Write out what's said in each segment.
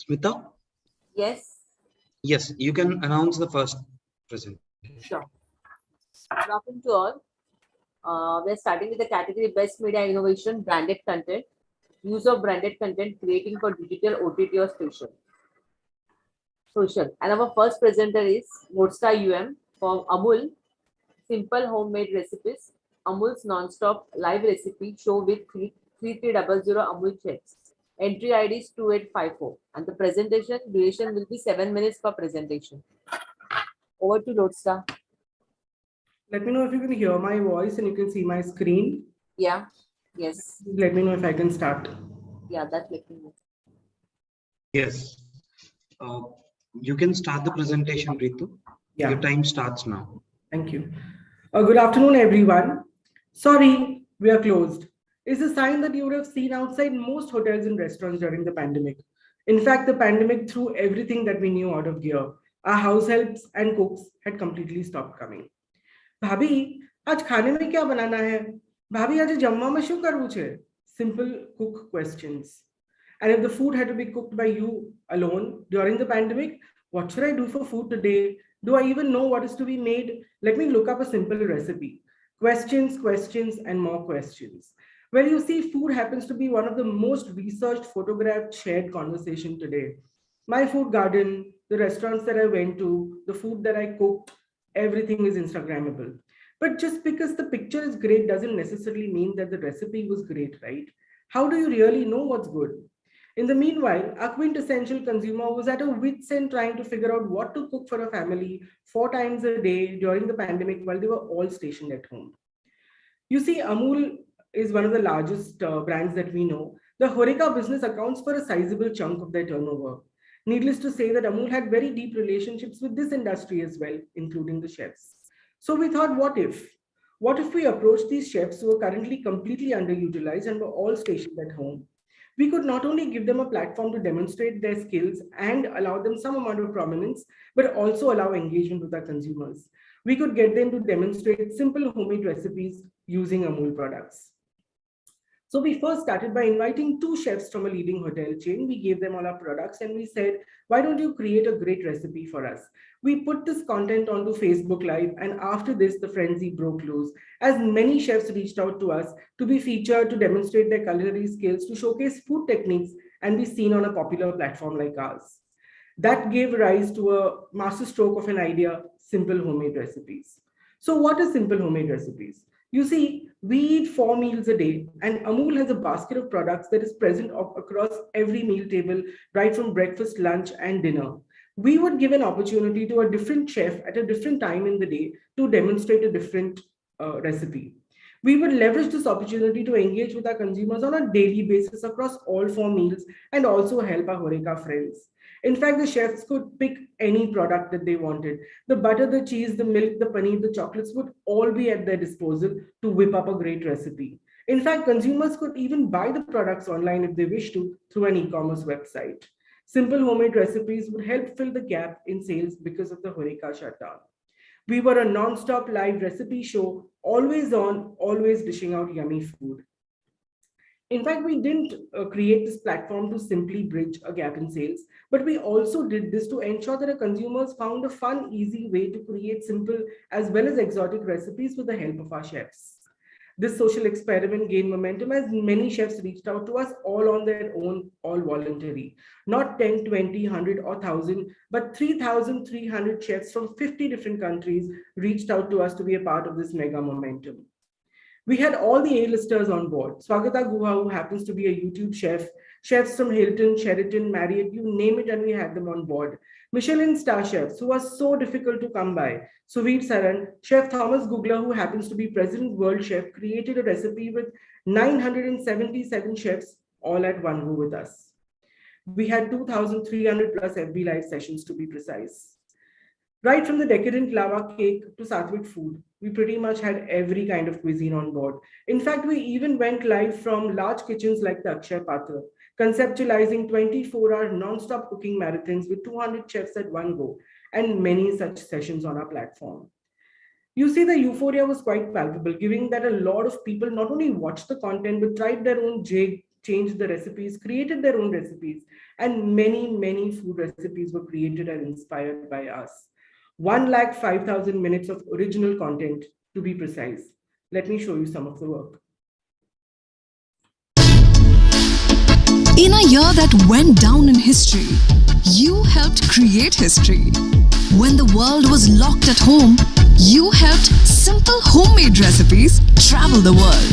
Smita? Yes. Yes, you can announce the first presentation. Sure. Good afternoon to all. We're starting with the category Best Media Innovation, Branded Content. Use of branded content creating for digital, OTT or social. And our first presenter is Morsta Yumm from Amul. Simple homemade recipes. Amul's non-stop live recipe show with 3300 Amul checks. Entry ID is 2854. And the presentation duration will be 7 minutes per presentation. Over to Lodsta. Let me know if you can hear my voice and you can see my screen. Yeah. Yes. Let me know if I can start. Yeah, that's let me know. Yes. You can start the presentation, Ritu. Yeah. Your time starts now. Thank you. Good afternoon, everyone. Sorry, we are closed. It's a sign that you would have seen outside most hotels and restaurants during the pandemic. In fact, the pandemic threw everything that we knew out of gear. Our house helps and cooks had completely stopped coming. भाभी आज खाने में क्या बनाना है भाभी आज जम्मा में શું કરવું છે simple cook questions and if the food had to be cooked by you alone during the pandemic what should I do for food today do I even know what is to be made let me look up a simple recipe questions and more questions well you see food happens to be one of the most researched photographed shared conversation today my food garden the restaurants that I went to the food that I cooked everything is Instagrammable. But just because the picture is great doesn't necessarily mean that the recipe was great, right? How do you really know what's good? In the meanwhile, a quintessential consumer was at a wit's end trying to figure out what to cook for a family 4 times a day during the pandemic while they were all stationed at home. You see, Amul is one of the largest brands that we know. The Horeca business accounts for a sizable chunk of their turnover. Needless to say that Amul had very deep relationships with this industry as well, including the chefs. So we thought, what if? What if we approached these chefs who are currently completely underutilized and were all stationed at home? We could not only give them a platform to demonstrate their skills and allow them some amount of prominence, but also allow engagement with our consumers. We could get them to demonstrate simple homemade recipes using Amul products. So we first started by inviting 2 chefs from a leading hotel chain. We gave them all our products and we said, why don't you create a great recipe for us? We put this content onto Facebook Live and after this, the frenzy broke loose as many chefs reached out to us to be featured, to demonstrate their culinary skills, to showcase food techniques and be seen on a popular platform like ours. That gave rise to a masterstroke of an idea, simple homemade recipes. So what are simple homemade recipes? You see, we eat 4 meals a day and Amul has a basket of products that is present across every meal table, right from breakfast, lunch and dinner. We would give an opportunity to a different chef at a different time in the day to demonstrate a different recipe. We would leverage this opportunity to engage with our consumers on a daily basis across all 4 meals and also help our Horeca friends. In fact, the chefs could pick any product that they wanted. The butter, the cheese, the milk, the paneer, the chocolates would all be at their disposal to whip up a great recipe. In fact, consumers could even buy the products online if they wish to through an e-commerce website. Simple homemade recipes would help fill the gap in sales because of the Horeca shutdown. We were a non-stop live recipe show, always on, always dishing out yummy food. In fact, we didn't create this platform to simply bridge a gap in sales, but we also did this to ensure that our consumers found a fun, easy way to create simple as well as exotic recipes with the help of our chefs. This social experiment gained momentum as many chefs reached out to us all on their own, all voluntary. Not 10, 20, 100 or 1,000, but 3,300 chefs from 50 different countries reached out to us to be a part of this mega momentum. We had all the A-listers on board. Swagata Guha, who happens to be a YouTube chef, chefs from Hilton, Sheraton, Marriott, you name it, and we had them on board. Michelin star chefs who are so difficult to come by. Suvir Saran, Chef Thomas Gugler, who happens to be President World Chef, created a recipe with 977 chefs all at one go with us. We had 2,300 plus FB Live sessions to be precise. Right from the decadent lava cake to Sattvic food, we pretty much had every kind of cuisine on board. In fact, we even went live from large kitchens like the Akshay Patra, conceptualizing 24-hour non-stop cooking marathons with 200 chefs at one go, and many such sessions on our platform. You see, the euphoria was quite palpable, given that a lot of people not only watched the content, but tried their own jig, changed the recipes, created their own recipes, and many food recipes were created and inspired by us. 1,05,000 minutes of original content, to be precise. Let me show you some of the work. In a year that went down in history, you helped create history. When the world was locked at home, you helped simple homemade recipes travel the world.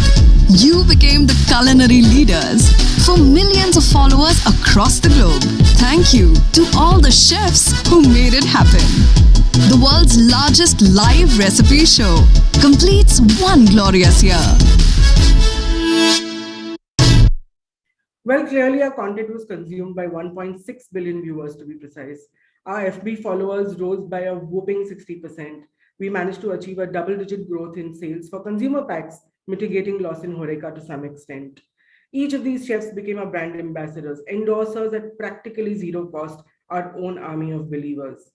You became the culinary leaders for millions of followers across the globe. Thank you to all the chefs who made it happen. The world's largest live recipe show completes one glorious year. Well, clearly our content was consumed by 1.6 billion viewers, to be precise. Our FB followers rose by a whopping 60%. We managed to achieve a double-digit growth in sales for consumer packs, mitigating loss in HoReCa to some extent. Each of these chefs became our brand ambassadors, endorsers at practically zero cost, our own army of believers.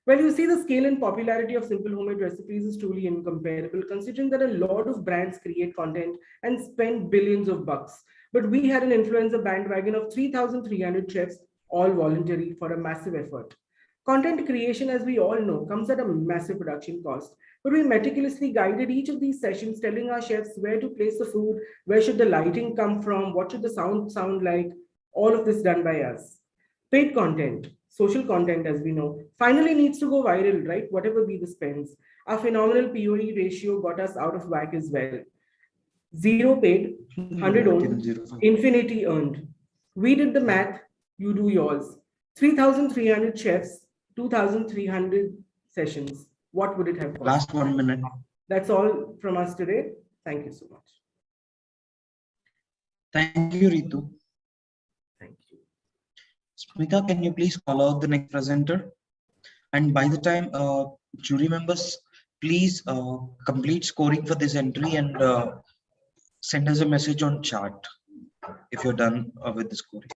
Well, you see, the scale and popularity of simple homemade recipes is truly incomparable, considering that a lot of brands create content and spend billions of bucks. But we had an influencer bandwagon of 3,300 chefs, all voluntary, for a massive effort. Content creation, as we all know, comes at a massive production cost. But we meticulously guided each of these sessions, telling our chefs where to place the food, where should the lighting come from, what should the sound like, all of this done by us. Paid content, social content, as we know, finally needs to go viral, right? Whatever be the spends. Our phenomenal POE ratio got us out of whack as well. 0 paid, 100 owned, infinity earned. We did the math, you do yours. 3,300 chefs, 2,300 sessions. What would it have cost? Last 1 minute. That's all from us today. Thank you so much. Thank you, Ritu. Thank you. Smita, can you please call out the next presenter? And by the time, jury members, please complete scoring for this entry and send us a message on chat if you're done with the scoring.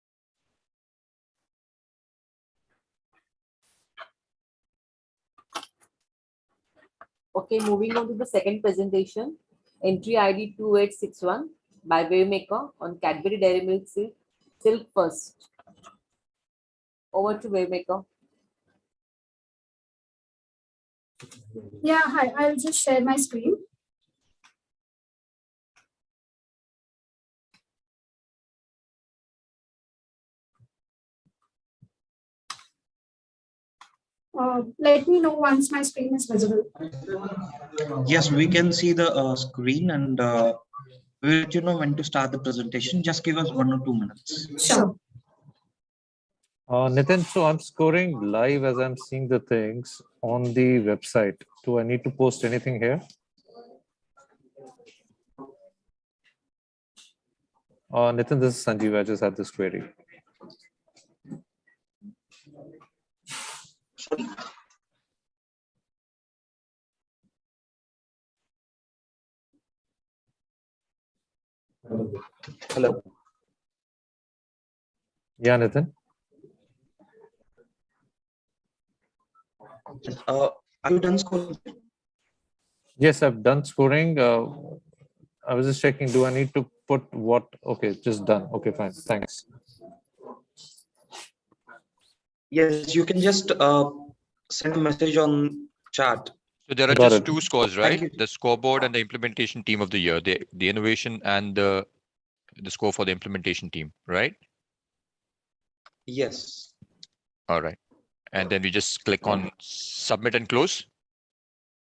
Okay, moving on to the second presentation. Entry ID 2861 by Wavemaker on Cadbury Dairy Milk Silk first. Over to Wavemaker. Yeah, hi, I'll just share my screen. Let me know once my screen is visible. Yes, we can see the screen, and we'll let you know when to start the presentation. Just give us 1 or 2 minutes. Sure. Nitin, so I'm scoring live as I'm seeing the things on the website. Do I need to post anything here? Nitin, this is Sanjeev. I just had this query. Hello. Yeah, Nitin. Are you done scoring? Yes, I've done scoring. I was just checking. Do I need to put what? Okay, just done. Okay, fine. Thanks. Yes, you can just send a message on chat. So there are Got just it. 2 scores, Thank right? you. The scoreboard and the implementation team of the year, the innovation and the score for the implementation team, right? Yes. All right. And then we just click on submit and close,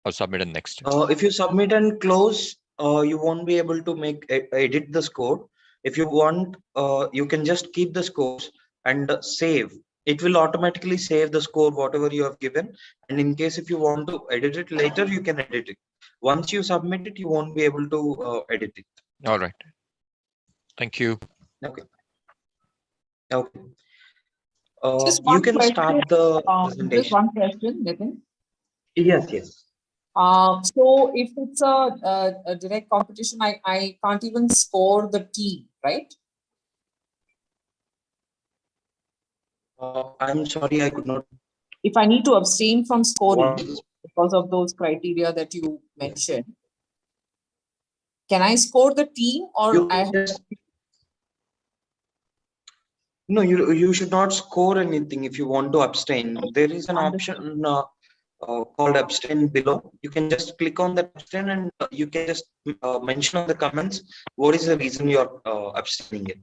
or submit and next. If you submit and close, you won't be able to edit the score. If you want, you can just keep the scores and save. It will automatically save the score, whatever you have given. And in case if you want to edit it later, you can edit it. Once you submit it, you won't be able to edit it. All right. Thank you. Okay. Okay. Just You one can question, start the Just presentation. one question, Nitin. Yes. So if it's a direct competition, I can't even score the team, right? I'm sorry, I could not. If I need to abstain from scoring What? because of those criteria that you mentioned, can I score the team or You I can just, No, you should not score anything if you want to abstain. There is an Understood. option called abstain below. You can just click on that abstain and you can just mention on the comments what is the reason you're abstaining it.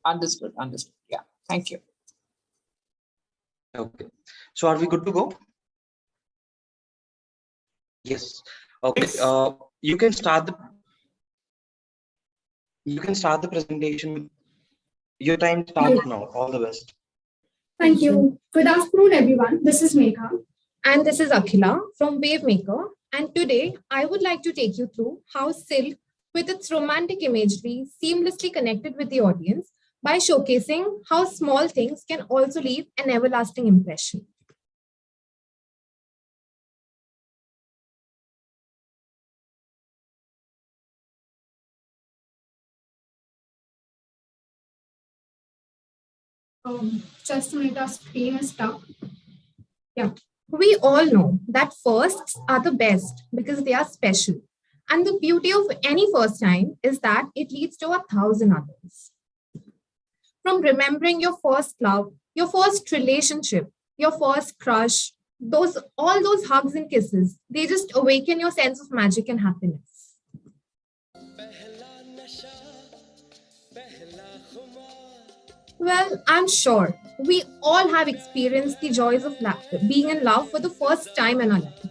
Understood. Understood. Yeah. Thank you. Okay. So are we good to go? Yes. Okay. You can start the presentation. Your time starts now. All the best. Thank you. Good afternoon, everyone. This is Megha. And this is Akhila from Wavemaker. And today I would like to take you through how Silk, with its romantic imagery, seamlessly connected with the audience by showcasing how small things can also leave an everlasting impression. Just a minute, our screen is stuck. Yeah. We all know that firsts are the best because they are special. And the beauty of any first time is that it leads to 1,000 others. From remembering your first love, your first relationship, your first crush, all those hugs and kisses, they just awaken your sense of magic and happiness. Well, I'm sure we all have experienced the joys of being in love for the first time in our life,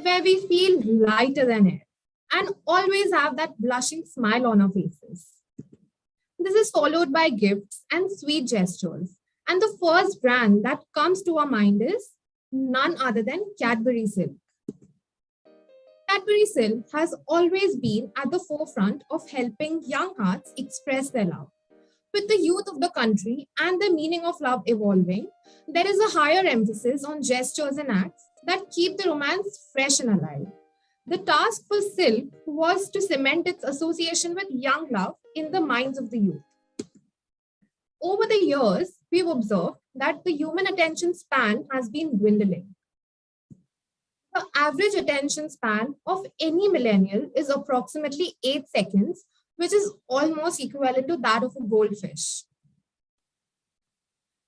where we feel lighter than air and always have that blushing smile on our faces. This is followed by gifts and sweet gestures. And the first brand that comes to our mind is none other than Cadbury Silk. Cadbury Silk has always been at the forefront of helping young hearts express their love. With the youth of the country and the meaning of love evolving, there is a higher emphasis on gestures and acts that keep the romance fresh and alive. The task for Silk was to cement its association with young love in the minds of the youth. Over the years, we've observed that the human attention span has been dwindling. The average attention span of any millennial is approximately 8 seconds, which is almost equivalent to that of a goldfish.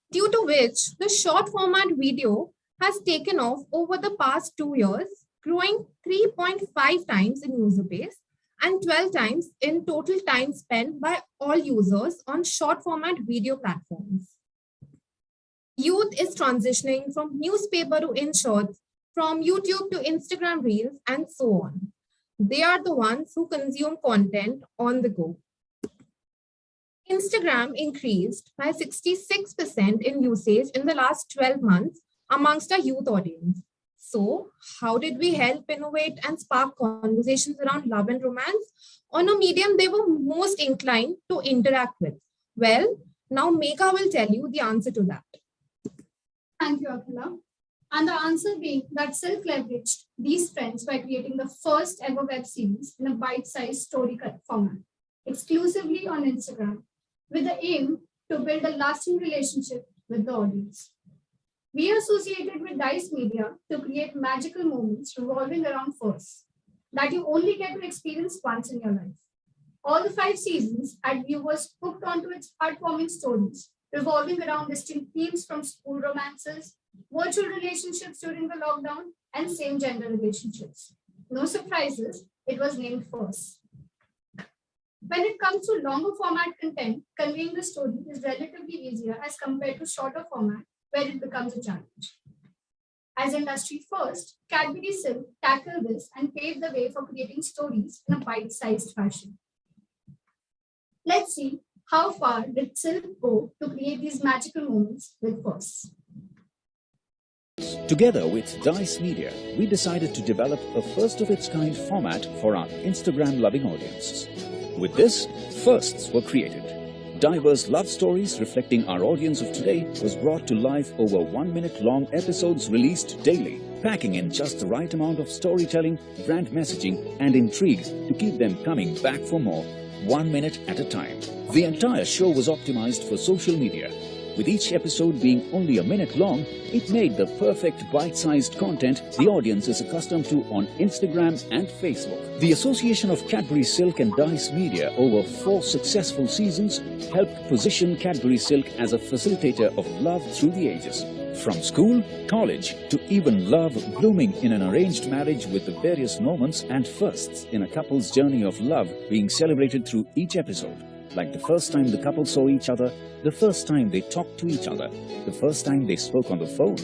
Due to which, the short format video has taken off over the past 2 years, growing 3.5 times in user base and 12 times in total time spent by all users on short format video platforms. Youth is transitioning from newspaper to InShorts, from YouTube to Instagram Reels, and so on. They are the ones who consume content on the go. Instagram increased by 66% in usage in the last 12 months amongst our youth audience. So, how did we help innovate and spark conversations around love and romance on a medium they were most inclined to interact with? Well, now Megha will tell you the answer to that. Thank you, Akhila. And the answer being that Silk leveraged these trends by creating the first ever web series in a bite-sized story format, exclusively on Instagram, with the aim to build a lasting relationship with the audience. We associated with Dice Media to create magical moments revolving around firsts that you only get to experience once in your life. All the 5 seasons had viewers hooked onto its heartwarming stories, revolving around distinct themes from school romances, virtual relationships during the lockdown, and same-gender relationships. No surprises, it was named First. When it comes to longer format content, conveying the story is relatively easier as compared to shorter format, where it becomes a challenge. As industry first, Cadbury Silk tackled this and paved the way for creating stories in a bite-sized fashion. Let's see how far did Silk go to create these magical moments with First. Together with Dice Media, we decided to develop a first-of-its-kind format for our Instagram-loving audience. With this, firsts were created. Diverse love stories reflecting our audience of today was brought to life over 1-minute-long episodes released daily, packing in just the right amount of storytelling, brand messaging, and intrigue to keep them coming back for more, 1 minute at a time. The entire show was optimized for social media. With each episode being only a minute long, it made the perfect bite-sized content the audience is accustomed to on Instagram and Facebook. The association of Cadbury Silk and Dice Media over 4 successful seasons helped position Cadbury Silk as a facilitator of love through the ages. From school, college, to even love blooming in an arranged marriage, with the various moments and firsts in a couple's journey of love being celebrated through each episode. Like the first time the couple saw each other, the first time they talked to each other, the first time they spoke on the phone,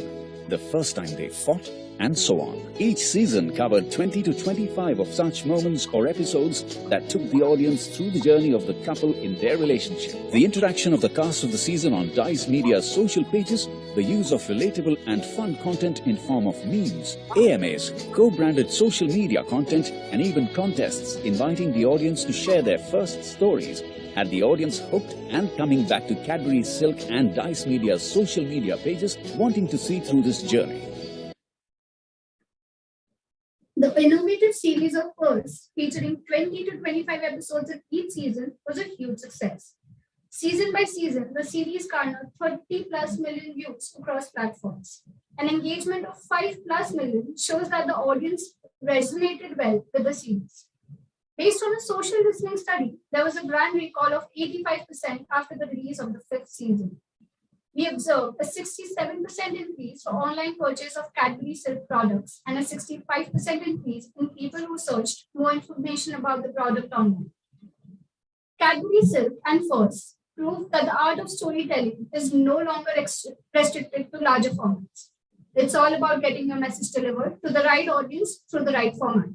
the first time they fought, and so on. Each season covered 20 to 25 of such moments or episodes that took the audience through the journey of the couple in their relationship. The interaction of the cast of the season on Dice Media's social pages, the use of relatable and fun content in form of memes, AMAs, co-branded social media content, and even contests inviting the audience to share their first stories had the audience hooked and coming back to Cadbury Silk and Dice Media's social media pages, wanting to see through this journey. The innovative series of Pearls, featuring 20 to 25 episodes in each season, was a huge success. Season by season, the series garnered 30+ million views across platforms. An engagement of 5+ million shows that the audience resonated well with the series. Based on a social listening study, there was a brand recall of 85% after the release of the 5th season. We observed a 67% increase for online purchase of Cadbury Silk products and a 65% increase in people who searched more information about the product online. Cadbury Silk and Furs proved that the art of storytelling is no longer restricted to larger formats. It's all about getting your message delivered to the right audience through the right format.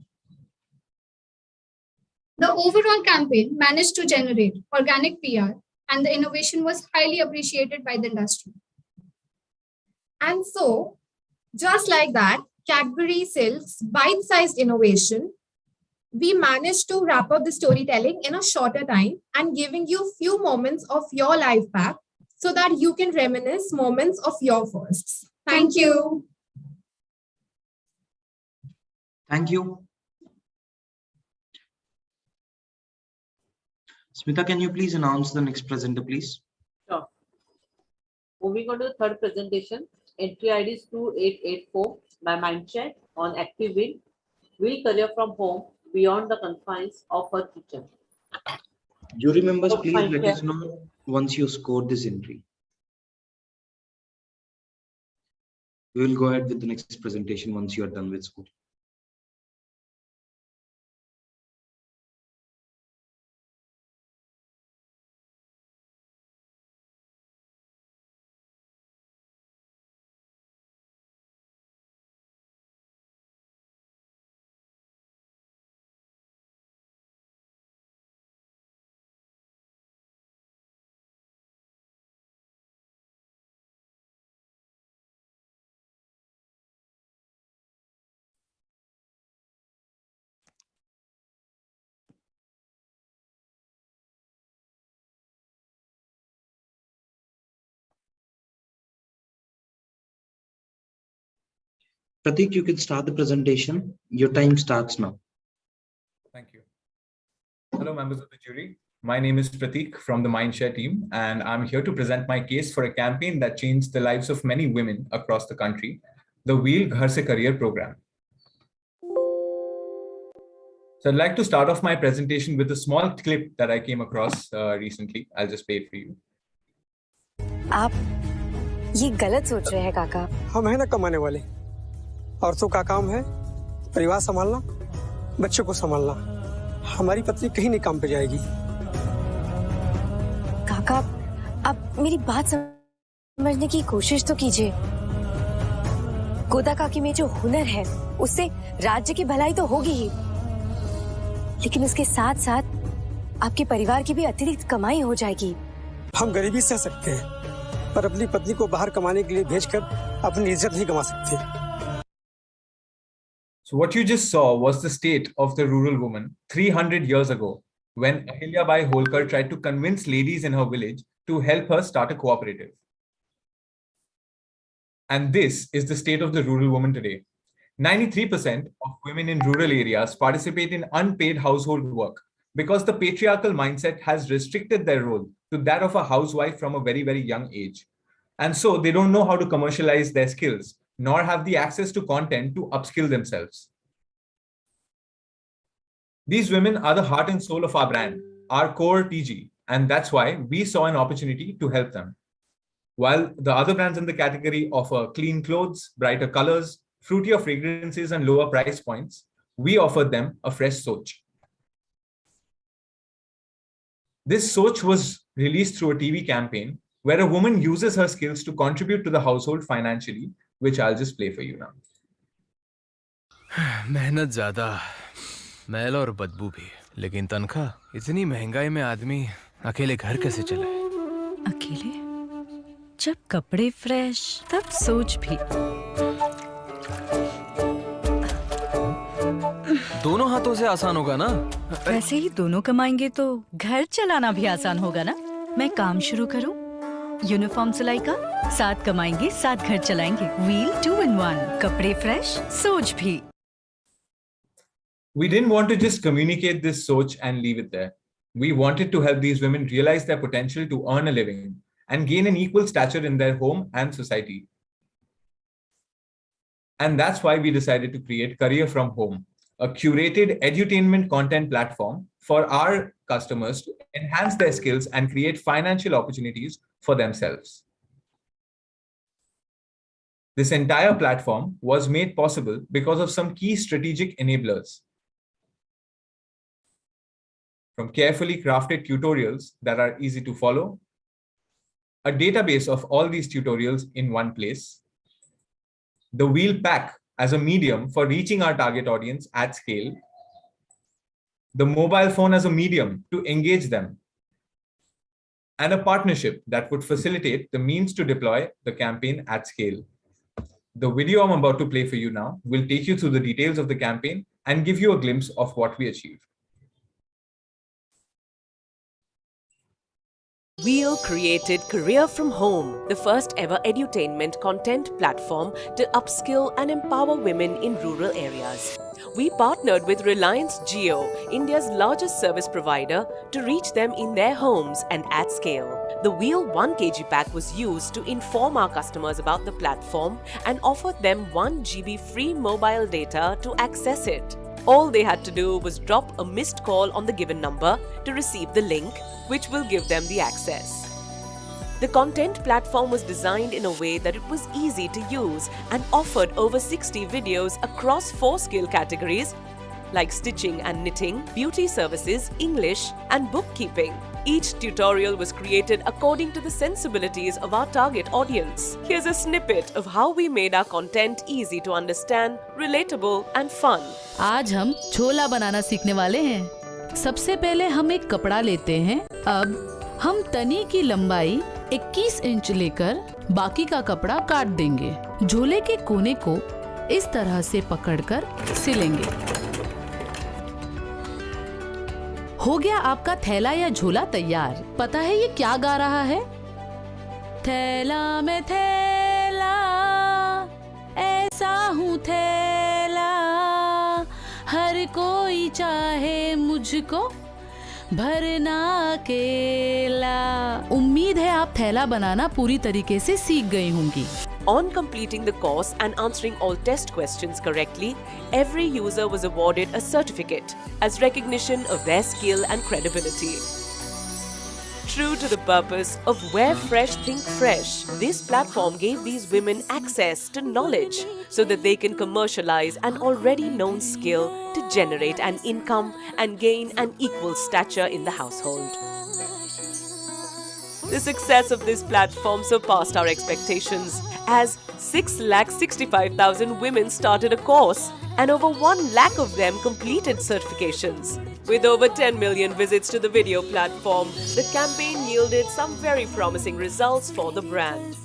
The overall campaign managed to generate organic PR, and the innovation was highly appreciated by the industry. And so, just like that, Cadbury Silk's bite-sized innovation, we managed to wrap up the storytelling in a shorter time and giving you few moments of your life back so that you can reminisce moments of your firsts. Thank you. Thank you. Smita, can you please announce the next presenter, please? Sure. Moving on to the third presentation, entry ID is 2884 by Myntra on Active Wheel career from home beyond the confines of her kitchen. Jury members, please let us know once you score this entry. We will go ahead with the next presentation once you are done with score. Pratik, you can start the presentation. Your time starts now. Thank you. Hello, members of the jury. My name is Pratik from the Mindshare team, and I'm here to present my case for a campaign that changed the lives of many women across the country, the Wheel Ghar Se Career program. So I'd like to start off my presentation with a small clip that I came across recently. I'll just play it for you. आप ये गलत सोच रहे हैं काका। हम हैं ना कमाने वाले, औरतों का काम है परिवार संभालना, बच्चों को संभालना। हमारी पत्नी कहीं नहीं काम पे जाएगी। काका, आप मेरी बात समझने की कोशिश तो कीजिए। गोदा काकी में जो हुनर है, उससे राज्य की भलाई तो होगी ही, लेकिन उसके साथ साथ आपके परिवार की भी अतिरिक्त कमाई हो जाएगी। हम गरीबी सह सकते हैं, पर अपनी पत्नी को बाहर कमाने के लिए भेजकर अपनी इज्जत नहीं कमा सकते। So what you just saw was the state of the rural woman 300 years ago, when Ahilyabai Holkar tried to convince ladies in her village to help her start a cooperative. And this is the state of the rural woman today. 93% of women in rural areas participate in unpaid household work because the patriarchal mindset has restricted their role to that of a housewife from a very, very young age. And so they don't know how to commercialize their skills, nor have the access to content to upskill themselves. These women are the heart and soul of our brand, our core TG, and that's why we saw an opportunity to help them. While the other brands in the category offer clean clothes, brighter colors, fruitier fragrances, and lower price points, we offered them a fresh soch. This soch was released through a TV campaign where a woman uses her skills to contribute to the household financially, which I'll just play for you now. मेहनत ज्यादा, मैल और बदबू भी, लेकिन तनख्वाह इतनी महंगाई में आदमी अकेले घर कैसे चलाए? अकेले? जब कपड़े फ्रेश, तब सोच भी। दोनों हाथों से आसान होगा ना? वैसे ही दोनों कमाएंगे तो घर चलाना भी आसान होगा ना? मैं काम शुरू करूं? यूनिफॉर्म सिलाई का? साथ कमाएंगे, साथ घर चलाएंगे। व्हील 2 in 1, कपड़े फ्रेश, सोच भी। We didn't want to just communicate this soch and leave it there. We wanted to help these women realize their potential to earn a living and gain an equal stature in their home and society. And that's why we decided to create Career from Home, a curated edutainment content platform for our customers to enhance their skills and create financial opportunities for themselves. This entire platform was made possible because of some key strategic enablers. From carefully crafted tutorials that are easy to follow, a database of all these tutorials in one place, the wheel pack as a medium for reaching our target audience at scale, the mobile phone as a medium to engage them, and a partnership that would facilitate the means to deploy the campaign at scale. The video I'm about to play for you now will take you through the details of the campaign and give you a glimpse of what we achieved. Wheel created Career from Home, the first ever edutainment content platform to upskill and empower women in rural areas. We partnered with Reliance Jio, India's largest service provider, to reach them in their homes and at scale. The Wheel 1 kg pack was used to inform our customers about the platform and offered them 1 GB free mobile data to access it. All they had to do was drop a missed call on the given number to receive the link, which will give them the access. The content platform was designed in a way that it was easy to use and offered over 60 videos across 4 skill categories like stitching and knitting, beauty services, English, and bookkeeping. Each tutorial was created according to the sensibilities of our target audience. Here's a snippet of how we made our content easy to understand, relatable, and fun. आज हम छोला बनाना सीखने वाले हैं। सबसे पहले हम एक कपड़ा लेते हैं। अब हम तनी की लंबाई 21 इंच लेकर बाकी का कपड़ा काट देंगे। झोले के कोने को इस तरह से पकड़कर सिलेंगे। हो गया आपका थैला या झोला तैयार। पता है ये क्या गा रहा है? थैला में थैला, ऐसा हूँ थैला, हर कोई चाहे मुझको भरना अकेला। उम्मीद है आप थैला बनाना पूरी तरीके से सीख गई होंगी। On completing the course and answering all test questions correctly, every user was awarded a certificate as recognition of their skill and credibility. True to the purpose of Wear Fresh, Think Fresh, this platform gave these women access to knowledge so that they can commercialize an already known skill to generate an income and gain an equal stature in the household. The success of this platform surpassed our expectations as 6,65,000 women started a course and over 1 lakh of them completed certifications. With over 10 million visits to the video platform, the campaign yielded some very promising results for the brand.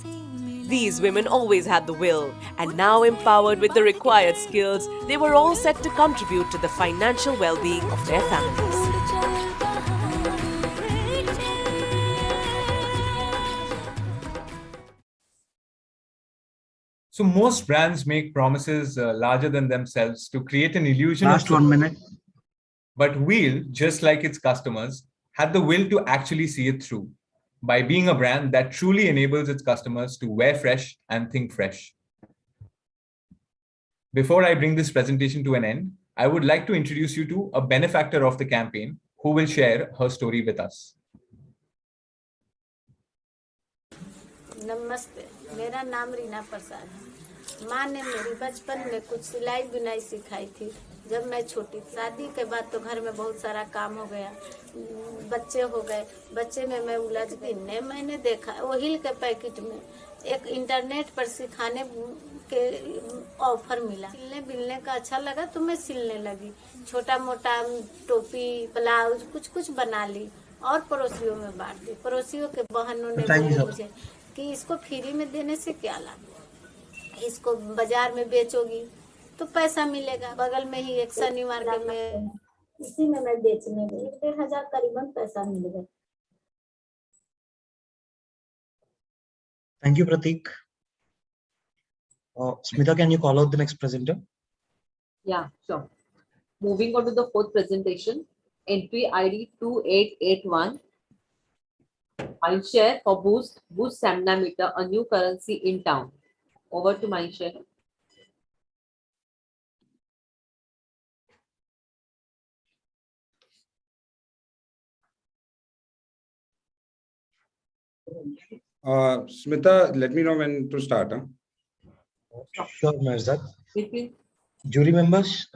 These women always had the will, and now empowered with the required skills, they were all set to contribute to the financial well-being of their families. So most brands make promises larger than themselves to create an illusion. Last 1 minute. But Wheel, just like its customers, had the will to actually see it through. by being a brand that truly enables its customers to wear fresh and think fresh. Before I bring this presentation to an end, I would like to introduce you to a benefactor of the campaign who will share her story with us. नमस्ते, मेरा नाम रीना प्रसाद है। माँ ने मेरी बचपन में कुछ सिलाई बुनाई सिखाई थी जब मैं छोटी। शादी के बाद तो घर में बहुत सारा काम हो गया, बच्चे हो गए, बच्चे में मैं उलझ गई। मैंने देखा ओहिल के पैकेट में एक इंटरनेट पर सिखाने के ऑफर मिला। सिलने बिलने का अच्छा लगा तो मैं सिलने लगी। छोटा मोटा टोपी, ब्लाउज कुछ कुछ बना ली और पड़ोसियों में बांट दी। पड़ोसियों के बहनों ने बोला मुझे कि इसको फ्री में देने से क्या लाभ, इसको बाजार में बेचोगी तो पैसा मिलेगा। बगल में ही एक शनिवार के में इसी में मैं बेचने गई, 1,500 करीबन पैसा मिलेगा। Thank you, Pratik. Smita, can you call out the next presenter? Yeah, sure. Moving on to the fourth presentation, entry ID 2881. Mindshare for Boost Stamina Meter, a new currency in town. Over to Mindshare. Smita, let me know when to start. Sure, Mirzad. Jury members,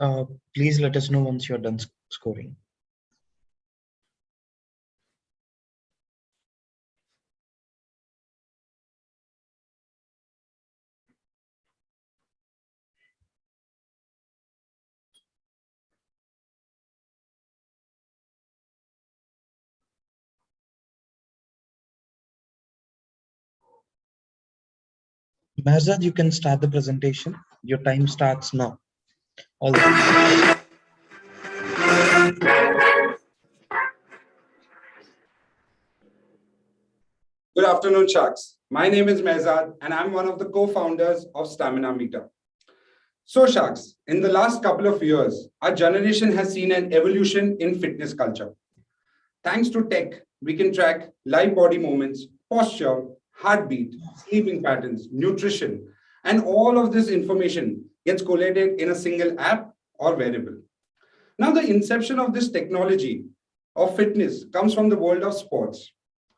please let us know once you're done scoring. Mirzad, you can start the presentation. Your time starts now. All the best. Good afternoon, Sharks. My name is Mehzad and I'm one of the co-founders of Stamina Meter. So Sharks, in the last couple of years, our generation has seen an evolution in fitness culture. Thanks to tech, we can track live body movements, posture, heartbeat, sleeping patterns, nutrition, and all of this information gets collated in a single app or wearable. Now, the inception of this technology of fitness comes from the world of sports.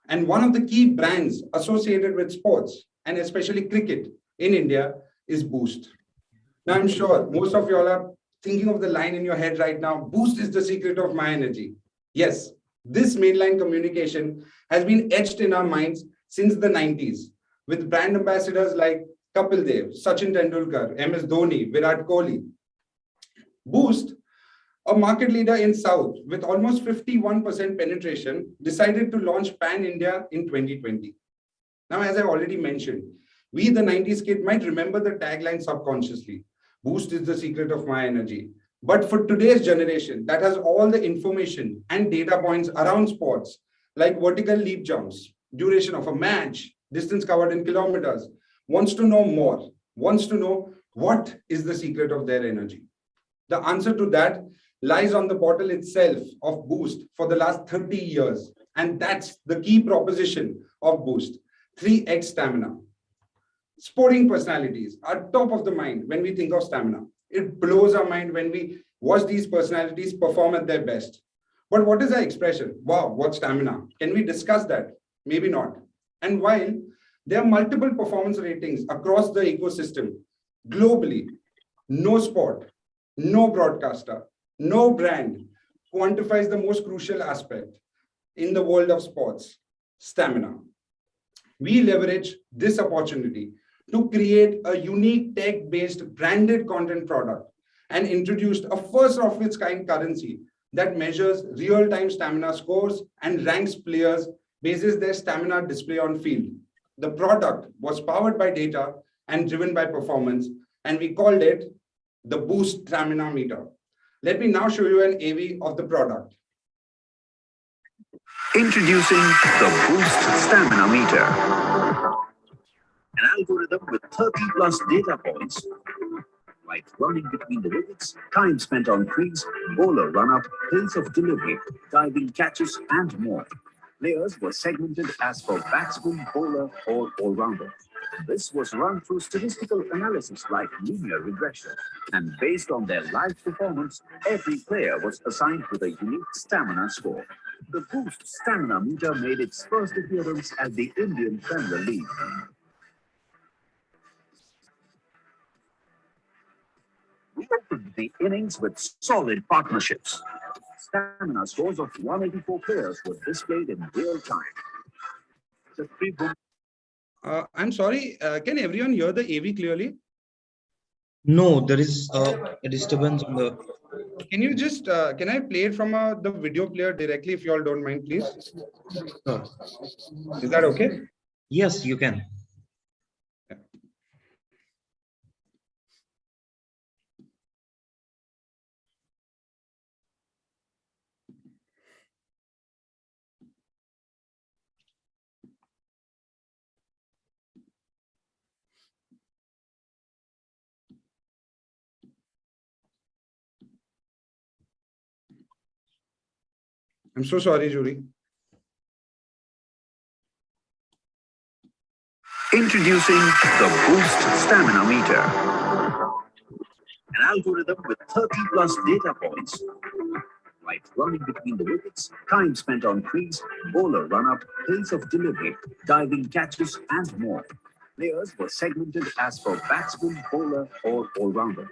And one of the key brands associated with sports, and especially cricket in India, is Boost. Now, I'm sure most of you all are thinking of the line in your head right now, Boost is the secret of my energy. Yes, this mainline communication has been etched in our minds since the 90s, with brand ambassadors like Kapil Dev, Sachin Tendulkar, MS Dhoni, Virat Kohli. Boost, a market leader in South with almost 51% penetration, decided to launch Pan-India in 2020. Now, as I already mentioned, we, the 90s kid, might remember the tagline subconsciously. Boost is the secret of my energy. But for today's generation that has all the information and data points around sports, like vertical leap jumps, duration of a match, distance covered in kilometers, wants to know more, wants to know what is the secret of their energy. The answer to that lies on the bottle itself of Boost for the last 30 years. And that's the key proposition of Boost, 3x stamina. Sporting personalities are top of the mind when we think of stamina. It blows our mind when we watch these personalities perform at their best. But what is our expression? Wow, what stamina? Can we discuss that? Maybe not. And while there are multiple performance ratings across the ecosystem, globally, no sport, no broadcaster, no brand quantifies the most crucial aspect in the world of sports, stamina. We leverage this opportunity to create a unique tech-based branded content product and introduced a first of its kind currency that measures real-time stamina scores and ranks players basis their stamina display on field. The product was powered by data and driven by performance, and we called it the Boost Stamina Meter. Let me now show you an AV of the product. Introducing the Boost Stamina Meter. An algorithm with 30 plus data points, like running between the wickets, time spent on crease, bowler run-up, pace of delivery, diving catches, and more. Players were segmented as per batsman, bowler, or all-rounder. This was run through statistical analysis like linear regression, and based on their live performance, every player was assigned with a unique stamina score. The Boost Stamina Meter made its first appearance at the Indian Premier League. We opened the innings with solid partnerships. Stamina scores of 184 players were displayed in real time. The three I'm sorry, can everyone hear the AV clearly? No, there is a disturbance on the. Can you just, can I play it from the video player directly if you all don't mind, please? Is that okay? Yes, you can. I'm so sorry, Jury. Introducing the Boost Stamina Meter. An algorithm with 30 plus data points, like running between the wickets, time spent on crease, bowler run-up, pace of delivery, diving catches, and more. Players were segmented as per batsman, bowler, or all-rounder.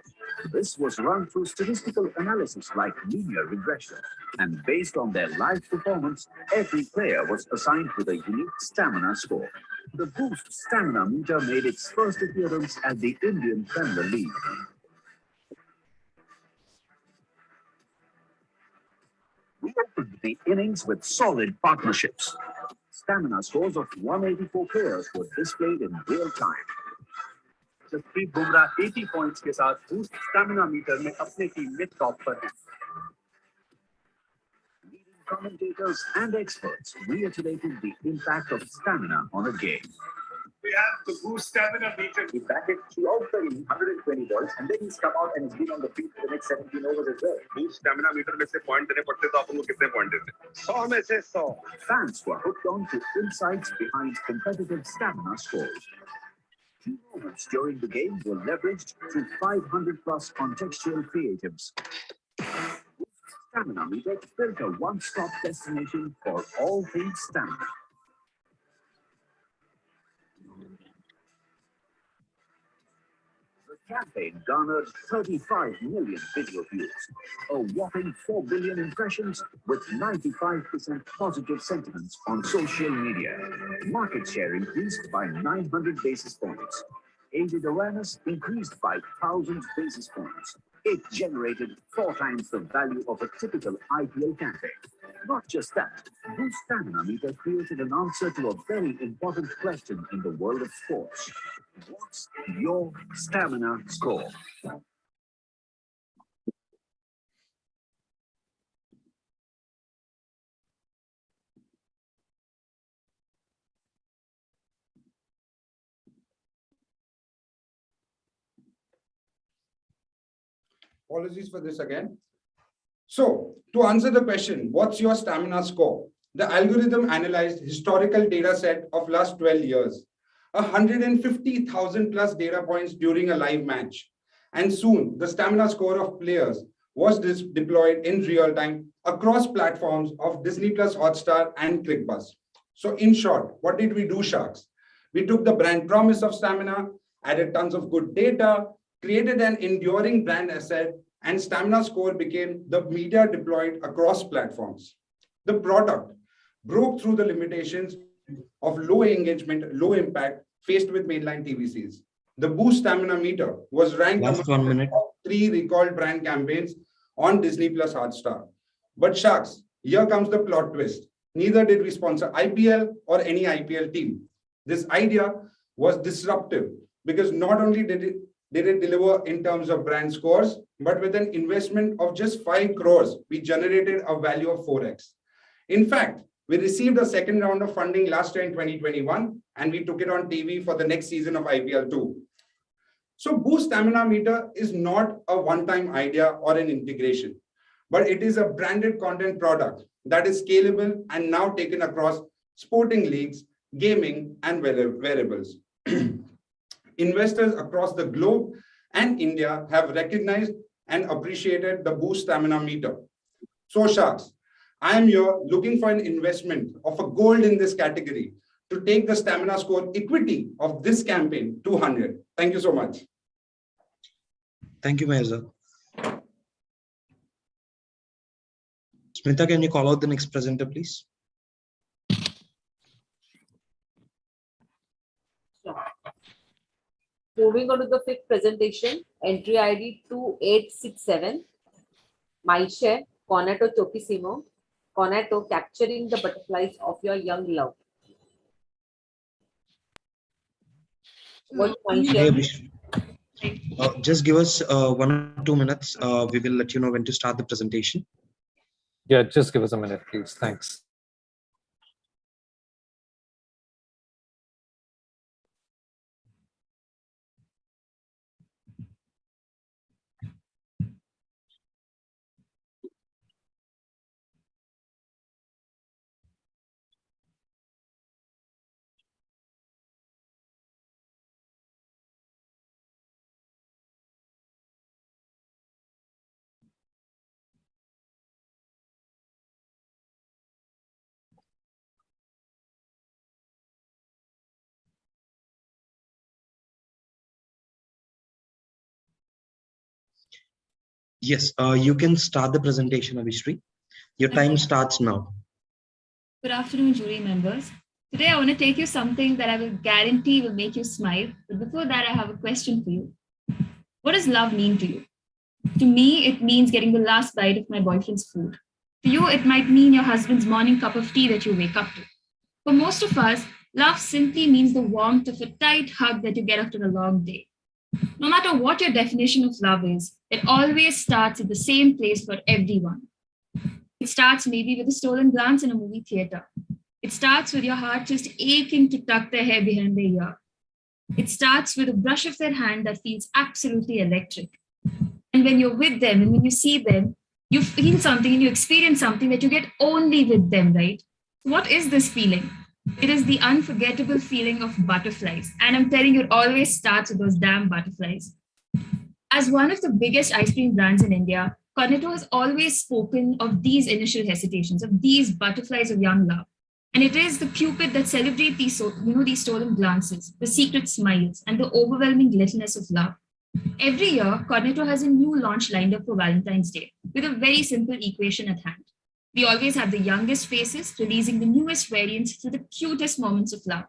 This was run through statistical analysis like linear regression, and based on their live performance, every player was assigned with a unique stamina score. The Boost Stamina Meter made its first appearance at the Indian Premier League. We opened the innings with solid partnerships. Stamina scores of 184 players were displayed in real time. Jasprit Bumrah 80 points के साथ boost stamina metre में अपने team में top पर हैं. Leading commentators and experts reiterated the impact of stamina on a game. We have the Boost Stamina Meter. He batted throughout the 120 balls and then he's come out and he's been on the field for the next 17 overs as well. Boost Stamina Meter में से point देने पड़ते तो आप उनको कितने point देते? 100 में से 100. Fans were hooked on to insights behind competitive stamina scores. Key moments during the game were leveraged through 500 plus contextual creatives. Stamina Meter built a one-stop destination for all things stamina. The campaign garnered 35 million video views, a whopping 4 billion impressions with 95% positive sentiments on social media. Market share increased by 900 basis points. Aided awareness increased by 1,000 basis points. It generated 4 times the value of a typical IPL campaign. Not just that, Boost Stamina Meter created an answer to a very important question in the world of sports. What's your stamina score? Apologies for this again. So, to answer the question, what's your stamina score? The algorithm analyzed historical data set of last 12 years, 150,000 plus data points during a live match. And soon, the stamina score of players was deployed in real time across platforms of Disney Plus Hotstar and ClickBuzz. So in short, what did we do, Sharks? We took the brand promise of stamina, added tons of good data, created an enduring brand asset, and stamina score became the media deployed across platforms. The product broke through the limitations of low engagement, low impact faced with mainline TVCs. The Boost Stamina Meter was ranked among the top 3 recalled brand campaigns on Disney Plus Hotstar. But Sharks, here comes the plot twist. Neither did we sponsor IPL or any IPL team. This idea was disruptive because not only did it deliver in terms of brand scores, but with an investment of just 5 crores, we generated a value of 4x. In fact, we received a second round of funding last year in 2021, and we took it on TV for the next season of IPL 2. So Boost Stamina Meter is not a one-time idea or an integration, but it is a branded content product that is scalable and now taken across sporting leagues, gaming, and wearables. Investors across the globe and India have recognized and appreciated the Boost Stamina Meter. So Sharks, I am here looking for an investment of a gold in this category to take the stamina score equity of this campaign to 100. Thank you so much. Thank you, Mehza. Smita, can you call out the next presenter, please? Moving on to the fifth presentation, entry ID 2867, My Share, Cornetto Chokissimo, Cornetto capturing the butterflies of your young love. What My Hey, Share? Abhishek. Just give us 1 or 2 minutes. We will let you know when to start the presentation. Yeah, just give us a minute, please. Thanks. Yes, you can start the presentation, Abhishek. Your time starts now. Good afternoon, jury members. Today, I want to take you something that I will guarantee will make you smile. But before that, I have a question for you. What does love mean to you? To me, it means getting the last bite of my boyfriend's food. To you, it might mean your husband's morning cup of tea that you wake up to. For most of us, love simply means the warmth of a tight hug that you get after a long day. No matter what your definition of love is, it always starts at the same place for everyone. It starts maybe with a stolen glance in a movie theater. It starts with your heart just aching to tuck their hair behind their ear. It starts with a brush of their hand that feels absolutely electric. And when you're with them and when you see them, you feel something and you experience something that you get only with them, right? What is this feeling? It is the unforgettable feeling of butterflies. And I'm telling you, it always starts with those damn butterflies. As one of the biggest ice cream brands in India, Cornetto has always spoken of these initial hesitations, of these butterflies of young love. And it is the Cupid that celebrate these, these stolen glances, the secret smiles, and the overwhelming littleness of love. Every year, Cornetto has a new launch lined up for Valentine's Day with a very simple equation at hand. We always have the youngest faces releasing the newest variants through the cutest moments of love.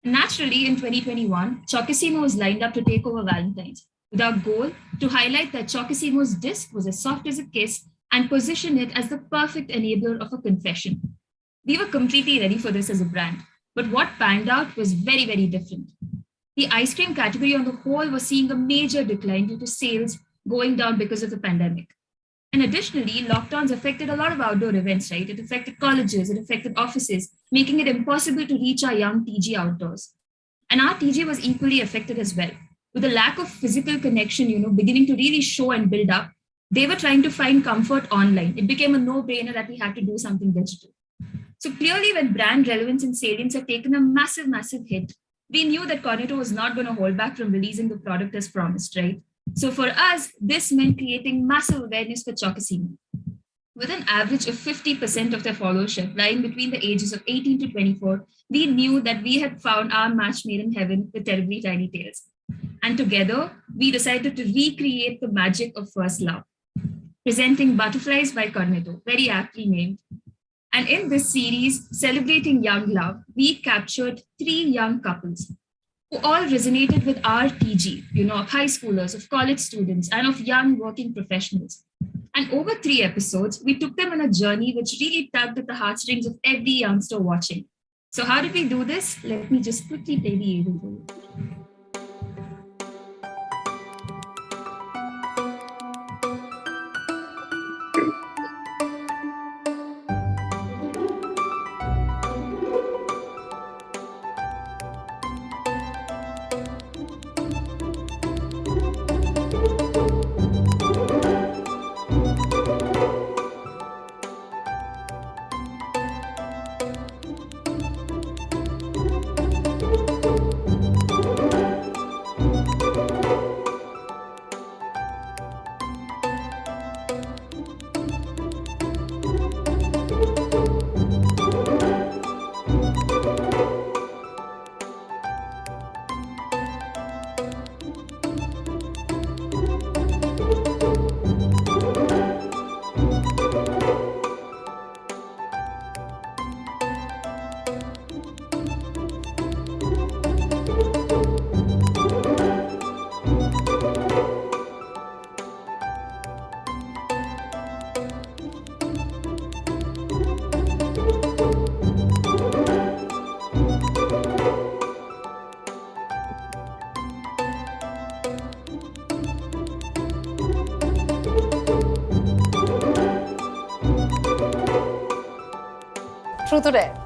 Naturally, in 2021, Chokissimo was lined up to take over Valentine's, with our goal to highlight that Chokissimo's disc was as soft as a kiss and position it as the perfect enabler of a confession. We were completely ready for this as a brand, but what panned out was very, very different. The ice cream category on the whole was seeing a major decline due to sales going down because of the pandemic. And additionally, lockdowns affected a lot of outdoor events, right? It affected colleges, it affected offices, making it impossible to reach our young TG outdoors. And our TG was equally affected as well. With the lack of physical connection, beginning to really show and build up, they were trying to find comfort online. It became a no-brainer that we had to do something digital. So clearly, when brand relevance and salience had taken a massive, massive hit, we knew that Cornetto was not going to hold back from releasing the product as promised, right? So for us, this meant creating massive awareness for Chokissimo. With an average of 50% of their followership lying between the ages of 18 to 24, we knew that we had found our match made in heaven with Terribly Tiny Tales. And together, we decided to recreate the magic of first love, presenting Butterflies by Cornetto, very aptly named. And in this series, celebrating young love, we captured 3 young couples who all resonated with our TG, of high schoolers, of college students, and of young working professionals. And over 3 episodes, we took them on a journey which really tugged at the heartstrings of every youngster watching. So how did we do this? Let me just quickly play the AV for you. Truth or Dare?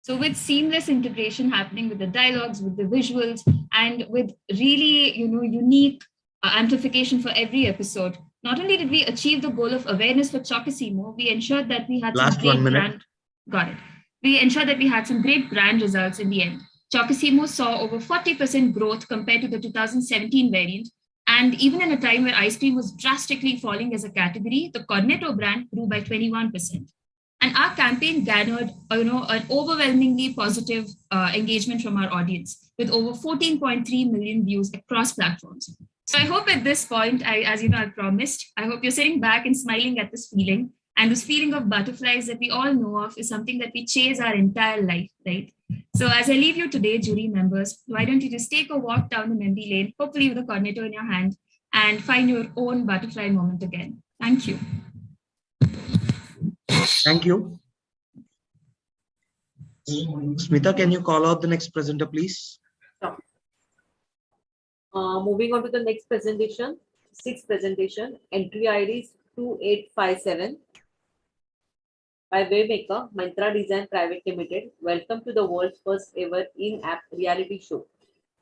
So with seamless integration happening with the dialogues, with the visuals, and with really, unique amplification for every episode, not only did we achieve the goal of awareness for Chocosimo, we ensured that we had Last some great 1 minute. brand. Got it. We ensured that we had some great brand results in the end. Chocosimo saw over 40% growth compared to the 2017 variant. And even in a time where ice cream was drastically falling as a category, the Cornetto brand grew by 21%. And our campaign garnered, an overwhelmingly positive engagement from our audience, with over 14.3 million views across platforms. So I hope at this point, as I promised, I hope you're sitting back and smiling at this feeling. And this feeling of butterflies that we all know of is something that we chase our entire life, right? So as I leave you today, jury members, why don't you just take a walk down the memory lane, hopefully with a cornetto in your hand, and find your own butterfly moment again. Thank you. Thank you. Smita, can you call out the next presenter, please? Sure. Moving on to the next presentation, sixth presentation, entry ID is 2857 by Waymaker, Myntra Design Private Limited. Welcome to the world's first ever in-app reality show.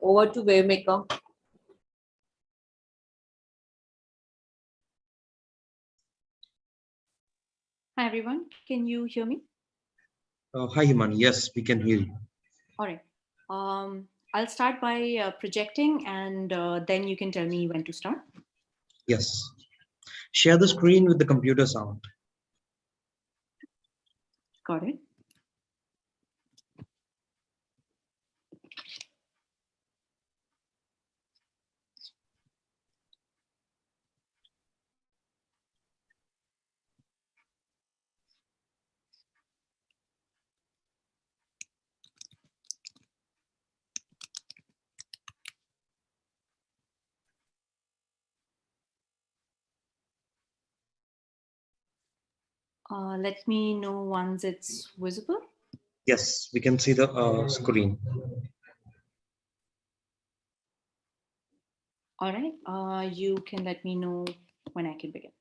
Over to Waymaker. Hi everyone, can you hear me? Hi, Himani. Yes, we can hear you. All right. I'll start by projecting and then you can tell me when to start. Yes. Share the screen with the computer sound. Got it. Let me know once it's visible. Yes, we can see the screen. All right. You can let me know when I can begin.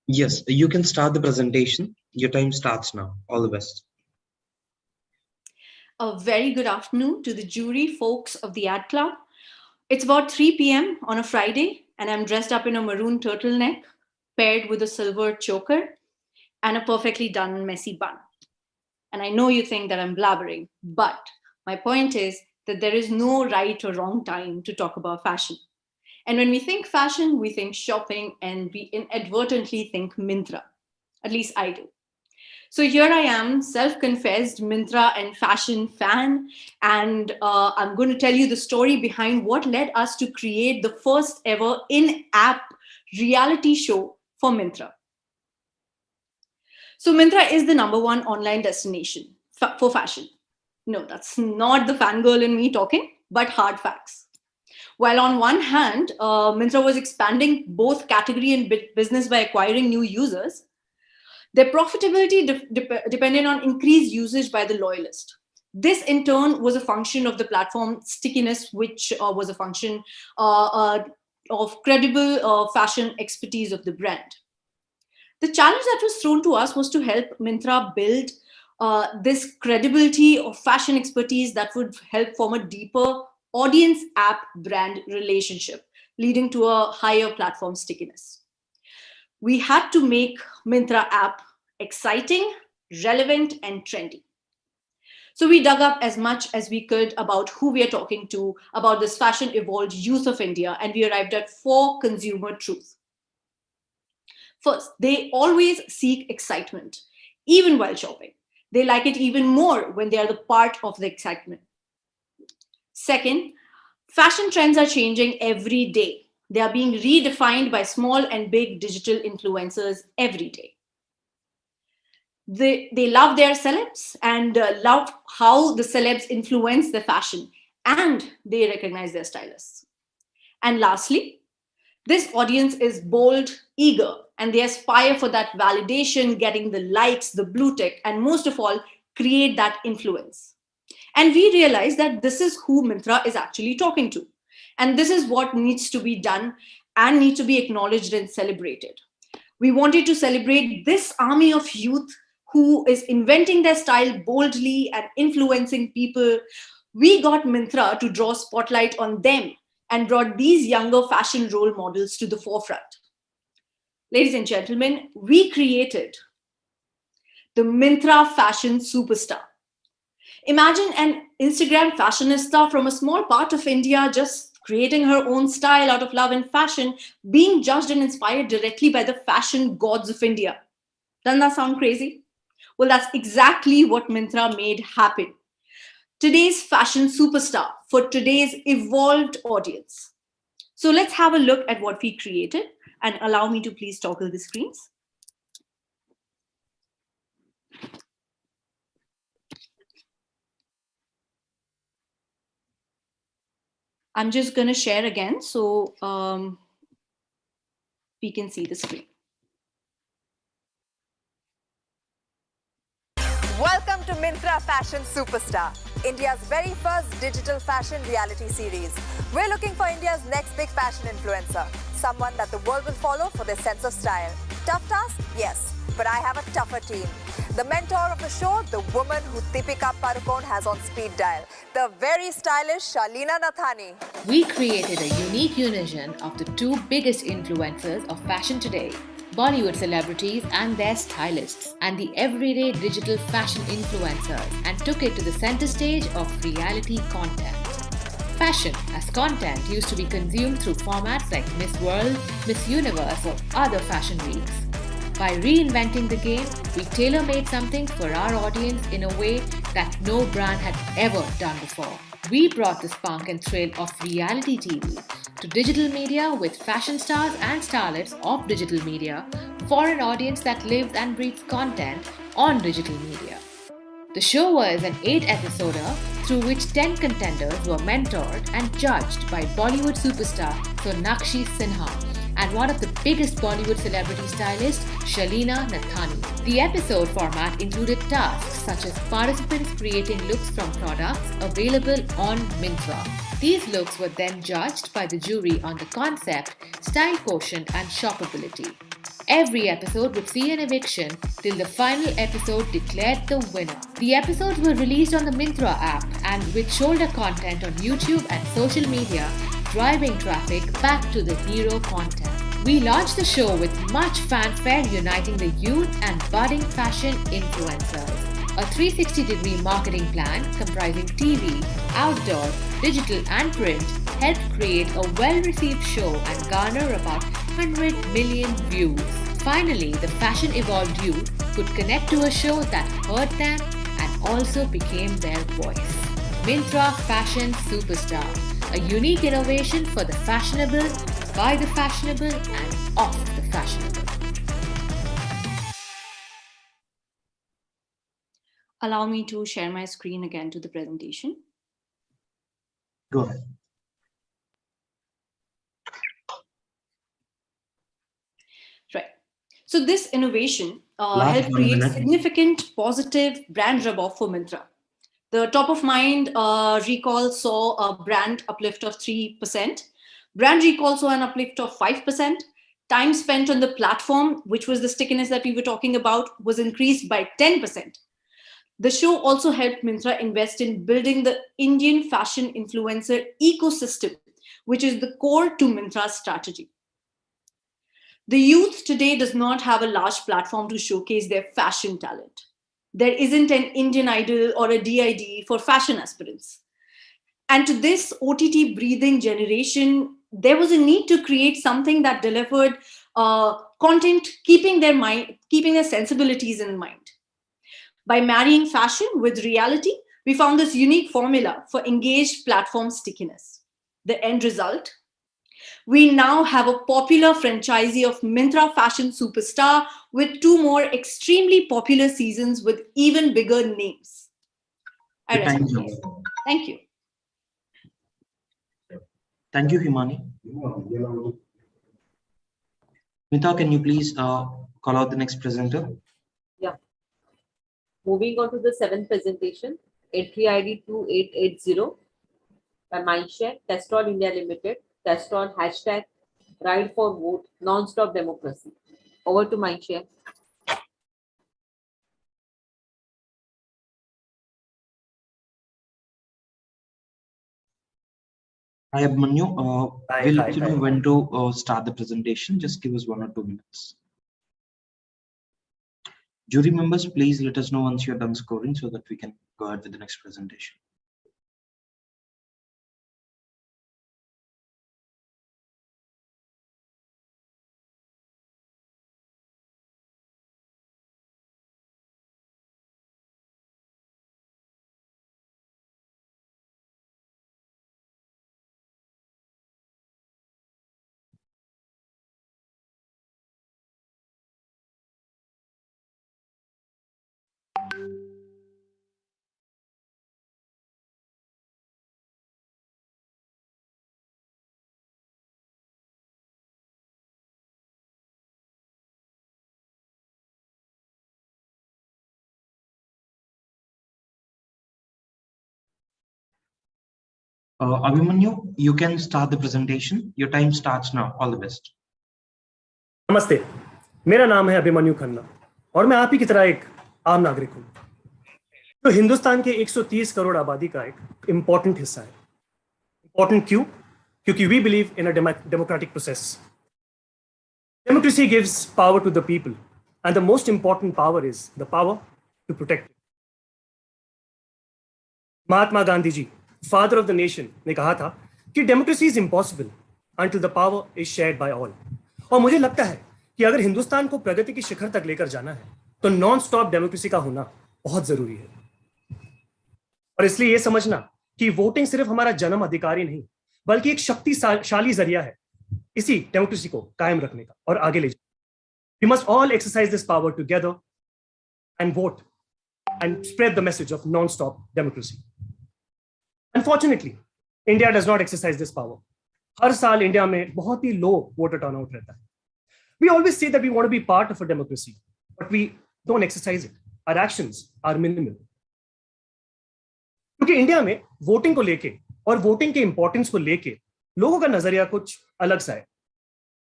Yes, you can start the presentation. Your time starts now. All the best. A very good afternoon to the jury folks of the Ad Club. It's about 3 p.m. on a Friday, and I'm dressed up in a maroon turtleneck paired with a silver choker and a perfectly done messy bun. And I know you think that I'm blabbering, but my point is that there is no right or wrong time to talk about fashion. And when we think fashion, we think shopping, and we inadvertently think Myntra. At least I do. So here I am, self-confessed Myntra and fashion fan, and I'm going to tell you the story behind what led us to create the first ever in-app reality show for Myntra. So Myntra is the #1 online destination for fashion. No, that's not the fangirl in me talking, but hard facts. While on one hand, Myntra was expanding both category and business by acquiring new users, their profitability depended on increased usage by the loyalist. This in turn was a function of the platform stickiness, which was a function of credible fashion expertise of the brand. The challenge that was thrown to us was to help Myntra build this credibility of fashion expertise that would help form a deeper audience app brand relationship, leading to a higher platform stickiness. We had to make Myntra app exciting, relevant, and trendy. So we dug up as much as we could about who we are talking to, about this fashion evolved youth of India, and we arrived at 4 consumer truths. First, they always seek excitement, even while shopping. They like it even more when they are the part of the excitement. Second, fashion trends are changing every day. They are being redefined by small and big digital influencers every day. They love their celebs and love how the celebs influence their fashion, and they recognize their stylists. And lastly, this audience is bold, eager, and they aspire for that validation, getting the likes, the blue tick, and most of all, create that influence. And we realize that this is who Myntra is actually talking to. And this is what needs to be done and needs to be acknowledged and celebrated. We wanted to celebrate this army of youth who is inventing their style boldly and influencing people. We got Myntra to draw spotlight on them and brought these younger fashion role models to the forefront. Ladies and gentlemen, we created the Myntra fashion superstar. Imagine an Instagram fashionista from a small part of India just creating her own style out of love and fashion, being judged and inspired directly by the fashion gods of India. Doesn't that sound crazy? Well, that's exactly what Myntra made happen. Today's fashion superstar for today's evolved audience. So let's have a look at what we created, and allow me to please toggle the screens. I'm just going to share again so we can see the screen. Welcome to Myntra Fashion Superstar, India's very first digital fashion reality series. We're looking for India's next big fashion influencer, someone that the world will follow for their sense of style. Tough task? Yes, but I have a tougher team. The mentor of the show, the woman who Deepika Padukone has on speed dial, the very stylish Shalina Nathani. We created a unique unison of the 2 biggest influencers of fashion today, Bollywood celebrities and their stylists, and the everyday digital fashion influencers, and took it to the center stage of reality content. Fashion as content used to be consumed through formats like Miss World, Miss Universe, or other fashion weeks. By reinventing the game, we tailor-made something for our audience in a way that no brand had ever done before. We brought the spark and thrill of reality TV to digital media with fashion stars and starlets of digital media for an audience that lives and breathes content on digital media. The show was an 8-episoder through which 10 contenders were mentored and judged by Bollywood superstar Sonakshi Sinha and one of the biggest Bollywood celebrity stylists, Shalina Nathani. The episode format included tasks such as participants creating looks from products available on Myntra. These looks were then judged by the jury on the concept, style quotient and shoppability. Every episode would see an eviction till the final episode declared the winner. The episodes were released on the Myntra app and with shoulder content on YouTube and social media, driving traffic back to the hero content. We launched the show with much fanfare uniting the youth and budding fashion influencers. A 360-degree marketing plan comprising TV, outdoor, digital and print helped create a well-received show and garner about 100 million views. Finally, the fashion-evolved youth could connect to a show that heard them and also became their voice. Myntra Fashion Superstar, a unique innovation for the fashionable, by the fashionable and of the fashionable. Allow me to share my screen again to the presentation. Go ahead. So this innovation Last helped 1 create minute. significant positive brand rub-off for Myntra. The top of mind recall saw a brand uplift of 3%. Brand recall saw an uplift of 5%. Time spent on the platform, which was the stickiness that we were talking about, was increased by 10%. The show also helped Myntra invest in building the Indian fashion influencer ecosystem, which is the core to Myntra's strategy. The youth today does not have a large platform to showcase their fashion talent. There isn't an Indian Idol or a DID for fashion aspirants. And to this OTT breathing generation, there was a need to create something that delivered content, keeping their sensibilities in mind. By marrying fashion with reality, we found this unique formula for engaged platform stickiness. The end result? We now have a popular franchisee of Myntra Fashion Superstar with 2 more extremely popular seasons with even bigger names. I rest my case. Thank you. Thank you, Himani. Mita, can you please call out the next presenter? Yeah. Moving on to the 7th presentation, entry ID 2880 by Mindshare, Castrol India Limited, Castrol hashtag Ride for Vote, Non-Stop Democracy. Over to Mindshare. Hi, Abhimanyu. We'll let you know when to start the presentation. Just give us 1 or 2 minutes. Jury members, please let us know once you're done scoring so that we can go ahead with the next presentation. Abhimanyu, you can start the presentation. Your time starts now. All the best. नमस्ते, मेरा नाम है अभिमन्यु खन्ना और मैं आप ही की तरह एक आम नागरिक हूं तो हिंदुस्तान के 130 करोड़ आबादी का एक इंपॉर्टेंट हिस्सा है। इंपॉर्टेंट क्यों? क्योंकि we believe in a democratic process. Democracy gives power to the people and the most important power is the power to protect it. Mahatma Gandhi ji, father of the nation, ने कहा था कि democracy is impossible until the power is shared by all. और मुझे लगता है कि अगर हिंदुस्तान को प्रगति की शिखर तक लेकर जाना है तो नॉन स्टॉप डेमोक्रेसी का होना बहुत जरूरी है। और इसलिए यह समझना कि वोटिंग सिर्फ हमारा जन्म अधिकार ही नहीं बल्कि एक शक्तिशाली जरिया है इसी डेमोक्रेसी को कायम रखने का और आगे ले जाने। We must all exercise this power together and vote and spread the message of non-stop democracy. Unfortunately, India does not exercise this power. हर साल इंडिया में बहुत ही लो वोटर टर्नआउट रहता है। We always say that we want to be part of a democracy, but we don't exercise it. Our actions are minimal. क्योंकि India में voting को लेके और वोटिंग के इंपॉर्टेंस को लेके लोगों का नजरिया कुछ अलग सा है।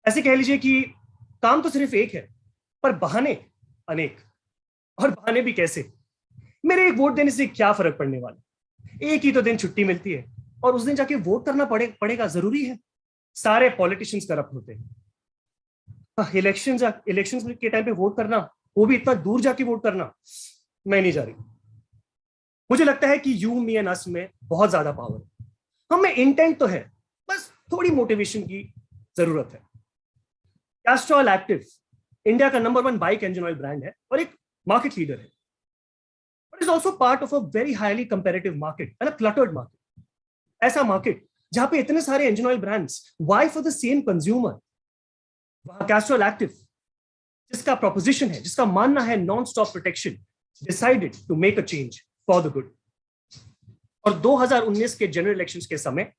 ऐसे कह लीजिए कि काम तो सिर्फ एक है पर बहाने अनेक। और बहाने भी कैसे? मेरे एक वोट देने से क्या फर्क पड़ने वाला? एक ही तो दिन छुट्टी मिलती है और उस दिन जाके वोट करना पड़ेगा, जरूरी है। सारे पॉलिटिशियंस करप्ट होते हैं। इलेक्शंस के टाइम पे वोट करना, वो भी इतना दूर जाके वोट करना, मैं नहीं जा रही। मुझे लगता है कि यू, मी एंड अस में बहुत ज्यादा पावर है। हम में इंटेंट तो है, बस थोड़ी मोटिवेशन की जरूरत है। कैस्ट्रॉल एक्टिव इंडिया का number 1 bike engine oil brand है और एक मार्केट लीडर है। But is also part of a very highly comparative market and a cluttered market. ऐसा मार्केट जहां पे इतने सारे engine oil brands vie for the same consumer. वहां कैस्ट्रॉल एक्टिव, जिसका प्रोपोजिशन है, जिसका मानना है non stop protection, decided to make a change for the good. और 2019 के जनरल इलेक्शंस के समय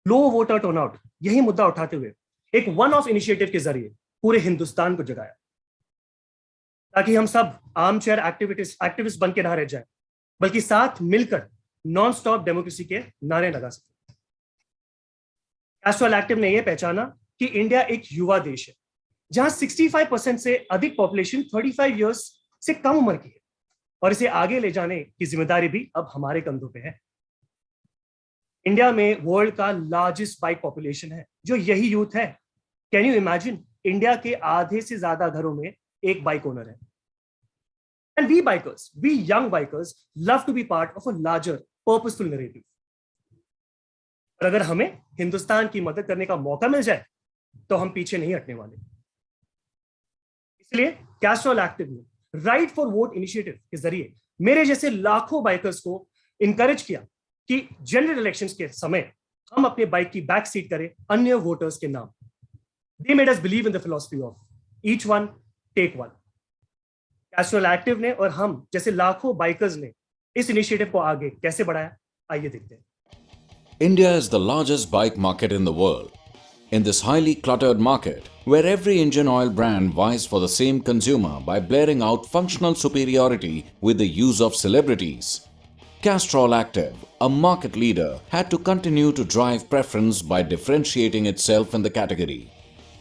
लो वोटर टर्नआउट यही मुद्दा उठाते हुए एक वन ऑफ इनिशिएटिव के जरिए पूरे हिंदुस्तान को जगाया। ताकि हम सब आर्म चेयर एक्टिविस्ट बन के ना रह जाए, बल्कि साथ मिलकर नॉन स्टॉप डेमोक्रेसी के नारे लगा सके। कैस्ट्रॉल एक्टिव ने यह पहचाना कि इंडिया एक युवा देश है, जहां 65% से अधिक पॉपुलेशन 35 इयर्स से कम उम्र की है, और इसे आगे ले जाने की जिम्मेदारी भी अब हमारे कंधों पे है। इंडिया में वर्ल्ड का लार्जेस्ट बाइक पॉपुलेशन है, जो यही यूथ है। कैन यू इमेजिन, इंडिया के आधे से ज्यादा घरों में एक बाइक ओनर है। And we bikers, we young bikers love to be part of a larger purposeful narrative. और अगर हमें हिंदुस्तान की मदद करने का मौका मिल जाए तो हम पीछे नहीं हटने वाले। इसलिए कैस्ट्रॉल एक्टिव ने राइट फॉर वोट इनिशिएटिव के जरिए मेरे जैसे लाखों बाइकर्स को इनकरेज किया कि जनरल इलेक्शंस के समय हम अपने बाइक की बैक सीट करें अन्य वोटर्स के नाम। They made us believe in the philosophy of each one take one. Castrol active ने और हम जैसे लाखों बाइकर्स ने इस इनिशिएटिव को आगे कैसे बढ़ाया, आइए देखते हैं। India is the largest bike market in the world. In this highly cluttered market, where every engine oil brand vies for the same consumer by blaring out functional superiority with the use of celebrities, Castrol Active, a market leader, had to continue to drive preference by differentiating itself in the category.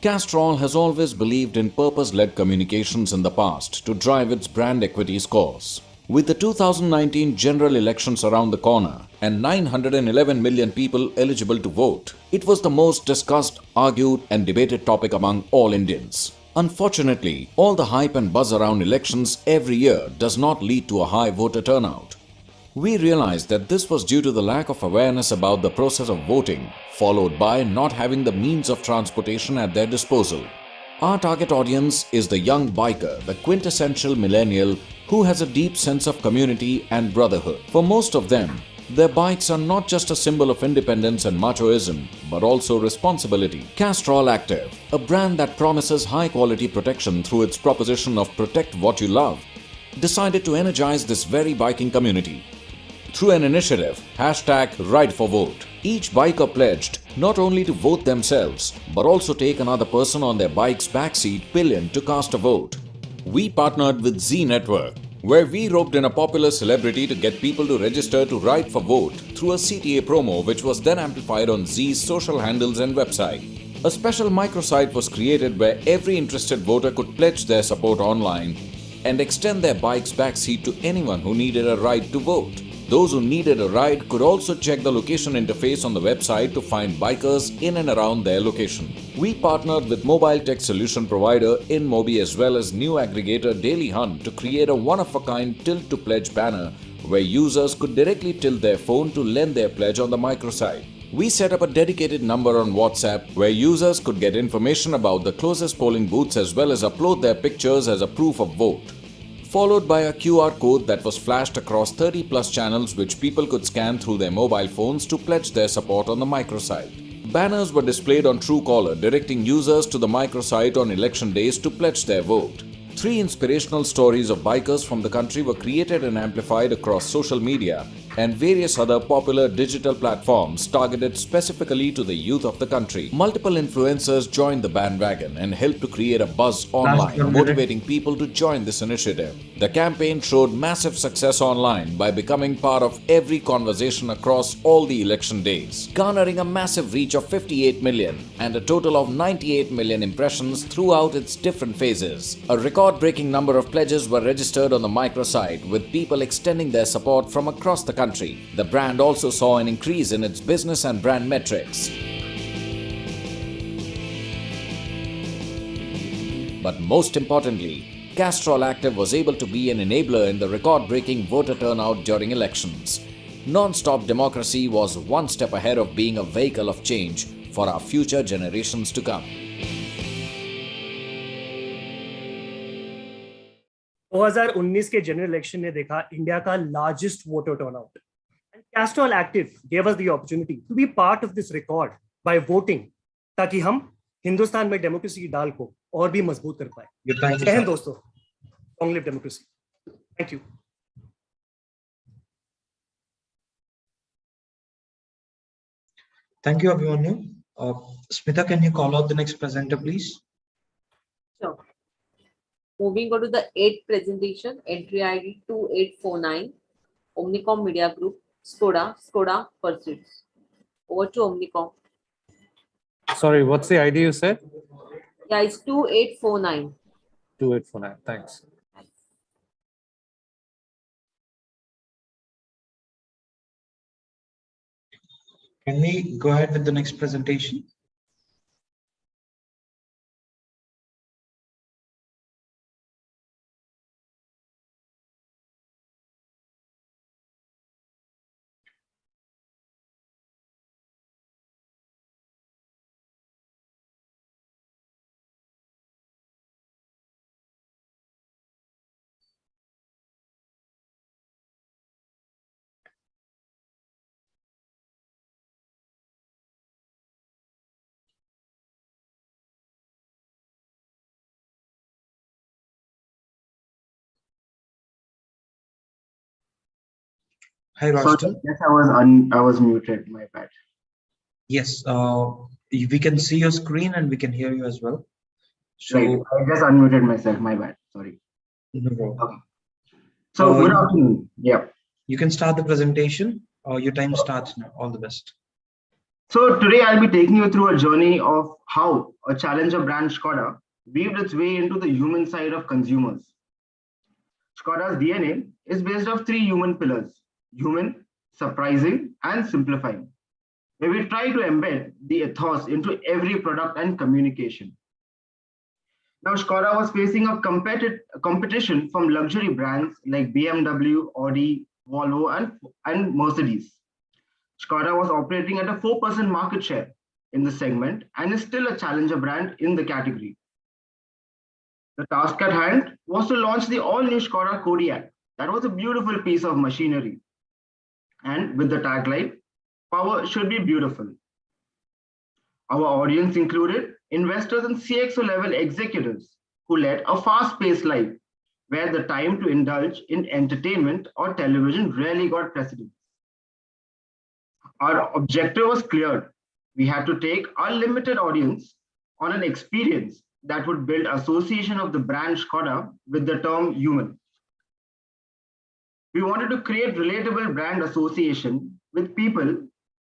Castrol has always believed in purpose-led communications in the past to drive its brand equity scores. With the 2019 general elections around the corner and 911 million people eligible to vote, it was the most discussed, argued and debated topic among all Indians. Unfortunately, all the hype and buzz around elections every year does not lead to a high voter turnout. We realized that this was due to the lack of awareness about the process of voting, followed by not having the means of transportation at their disposal. Our target audience is the young biker, the quintessential millennial who has a deep sense of community and brotherhood. For most of them, their bikes are not just a symbol of independence and machoism, but also responsibility. Castrol Active, a brand that promises high-quality protection through its proposition of protect what you love, decided to energize this very biking community. Through an initiative, #RideForVote, each biker pledged not only to vote themselves, but also take another person on their bike's backseat pillion to cast a vote. We partnered with Z Network, where we roped in a popular celebrity to get people to register to Ride for Vote through a CTA promo, which was then amplified on Z's social handles and website. A special microsite was created where every interested voter could pledge their support online and extend their bike's backseat to anyone who needed a ride to vote. Those who needed a ride could also check the location interface on the website to find bikers in and around their location. We partnered with mobile tech solution provider InMobi as well as new aggregator Daily Hunt to create a one-of-a-kind tilt-to-pledge banner where users could directly tilt their phone to lend their pledge on the microsite. We set up a dedicated number on WhatsApp where users could get information about the closest polling booths as well as upload their pictures as a proof of vote, followed by a QR code that was flashed across 30 plus channels which people could scan through their mobile phones to pledge their support on the microsite. Banners were displayed on Truecaller directing users to the microsite on election days to pledge their vote. 3 inspirational stories of bikers from the country were created and amplified across social media and various other popular digital platforms targeted specifically to the youth of the country. Multiple influencers joined the bandwagon and helped to create a buzz online, motivating people to join this initiative. The campaign showed massive success online by becoming part of every conversation across all the election days, garnering a massive reach of 58 million and a total of 98 million impressions throughout its different phases. A record-breaking number of pledges were registered on the microsite, with people extending their support from across the country. The brand also saw an increase in its business and brand metrics. But most importantly, Castrol Active was able to be an enabler in the record-breaking voter turnout during elections. Non-stop democracy was one step ahead of being a vehicle of change for our future generations to come. 2019 के general election ने देखा India का largest voter turnout, and Castrol Active gave us the opportunity to be part of this record by voting, ताकि हम हिंदुस्तान में democracy की डाल को और भी मजबूत कर पाए। जय हिंद दोस्तों, long live democracy. Thank you. Thank you, Abhimanyu. Smita, can you call out the next presenter, please? Sure. Moving on to the 8th presentation, entry ID 2849, Omnicom Media Group, Skoda Pursuits. Over to Omnicom. Sorry, what's the ID you said? Yeah, it's 2849. 2849. Thanks. Can we go ahead with the next presentation? Hi, Roston. Yes, I was muted. My bad. Yes, we can see your screen and we can hear you as well. So, right, I just unmuted myself. My bad. Sorry. No problem. Okay. So good afternoon. Yeah. You can start the presentation. Your time starts now. All the best. So today I'll be taking you through a journey of how a challenger brand Skoda weaved its way into the human side of consumers. Skoda's DNA is based off 3 human pillars: human, surprising, and simplifying, where we try to embed the ethos into every product and communication. Now, Skoda was facing a competition from luxury brands like BMW, Audi, Volvo, and Mercedes. Skoda was operating at a 4% market share in the segment and is still a challenger brand in the category. The task at hand was to launch the all-new Skoda Kodiaq. That was a beautiful piece of machinery. And with the tagline, "Power should be beautiful." Our audience included investors and CXO level executives who led a fast-paced life where the time to indulge in entertainment or television rarely got precedence. Our objective was clear. We had to take our limited audience on an experience that would build association of the brand Skoda with the term human. We wanted to create relatable brand association with people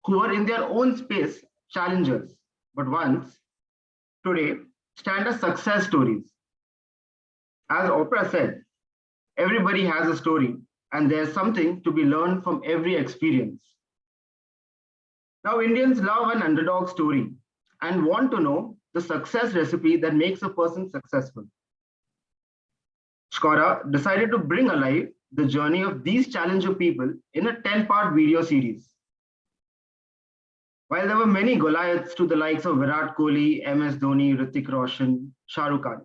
who were in their own space challengers, but once, today, stand as success stories. As Oprah said, everybody has a story and there's something to be learned from every experience. Now, Indians love an underdog story and want to know the success recipe that makes a person successful. Skoda decided to bring alive the journey of these challenger people in a 10-part video series. While there were many Goliaths to the likes of Virat Kohli, MS Dhoni, Hrithik Roshan, Shah Rukh Khan,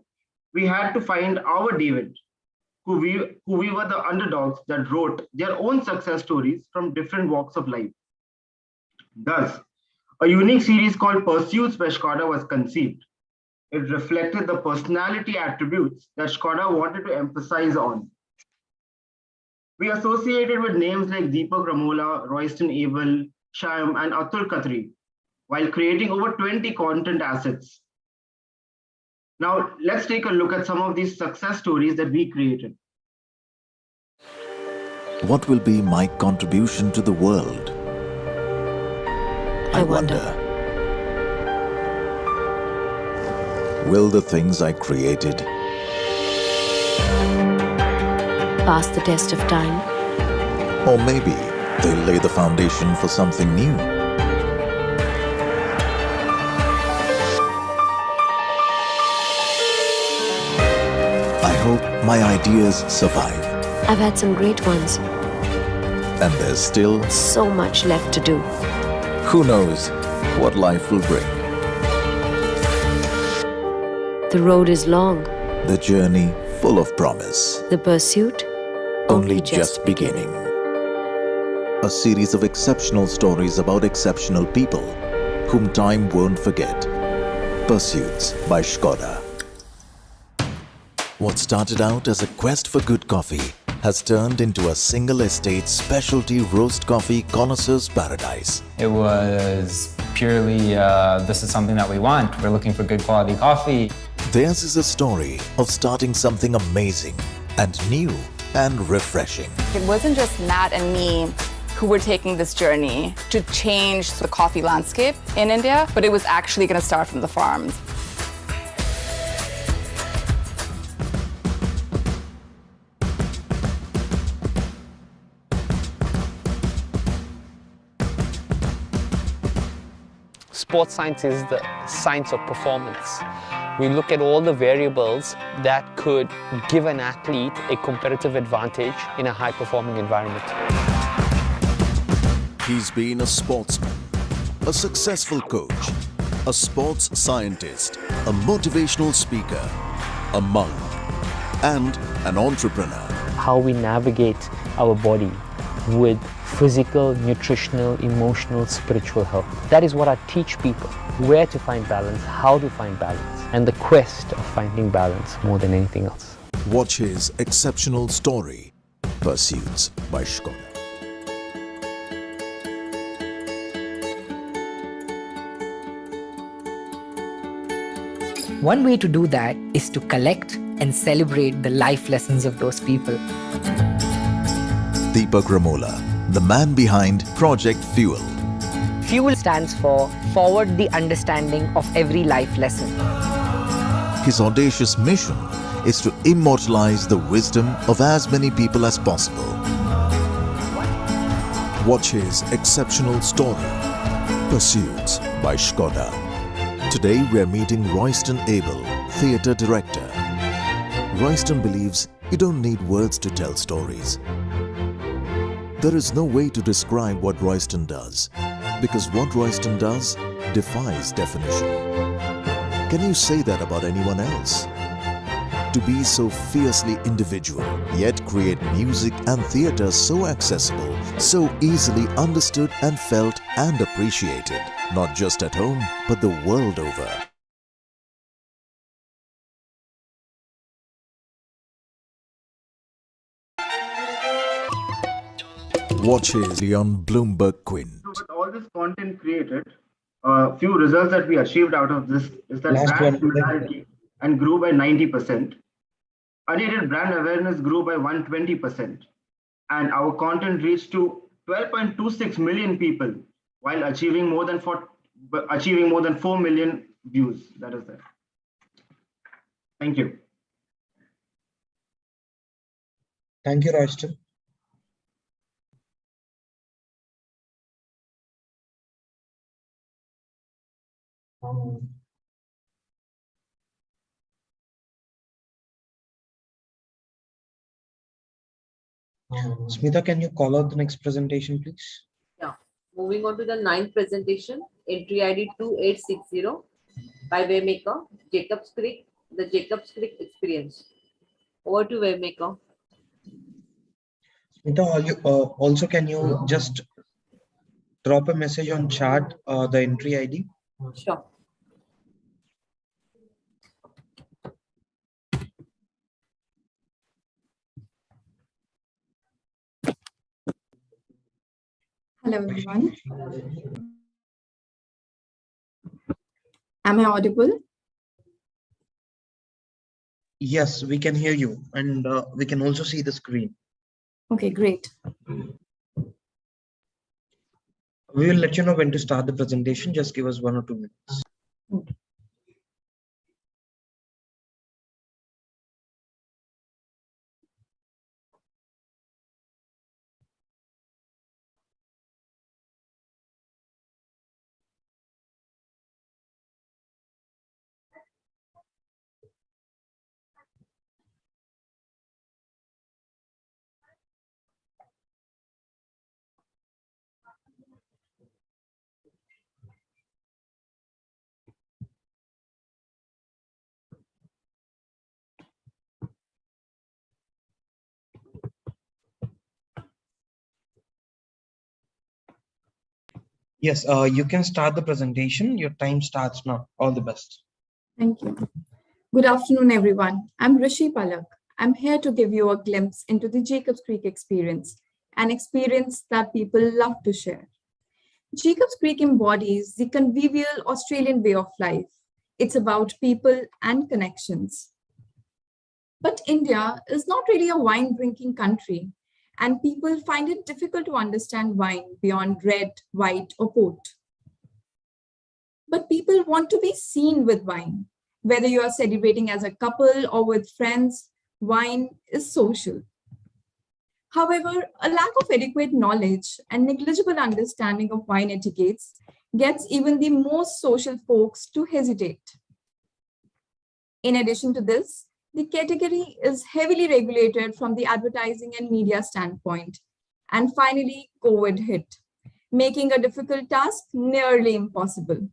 we had to find our David, who we were the underdogs that wrote their own success stories from different walks of life. Thus, a unique series called Pursuits by Skoda was conceived. It reflected the personality attributes that Skoda wanted to emphasize on. We associated with names like Deepak Ramola, Royston Abel, Shyam, and Atul Khatri, while creating over 20 content assets. Now, let's take a look at some of these success stories that we created. What will be my contribution to the world? I wonder. Will the things I created Pass the test of time? or maybe they'll lay the foundation for something new? I hope my ideas survive. I've had some great ones. And there's still So much left to do. who knows what life will bring. The road is long. The journey full of promise. The pursuit Only just beginning. A series of exceptional stories about exceptional people whom time won't forget. Pursuits by Skoda. What started out as a quest for good coffee has turned into a single estate specialty roast coffee connoisseur's paradise. It was purely, this is something that we want. We're looking for good quality coffee. Theirs is a story of starting something amazing and new and refreshing. It wasn't just Matt and me who were taking this journey to change the coffee landscape in India, but it was actually going to start from the farms. Sports science is the science of performance. We look at all the variables that could give an athlete a competitive advantage in a high-performing environment. He's been a sportsman, a successful coach, a sports scientist, a motivational speaker, a monk, and an entrepreneur. How we navigate our body with physical, nutritional, emotional, spiritual health. That is what I teach people, where to find balance, how to find balance, and the quest of finding balance more than anything else. Watch his exceptional story, Pursuits by Skoda. One way to do that is to collect and celebrate the life lessons of those people. Deepak Ramola, the man behind Project Fuel. FUEL stands for Forward the Understanding of Every Life Lesson. His audacious mission is to immortalize the wisdom of as many people as possible. Watch his exceptional story, Pursuits by Skoda. Today we're meeting Royston Abel, theatre director. Royston believes you don't need words to tell stories. There is no way to describe what Royston does, because what Royston does defies definition. Can you say that about anyone else? To be so fiercely individual, yet create music and theatre so accessible, so easily understood and felt and appreciated, not just at home, but the world over. Watch his on Bloomberg Quinn. So with all this content created, a few results that we achieved out of this is that brand similarity and grew by 90%. Unaided brand awareness grew by 120%. And our content reached to 12.26 million people while achieving more than 4 million views. That is there. Thank you. Thank you, Royston. Smita, can you call out the next presentation, please? Yeah. Moving on to the 9th presentation, entry ID 2860 by Waymaker, Jacobs Creek, the Jacobs Creek Experience. Over to Waymaker. Smita, also can you just drop a message on chat, the entry ID? Sure. Hello, everyone. Am I audible? Yes, we can hear you, and we can also see the screen. Okay, great. We will let you know when to start the presentation. Just give us 1 or 2 minutes. Okay. Yes, you can start the presentation. Your time starts now. All the best. Thank you. Good afternoon, everyone. I'm Rishi Palak. I'm here to give you a glimpse into the Jacobs Creek experience, an experience that people love to share. Jacobs Creek embodies the convivial Australian way of life. It's about people and connections. But India is not really a wine drinking country, and people find it difficult to understand wine beyond red, white, or port. But people want to be seen with wine. Whether you are celebrating as a couple or with friends, wine is social. However, a lack of adequate knowledge and negligible understanding of wine etiquettes gets even the most social folks to hesitate. In addition to this, the category is heavily regulated from the advertising and media standpoint. And finally, COVID hit, making a difficult task nearly impossible.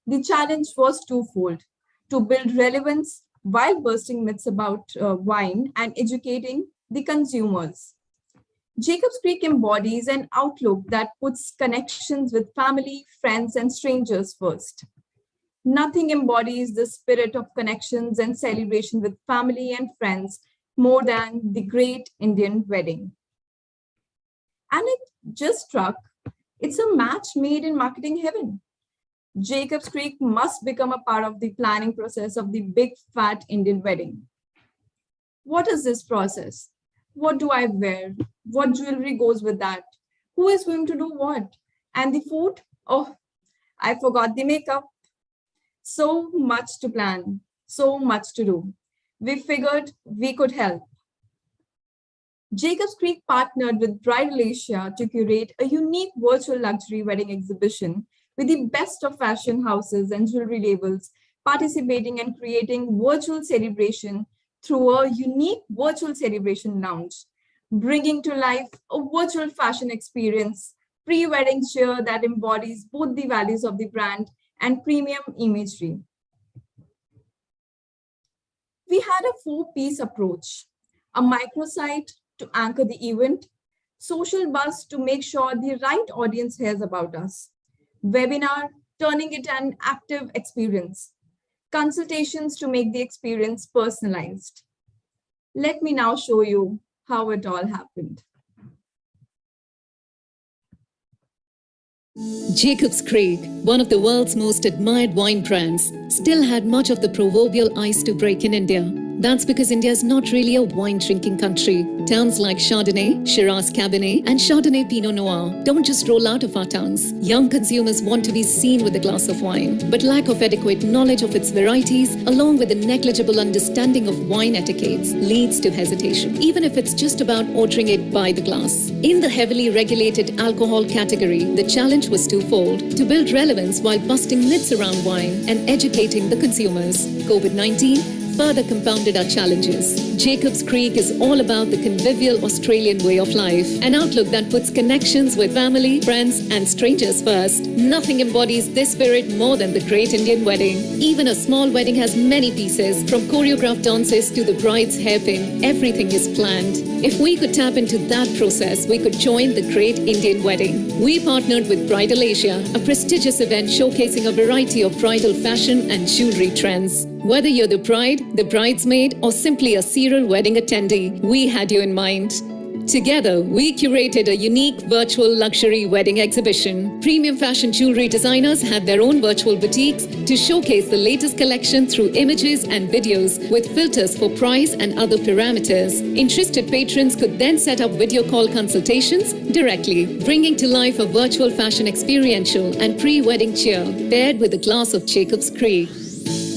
The challenge was twofold: to build relevance while bursting myths about wine and educating the consumers. Jacob's Creek embodies an outlook that puts connections with family, friends, and strangers first. Nothing embodies the spirit of connections and celebration with family and friends more than the great Indian wedding. And it just struck, it's a match made in marketing heaven. Jacob's Creek must become a part of the planning process of the big fat Indian wedding. What is this process? What do I wear? What jewelry goes with that? Who is going to do what? And the food? Oh, I forgot the makeup. So much to plan, so much to do. We figured we could help. Jacob's Creek partnered with Bridal Asia to curate a unique virtual luxury wedding exhibition with the best of fashion houses and jewelry labels participating and creating virtual celebration through a unique virtual celebration lounge, bringing to life a virtual fashion experience, pre-wedding cheer that embodies both the values of the brand and premium imagery. We had a 4-piece approach: a microsite to anchor the event, social buzz to make sure the right audience hears about us, webinar turning it an active experience, consultations to make the experience personalized. Let me now show you how it all happened. Jacob's Creek, one of the world's most admired wine brands, still had much of the proverbial ice to break in India. That's because India is not really a wine-drinking country. Towns like Chardonnay, Shiraz Cabernet, and Chardonnay Pinot Noir don't just roll out of our tongues. Young consumers want to be seen with a glass of wine, but lack of adequate knowledge of its varieties, along with a negligible understanding of wine etiquettes, leads to hesitation, even if it's just about ordering it by the glass. In the heavily regulated alcohol category, the challenge was twofold: to build relevance while busting myths around wine and educating the consumers. COVID-19 further compounded our challenges. Jacob's Creek is all about the convivial Australian way of life, an outlook that puts connections with family, friends, and strangers first. Nothing embodies this spirit more than the great Indian wedding. Even a small wedding has many pieces, from choreographed dances to the bride's hairpin. Everything is planned. If we could tap into that process, we could join the great Indian wedding. We partnered with Bridal Asia, a prestigious event showcasing a variety of bridal fashion and jewelry trends. Whether you're the bride, the bridesmaid, or simply a serial wedding attendee, we had you in mind. Together, we curated a unique virtual luxury wedding exhibition. Premium fashion jewelry designers had their own virtual boutiques to showcase the latest collection through images and videos with filters for price and other parameters. Interested patrons could then set up video call consultations directly, bringing to life a virtual fashion experiential and pre-wedding cheer paired with a glass of Jacob's Creek.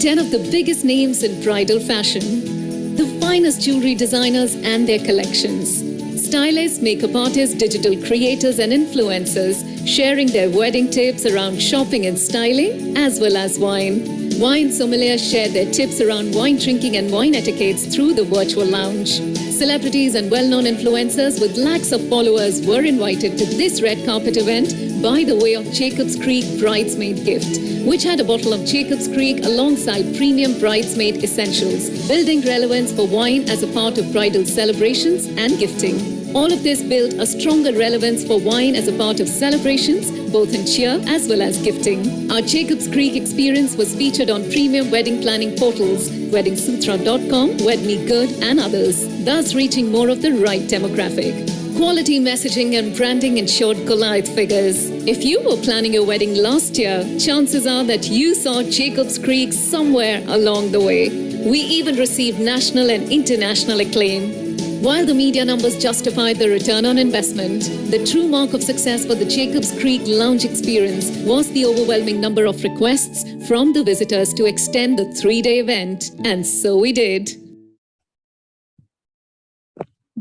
10 of the biggest names in bridal fashion, the finest jewelry designers and their collections, stylists, makeup artists, digital creators and influencers sharing their wedding tips around shopping and styling, as well as wine. Wine sommeliers shared their tips around wine drinking and wine etiquettes through the virtual lounge. Celebrities and well-known influencers with lakhs of followers were invited to this red carpet event by the way of Jacob's Creek Bridesmaid Gift, which had a bottle of Jacob's Creek alongside premium bridesmaid essentials, building relevance for wine as a part of bridal celebrations and gifting. All of this built a stronger relevance for wine as a part of celebrations, both in cheer as well as gifting. Our Jacob's Creek experience was featured on premium wedding planning portals, weddingsutra.com, WedMeGood and others, thus reaching more of the right demographic. quality messaging and branding ensured Goliath figures. If you were planning your wedding last year, chances are that you saw Jacob's Creek somewhere along the way. We even received national and international acclaim. While the media numbers justified the return on investment, the true mark of success for the Jacob's Creek lounge experience was the overwhelming number of requests from the visitors to extend the 3-day event. And so we did.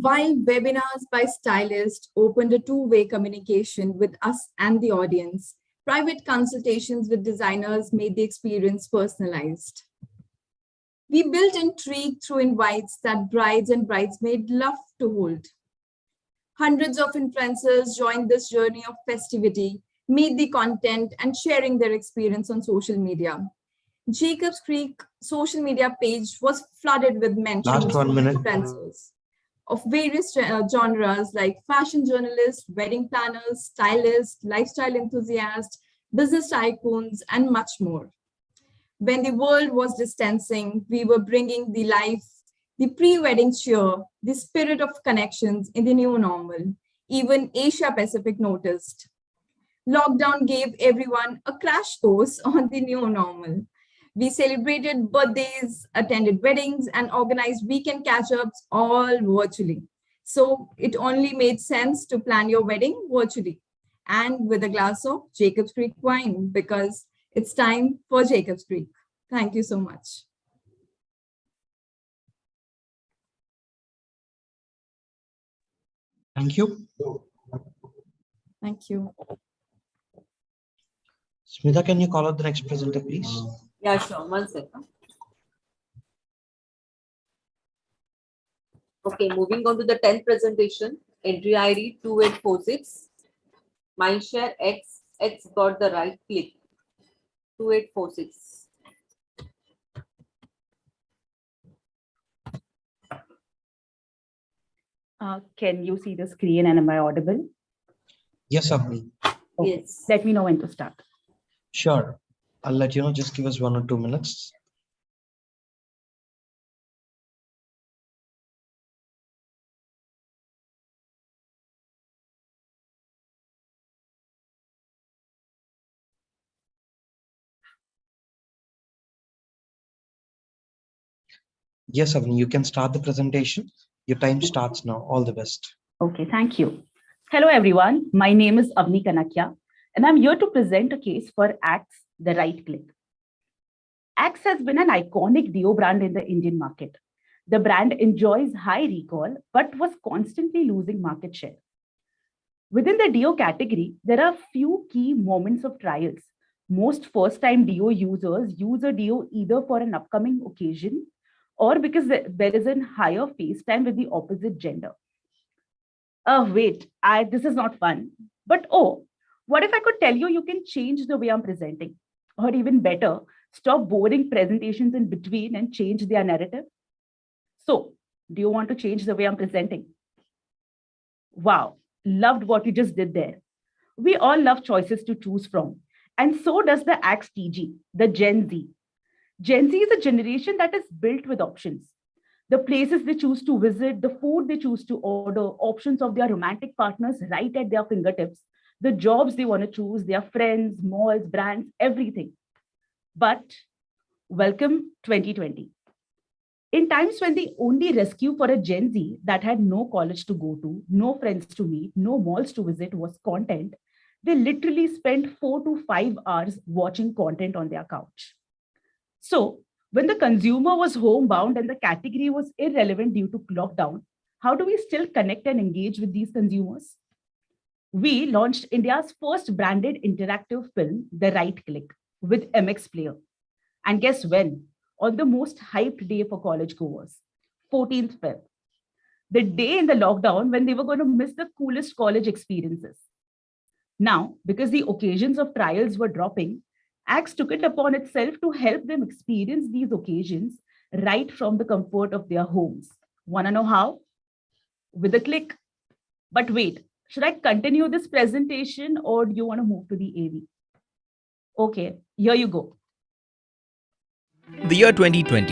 While webinars by stylists opened a two-way communication with us and the audience, private consultations with designers made the experience personalized. We built intrigue through invites that brides and bridesmaids loved to hold. Hundreds of influencers joined this journey of festivity, made the content and sharing their experience on social media. Jacob's Creek social media page was flooded with mentions from influencers of various genres like fashion journalists, wedding planners, stylists, lifestyle enthusiasts, business tycoons, and much more. When the world was distancing, we were bringing the life, the pre-wedding cheer, the spirit of connections in the new normal. Even Asia Pacific noticed. Lockdown gave everyone a crash course on the new normal. We celebrated birthdays, attended weddings, and organized weekend catch-ups all virtually. So it only made sense to plan your wedding virtually and with a glass of Jacob's Creek wine, because it's time for Jacob's Creek. Thank you so much. Thank you. Thank you. Smita, can you call out the next presenter, please? Yeah, sure. 1 second. Okay, moving on to the 10th presentation. Entry ID 2846. Mindshare X got the right click. 2846. Can you see the screen and am I audible? Yes, Amul. Okay. Yes. Let me know when to start. Sure. I'll let you know. Just give us 1 or 2 minutes. Yes, Avni, you can start the presentation. Your time starts now. All the best. Okay, thank you. Hello, everyone. My name is Avni Kanakya, and I'm here to present a case for Axe, the right click. Axe has been an iconic deo brand in the Indian market. The brand enjoys high recall, but was constantly losing market share. Within the deo category, there are few key moments of trials. Most first-time deo users use a deo either for an upcoming occasion or because there is a higher face time with the opposite gender. Wait, this is not fun. But oh, what if I could tell you can change the way I'm presenting? Or even better, stop boring presentations in between and change their narrative? So, do you want to change the way I'm presenting? Wow, loved what you just did there. We all love choices to choose from. And so does the Axe TG, the Gen Z. Gen Z is a generation that is built with options. The places they choose to visit, the food they choose to order, options of their romantic partners right at their fingertips, the jobs they want to choose, their friends, malls, brands, everything. But welcome 2020. In times when the only rescue for a Gen Z that had no college to go to, no friends to meet, no malls to visit was content, they literally spent 4 to 5 hours watching content on their couch. So, when the consumer was homebound and the category was irrelevant due to lockdown, how do we still connect and engage with these consumers? We launched India's first branded interactive film, The Right Click, with MX Player. And guess when? On the most hyped day for college goers, 14th Feb. The day in the lockdown when they were going to miss the coolest college experiences. Now, because the occasions of trials were dropping, Axe took it upon itself to help them experience these occasions right from the comfort of their homes. Wanna know how? With a click. But wait, should I continue this presentation or do you want to move to the AV? Okay, here you go. The year 2020.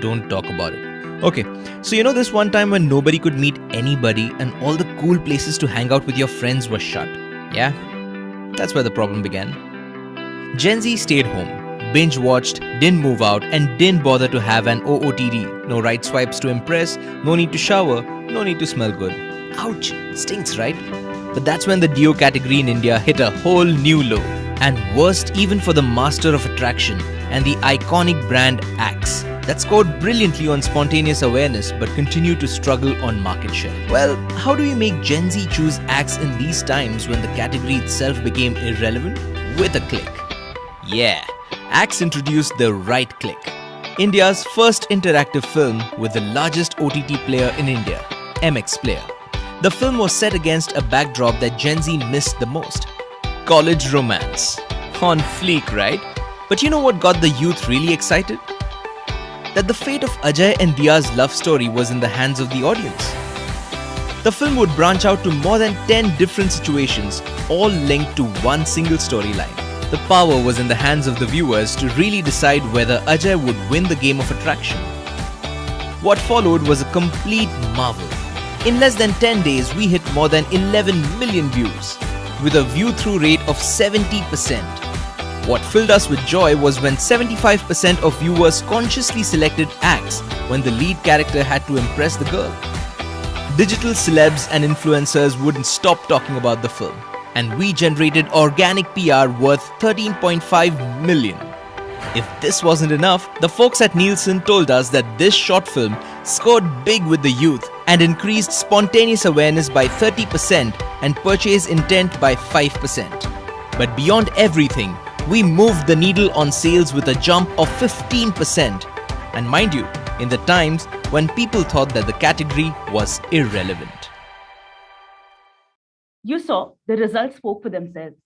Don't talk about it. Okay, so you know this one time when nobody could meet anybody and all the cool places to hang out with your friends were shut? Yeah? That's where the problem began. Gen Z stayed home, binge watched, didn't move out, and didn't bother to have an OOTD. No right swipes to impress, no need to shower, no need to smell good. Ouch, stinks, right? But that's when the deo category in India hit a whole new low. And worst even for the master of attraction and the iconic brand Axe that scored brilliantly on spontaneous awareness but continued to struggle on market share. Well, how do we make Gen Z choose Axe in these times when the category itself became irrelevant? With a click. Yeah, Axe introduced the right click, India's first interactive film with the largest OTT player in India, MX Player. The film was set against a backdrop that Gen Z missed the most. College romance. On fleek, right? But you know what got the youth really excited? That the fate of Ajay and Diya's love story was in the hands of the audience. The film would branch out to more than 10 different situations, all linked to one single storyline. The power was in the hands of the viewers to really decide whether Ajay would win the game of attraction. What followed was a complete marvel. In less than 10 days, we hit more than 11 million views, with a view-through rate of 70%. What filled us with joy was when 75% of viewers consciously selected Axe when the lead character had to impress the girl. Digital celebs and influencers wouldn't stop talking about the film, and we generated organic PR worth 13.5 million. If this wasn't enough, the folks at Nielsen told us that this short film scored big with the youth and increased spontaneous awareness by 30% and purchase intent by 5%. But beyond everything, we moved the needle on sales with a jump of 15%. And mind you, in the times when people thought that the category was irrelevant. You saw the results spoke for themselves.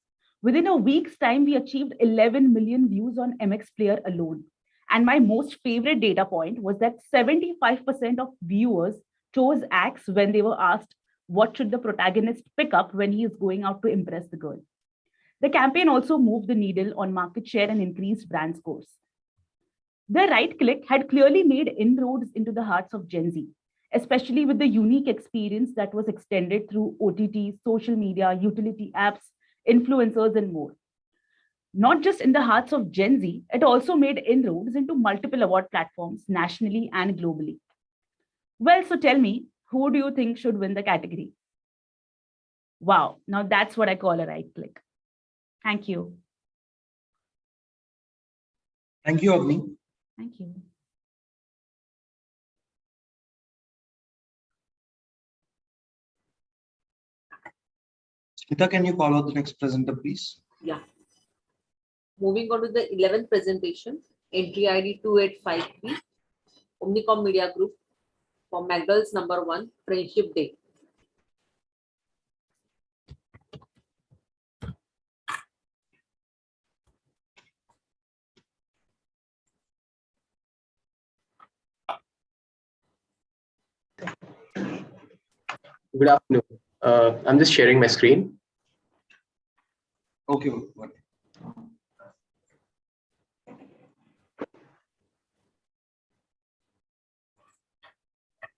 Within a week's time, we achieved 11 million views on MX Player alone. And my most favorite data point was that 75% of viewers chose Axe when they were asked what should the protagonist pick up when he is going out to impress the girl. The campaign also moved the needle on market share and increased brand scores. The right click had clearly made inroads into the hearts of Gen Z, especially with the unique experience that was extended through OTT, social media, utility apps, influencers, and more. Not just in the hearts of Gen Z, it also made inroads into multiple award platforms nationally and globally. Well, so tell me, who do you think should win the category? Wow, now that's what I call a right click. Thank you. Thank you, Agni. Thank you. Smita, can you call out the next presenter, please? Yeah. Moving on to the 11th presentation, entry ID 285P, Omnicom Media Group for McDowell's #1 Friendship Day. Good afternoon. I'm just sharing my screen. Okay.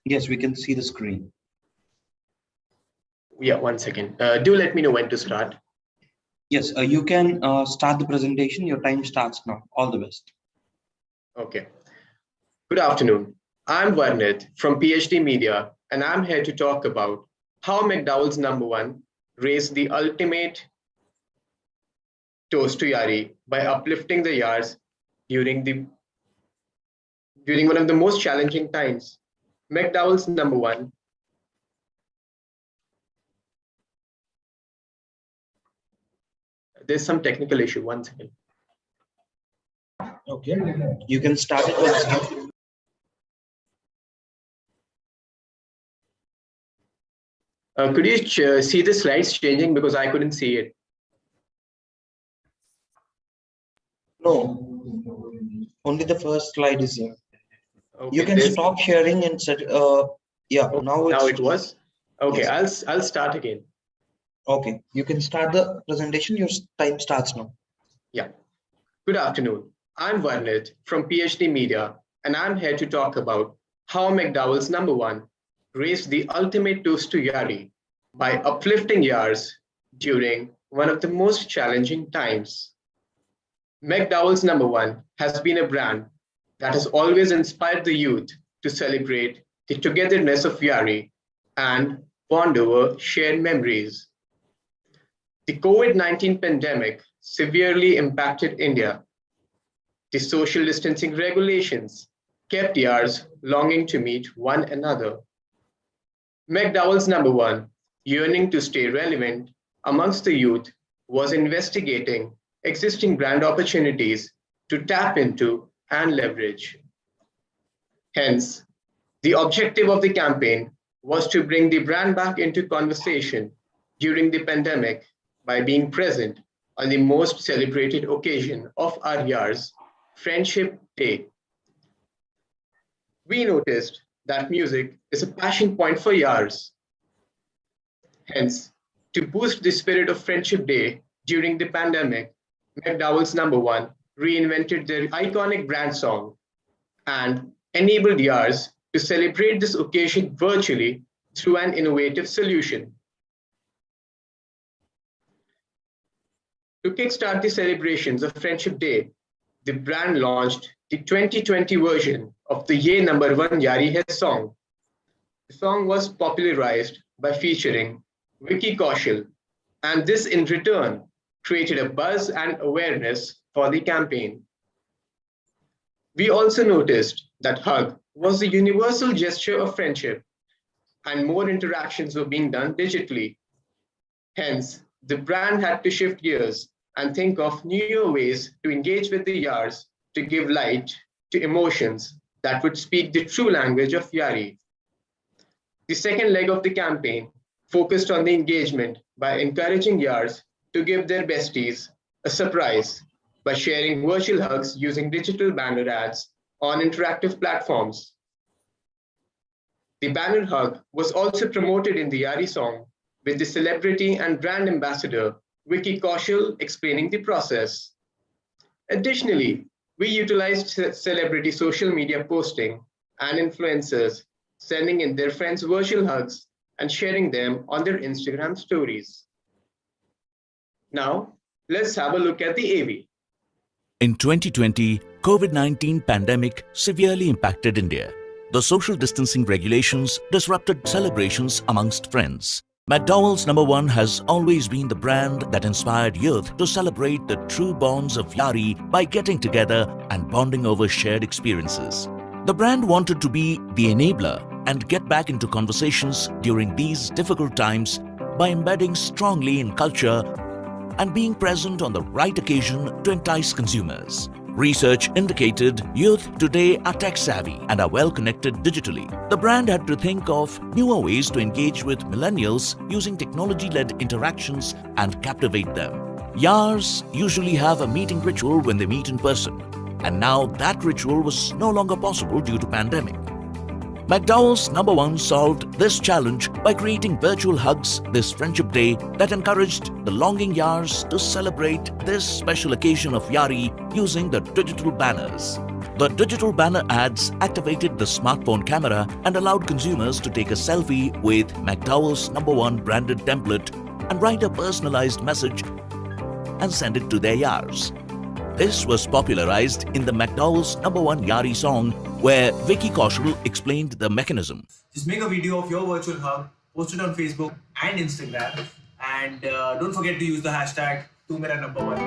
Yes, we can see the screen. Yeah, 1 second. Do let me know when to start. Yes, you can start the presentation. Your time starts now. All the best. Okay. Good afternoon. I'm Varnit from PhD Media, and I'm here to talk about how McDowell's #1 raised the ultimate toast to Yari by uplifting the Yars during one of the most challenging times. McDowell's #1 there's some technical issue. 1 second. Okay, you can start it once again. Could you see the slides changing because I couldn't see it? No, only the first slide is here. Okay, you can stop sharing and set. Yeah, okay, now it was. Okay, yes. I'll start again. Okay, you can start the presentation. Your time starts now. Yeah. Good afternoon. I'm Varnit from PhD Media, and I'm here to talk about how McDowell's number one raised the ultimate toast to Yari by uplifting Yars during one of the most challenging times. McDowell's number one has been a brand that has always inspired the youth to celebrate the togetherness of Yari and bond over shared memories. The COVID-19 pandemic severely impacted India. The social distancing regulations kept Yars longing to meet one another. McDowell's number one, yearning to stay relevant amongst the youth, was investigating existing brand opportunities to tap into and leverage. Hence, the objective of the campaign was to bring the brand back into conversation during the pandemic by being present on the most celebrated occasion of our Yars, Friendship Day. We noticed that music is a passion point for Yars. Hence, to boost the spirit of Friendship Day during the pandemic, McDowell's number one reinvented their iconic brand song and enabled Yars to celebrate this occasion virtually through an innovative solution. To kickstart the celebrations of Friendship Day, the brand launched the 2020 version of the Ye Number One Yari Hai song. The song was popularized by featuring Vicky Kaushal, and this in return created a buzz and awareness for the campaign. We also noticed that hug was the universal gesture of friendship, and more interactions were being done digitally. Hence, the brand had to shift gears and think of newer ways to engage with the Yars to give light to emotions that would speak the true language of Yari. The second leg of the campaign focused on the engagement by encouraging Yars to give their besties a surprise by sharing virtual hugs using digital banner ads on interactive platforms. The banner hug was also promoted in the Yari song with the celebrity and brand ambassador Vicky Kaushal explaining the process. Additionally, we utilized celebrity social media posting and influencers sending in their friends virtual hugs and sharing them on their Instagram stories. Now, let's have a look at the AV. In 2020, COVID-19 pandemic severely impacted India. The social distancing regulations disrupted celebrations amongst friends. McDowell's number one has always been the brand that inspired youth to celebrate the true bonds of Yari by getting together and bonding over shared experiences. The brand wanted to be the enabler and get back into conversations during these difficult times by embedding strongly in culture and being present on the right occasion to entice consumers. Research indicated youth today are tech-savvy and are well-connected digitally. The brand had to think of newer ways to engage with millennials using technology-led interactions and captivate them. Yars usually have a meeting ritual when they meet in person, and now that ritual was no longer possible due to pandemic. McDowell's number one solved this challenge by creating virtual hugs this Friendship Day that encouraged the longing Yars to celebrate this special occasion of Yari using the digital banners. The digital banner ads activated the smartphone camera and allowed consumers to take a selfie with McDowell's number one branded template and write a personalized message and send it to their Yars. This was popularized in the McDowell's number one Yari song, where Vicky Kaushal explained the mechanism. Just make a video of your virtual hug, post it on Facebook and Instagram, and don't forget to use the hashtag #2मेरा_1.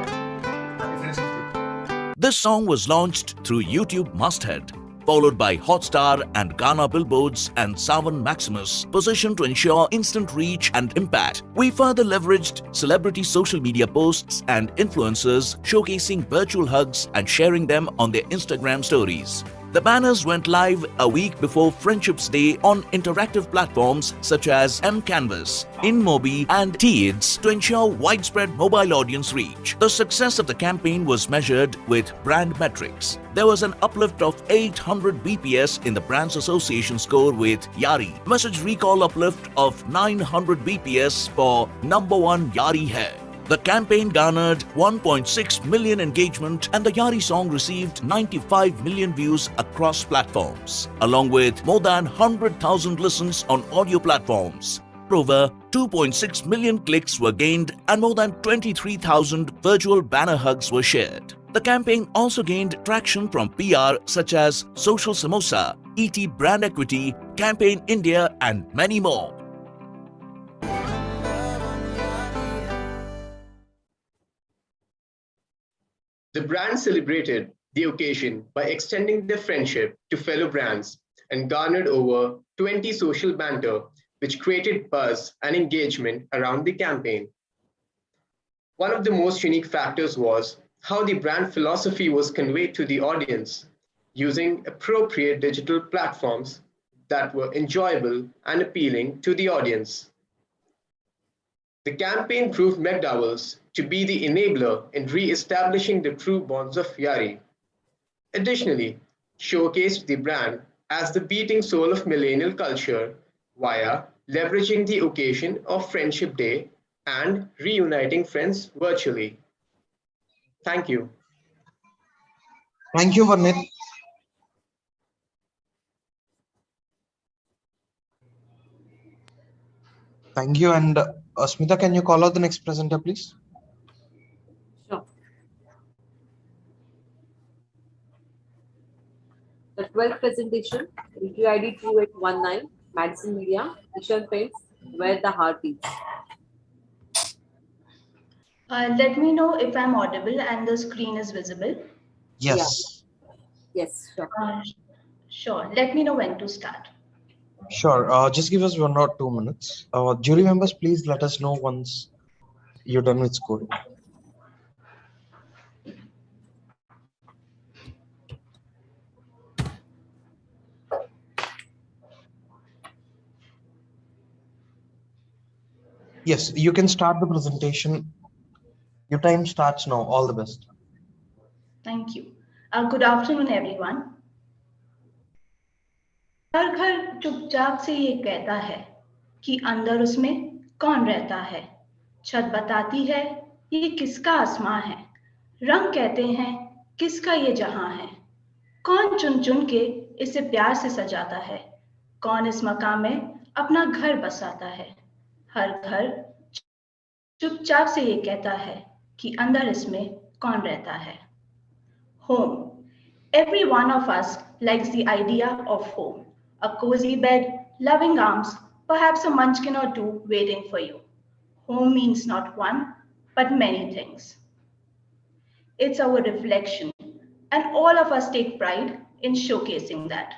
Happy Friendship Day. This song was launched through YouTube Masthead, followed by Hotstar and Ghana billboards and Savan Maximus, positioned to ensure instant reach and impact. We further leveraged celebrity social media posts and influencers showcasing virtual hugs and sharing them on their Instagram stories. The banners went live a week before Friendships Day on interactive platforms such as mCanvas, InMobi and Teads to ensure widespread mobile audience reach. The success of the campaign was measured with brand metrics. There was an uplift of 800 BPS in the brand's association score with Yari. Message recall uplift of 900 BPS for number one Yari Hai. The campaign garnered 1.6 million engagement and the Yari song received 95 million views across platforms, along with more than 100,000 listens on audio platforms. Over 2.6 million clicks were gained and more than 23,000 virtual banner hugs were shared. The campaign also gained traction from PR such as Social Samosa, ET Brand Equity, Campaign India and many more. The brand celebrated the occasion by extending their friendship to fellow brands and garnered over 20 social banter, which created buzz and engagement around the campaign. One of the most unique factors was how the brand philosophy was conveyed to the audience using appropriate digital platforms that were enjoyable and appealing to the audience. The campaign proved McDowell's to be the enabler in re-establishing the true bonds of Yari. Additionally, showcased the brand as the beating soul of millennial culture via leveraging the occasion of Friendship Day and reuniting friends virtually. Thank you. Thank you, Varnit. Thank you. And Smita, can you call out the next presenter, please? Sure. The 12th presentation, review ID 2819, Madison Media, Ishan Paints, Where the Heart Beats. Let me know if I'm audible and the screen is visible. Yes. Yeah. Yes, sure. Sure. Let me know when to start. Sure. Just give us 1 or 2 minutes. Jury members, please let us know once you're done with scoring. Yes, you can start the presentation. Your time starts now. All the best. Thank you. Good afternoon, everyone. हर घर चुपचाप से ये कहता है कि अंदर उसमें कौन रहता है। छत बताती है ये किसका आसमां है। रंग कहते हैं किसका ये जहां है। कौन चुन चुन के इसे प्यार से सजाता है। कौन इस मकान में अपना घर बसाता है। हर घर चुपचाप से ये कहता है कि अंदर इसमें कौन रहता है। Home. Every one of us likes the idea of home. A cozy bed, loving arms, perhaps a munchkin or two waiting for you. Home means not one, but many things. It's our reflection, and all of us take pride in showcasing that.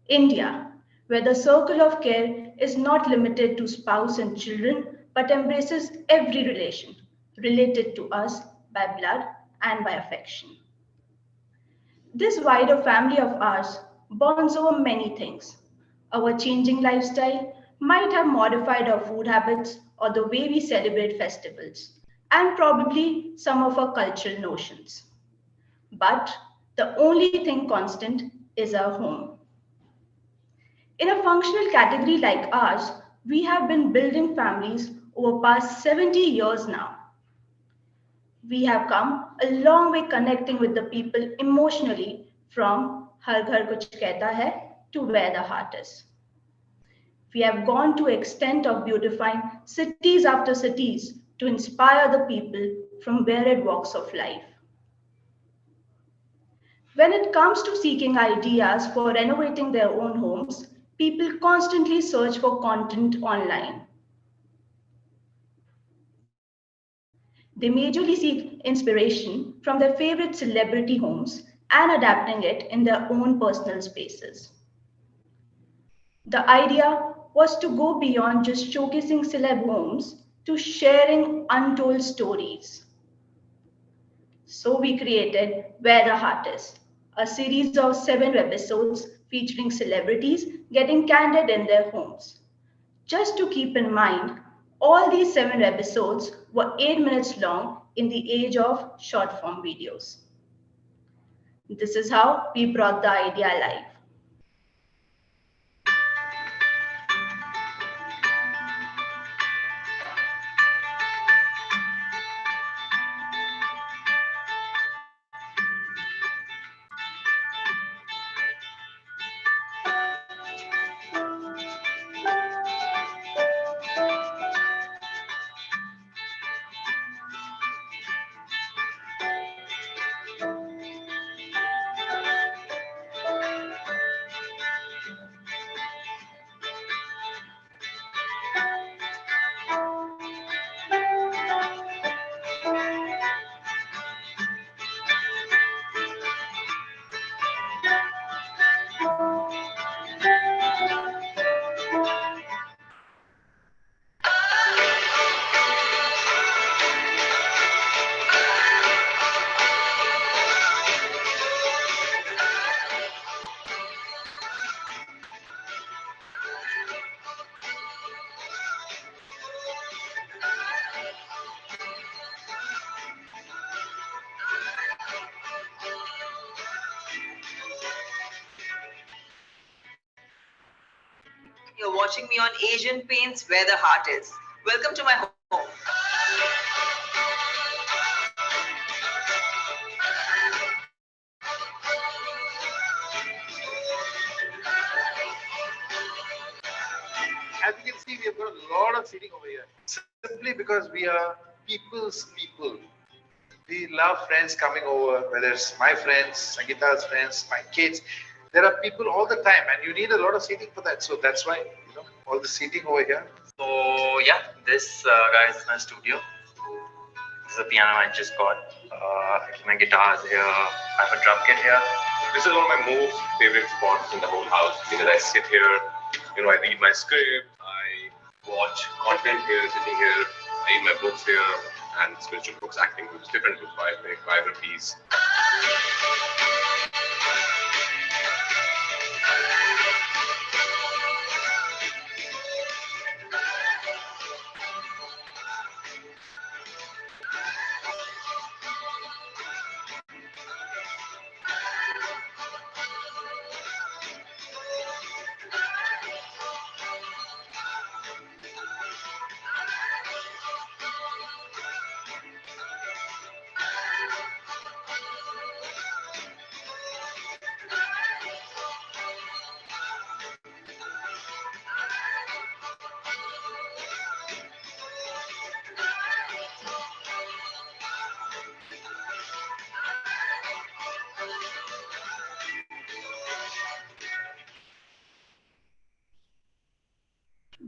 India, where the circle of care is not limited to spouse and children, but embraces every relation related to us by blood and by affection. This wider family of ours bonds over many things. Our changing lifestyle might have modified our food habits or the way we celebrate festivals, and probably some of our cultural notions. But the only thing constant is our home. In a functional category like ours, we have been building families over past 70 years now. We have come a long way connecting with the people emotionally from Har Ghar Kuch Kehta Hai to Where the Heart Is. We have gone to extent of beautifying cities after cities to inspire the people from varied walks of life. When it comes to seeking ideas for renovating their own homes, people constantly search for content online. They majorly seek inspiration from their favorite celebrity homes and adapting it in their own personal spaces. The idea was to go beyond just showcasing celeb homes to sharing untold stories. So we created Where the Heart Is, a series of 7 episodes featuring celebrities getting candid in their homes. Just to keep in mind, all these 7 episodes were 8 minutes long in the age of short form videos. This is how we brought the idea alive. watching me on Asian Paints, where the heart is. Welcome to my home. As you can see, we have got a lot of seating over here. Simply because we are people's people. We love friends coming over, whether it's my friends, Sangeeta's friends, my kids. There are people all the time, and you need a lot of seating for that. So that's why, all the seating over here. So yeah, this guys is my studio. This is a piano I just got. My guitar is here. I have a drum kit here. This is one of my most favorite spots in the whole house because I sit here, I read my script, I watch content here, sitting here, I read my books here, and spiritual books, acting books, different books, biographies.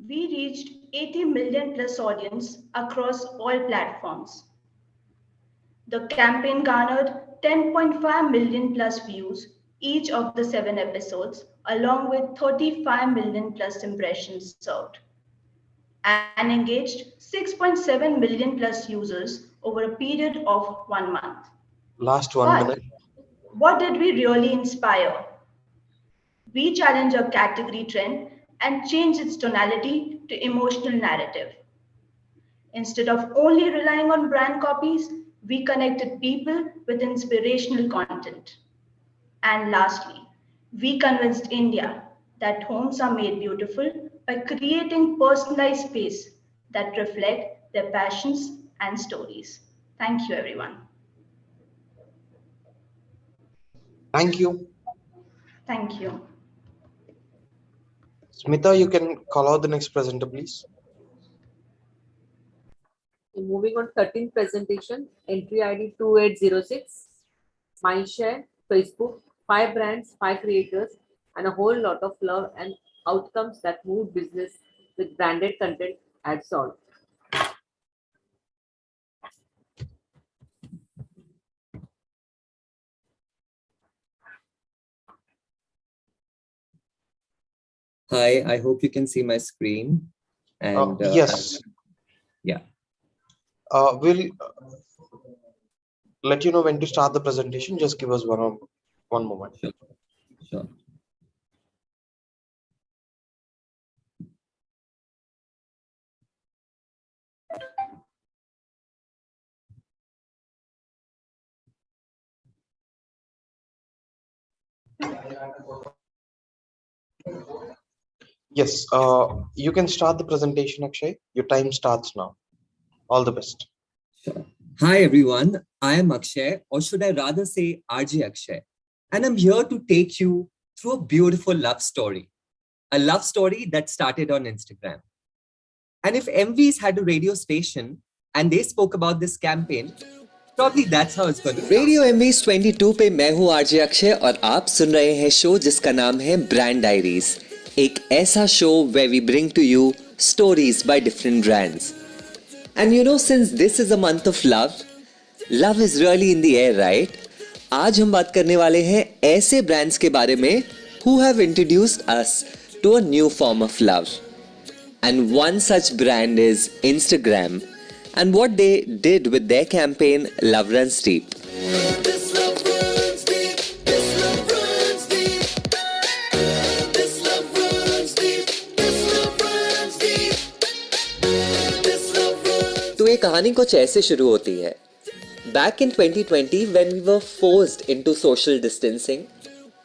We reached 80 million plus audience across all platforms. The campaign garnered 10.5 million plus views each of the 7 episodes, along with 35 million plus impressions served, and engaged 6.7 million plus users over a period of 1 month. Last 1 But minute. what did we really inspire? We challenge a category trend and change its tonality to emotional narrative. Instead of only relying on brand copies, we connected people with inspirational content. And lastly, we convinced India that homes are made beautiful by creating personalized space that reflect their passions and stories. Thank you, everyone. Thank you. Thank you. Smita, you can call out the next presenter, please. Moving on, 13th presentation, entry ID 2806, Mindshare, Facebook, 5 brands, 5 creators, and a whole lot of love and outcomes that move business with branded content at Salt. Hi, I hope you can see my screen. And yes. Yeah. We'll let you know when to start the presentation. Just give us one moment. Sure. Sure. Yes, you can start the presentation, Akshay. Your time starts now. All the best. Sure. Hi, everyone. I am Akshay, or should I rather say RJ Akshay. And I'm here to take you through a beautiful love story. A love story that started on Instagram. And if Emvies had a radio station and they spoke about this campaign, probably that's how it's going to be. Radio एमवीज 22 पे मैं हूँ RJ Akshay और आप सुन रहे हैं show जिसका नाम है ब्रांड डायरीज, एक ऐसा show where we bring to you stories by different brands. And you know, since this is a month of love is really in the air, right? आज हम बात करने वाले हैं ऐसे brands के बारे में who have introduced us to a new form of love. And one such brand is Instagram. And what they did with their campaign, Love Runs Deep. तो ये कहानी कुछ ऐसे शुरू होती है. Back in 2020, when we were forced into social distancing,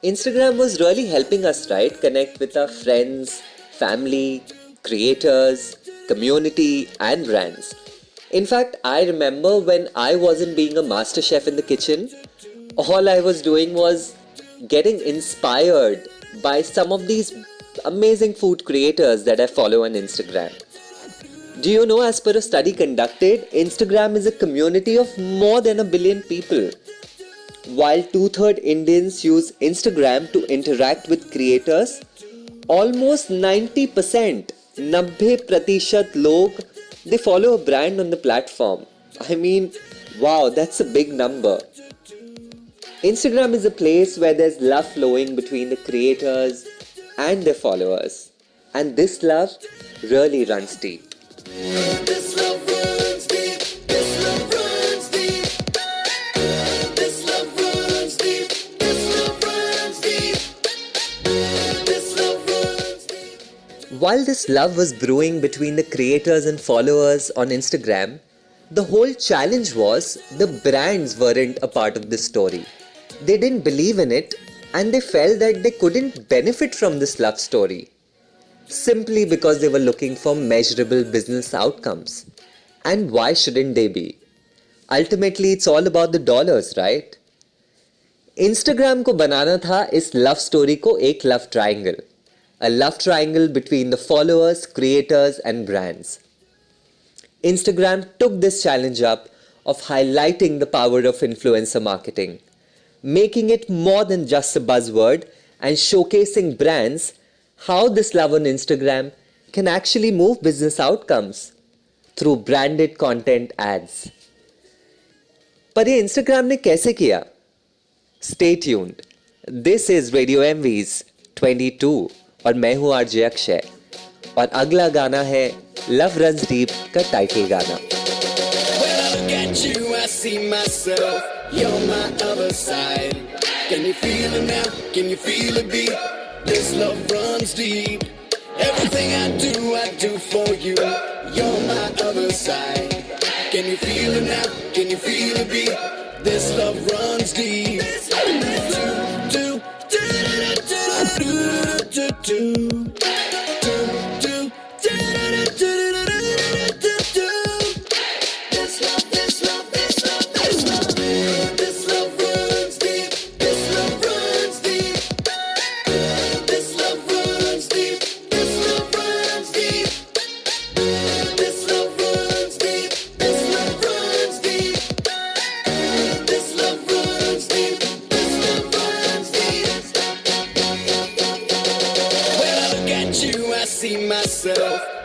Instagram was really helping us, right? Connect with our friends, family, creators, community, and brands. In fact, I remember when I wasn't being a master chef in the kitchen, all I was doing was getting inspired by some of these amazing food creators that I follow on Instagram. Do you know, as per a study conducted, Instagram is a community of more than 1 billion people. While 2/3 Indians use Instagram to interact with creators, almost 90%, 90% log, they follow a brand on the platform. I mean, wow, that's a big number. Instagram is a place where there's love flowing between the creators and their followers. And this love really runs deep. This love runs deep. This love runs deep. This love runs deep. This love runs deep. This love runs deep. While this love was brewing between the creators and followers on Instagram, the whole challenge was the brands weren't a part of this story. They didn't believe in it and they felt that they couldn't benefit from this love story, simply because they were looking for measurable business outcomes. And why shouldn't they be? Ultimately, it's all about the dollars, right? Instagram को बनाना था इस love story को एक love triangle. A love triangle between the followers, creators and brands. Instagram took this challenge up of highlighting the power of influencer marketing, making it more than just a buzzword and showcasing brands how this love on Instagram can actually move business outcomes through branded content ads. पर ये Instagram ने कैसे किया? Stay tuned. This is Radio Emvies 22 और मैं हूँ RJ Akshay और अगला गाना है Love Runs Deep का टाइटल गाना. When I look at you, I see myself. You're my other side. Can you feel it now? Can you feel it beat? This love runs deep. Everything I do for you. You're my other side. Can you feel it now? Can you feel it beat? This love runs deep.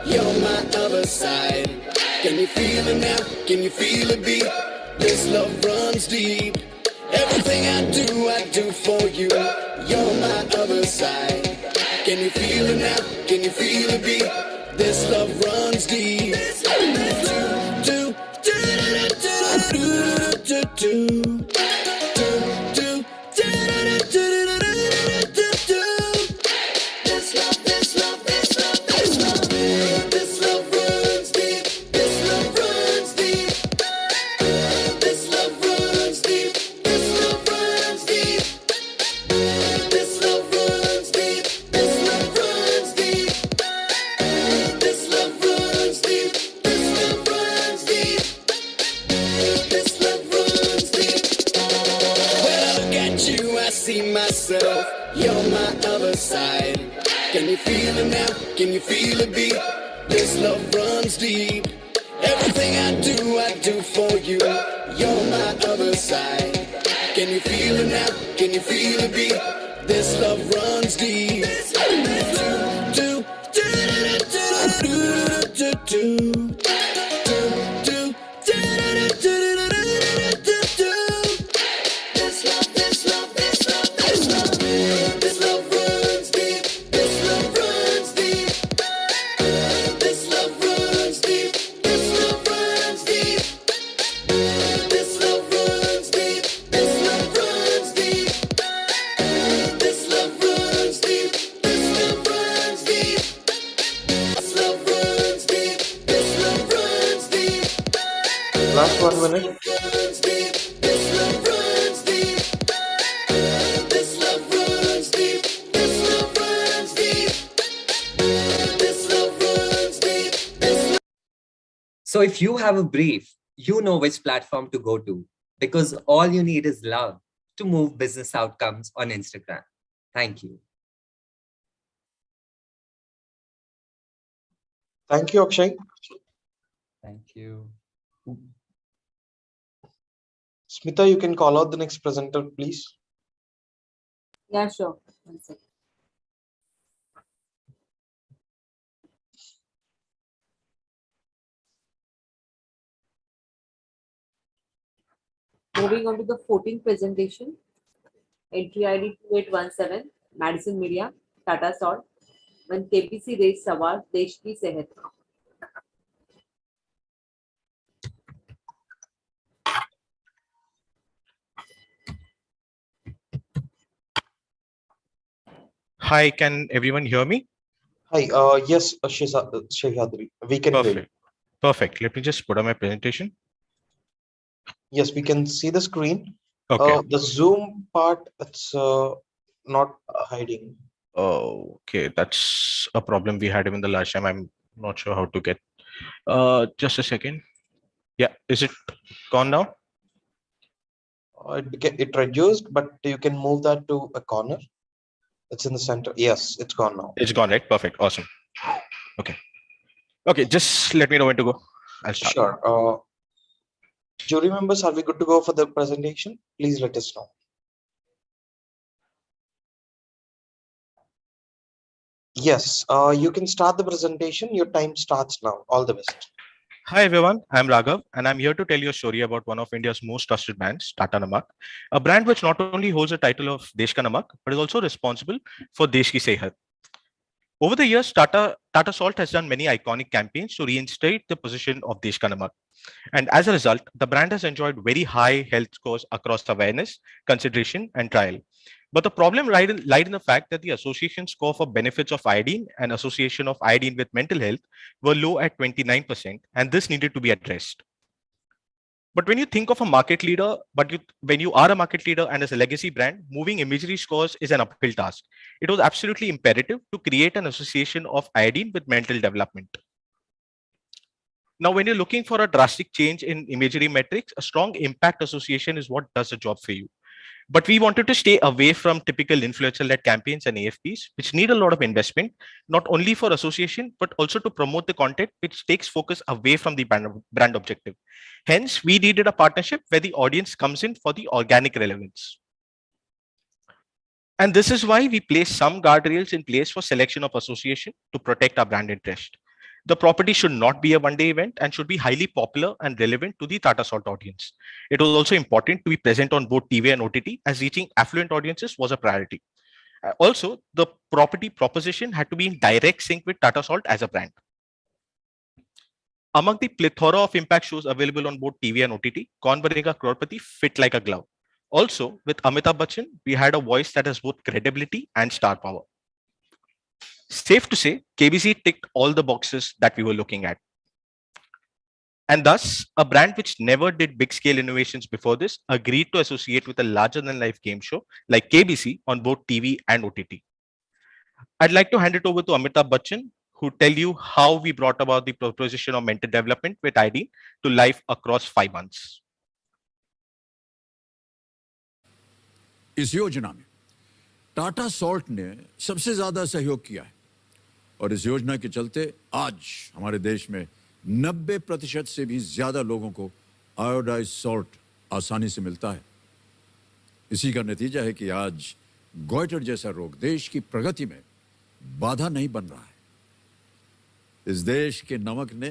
You're my other side. Can you feel it now? Can you feel it beat? This love runs deep. Everything I do for you. You're my other side. Can you feel it now? Can you feel it beat? This love runs deep. You're my other side. Can you feel it now? Can you feel it beat? This love runs deep. Everything I do for you. You're my other side. Can you feel it now? Can you feel it beat? This love runs deep. Last 1 minute. So if you have a brief, you know which platform to go to, because all you need is love to move business outcomes on Instagram. Thank you. Thank you, Akshay. Thank you. Smita, you can call out the next presenter, please. Yeah, sure. One second. Moving on to the 14th presentation. Entry ID 2817, Madison Media, Tata Salt. When KBC raised सवाल देश की सेहत का. Hi, can everyone hear me? Hi, yes, Shehadri, we can hear you. Perfect. Let me just put on my presentation. Yes, we can see the screen. Okay. The Zoom part, it's not hiding. Okay, that's a problem we had even the last time. I'm not sure how to get. Just a second. Yeah, is it gone now? It reduced, but you can move that to a corner. It's in the center. Yes, it's gone now. It's gone, right? Perfect. Awesome. Okay. Okay, just let me know when to go. I'll start. Sure. Jury members, are we good to go for the presentation? Please let us know. Yes, you can start the presentation. Your time starts now. All the best. Hi everyone, I'm Raghav and I'm here to tell you a story about one of India's most trusted brands, Tata Namak, a brand which not only holds the title of Desh Ka Namak, but is also responsible for Desh Ki Sehat. Over the years, Tata Salt has done many iconic campaigns to reinstate the position of Desh Ka Namak. And as a result, the brand has enjoyed very high health scores across awareness, consideration, and trial. But the problem lied in the fact that the association score for benefits of iodine and association of iodine with mental health were low at 29%, and this needed to be addressed. But when you think of a market leader, when you are a market leader and as a legacy brand, moving imagery scores is an uphill task. It was absolutely imperative to create an association of iodine with mental development. Now, when you're looking for a drastic change in imagery metrics, a strong impact association is what does the job for you. But we wanted to stay away from typical influencer-led campaigns and AFPs, which need a lot of investment, not only for association, but also to promote the content, which takes focus away from the brand objective. Hence, we needed a partnership where the audience comes in for the organic relevance. And this is why we place some guardrails in place for selection of association to protect our brand interest. The property should not be a one-day event and should be highly popular and relevant to the Tata Salt audience. It was also important to be present on both TV and OTT, as reaching affluent audiences was a priority. Also, the property proposition had to be in direct sync with Tata Salt as a brand. Among the plethora of impact shows available on both TV and OTT, Kaun Banega Crorepati fit like a glove. Also, with Amitabh Bachchan, we had a voice that has both credibility and star power. Safe to say, KBC ticked all the boxes that we were looking at. And thus, a brand which never did big scale innovations before this agreed to associate with a larger than life game show like KBC on both TV and OTT. I'd like to hand it over to Amitabh Bachchan, who tell you how we brought about the proposition of mental development with ID to life across 5 months. इस योजना में Tata salt ने सबसे ज्यादा सहयोग किया है और इस योजना के चलते आज हमारे देश में 90% से भी ज्यादा लोगों को आयोडाइज्ड सॉल्ट आसानी से मिलता है। इसी का नतीजा है कि आज गॉइटर जैसा रोग देश की प्रगति में बाधा नहीं बन रहा है। इस देश के नमक ने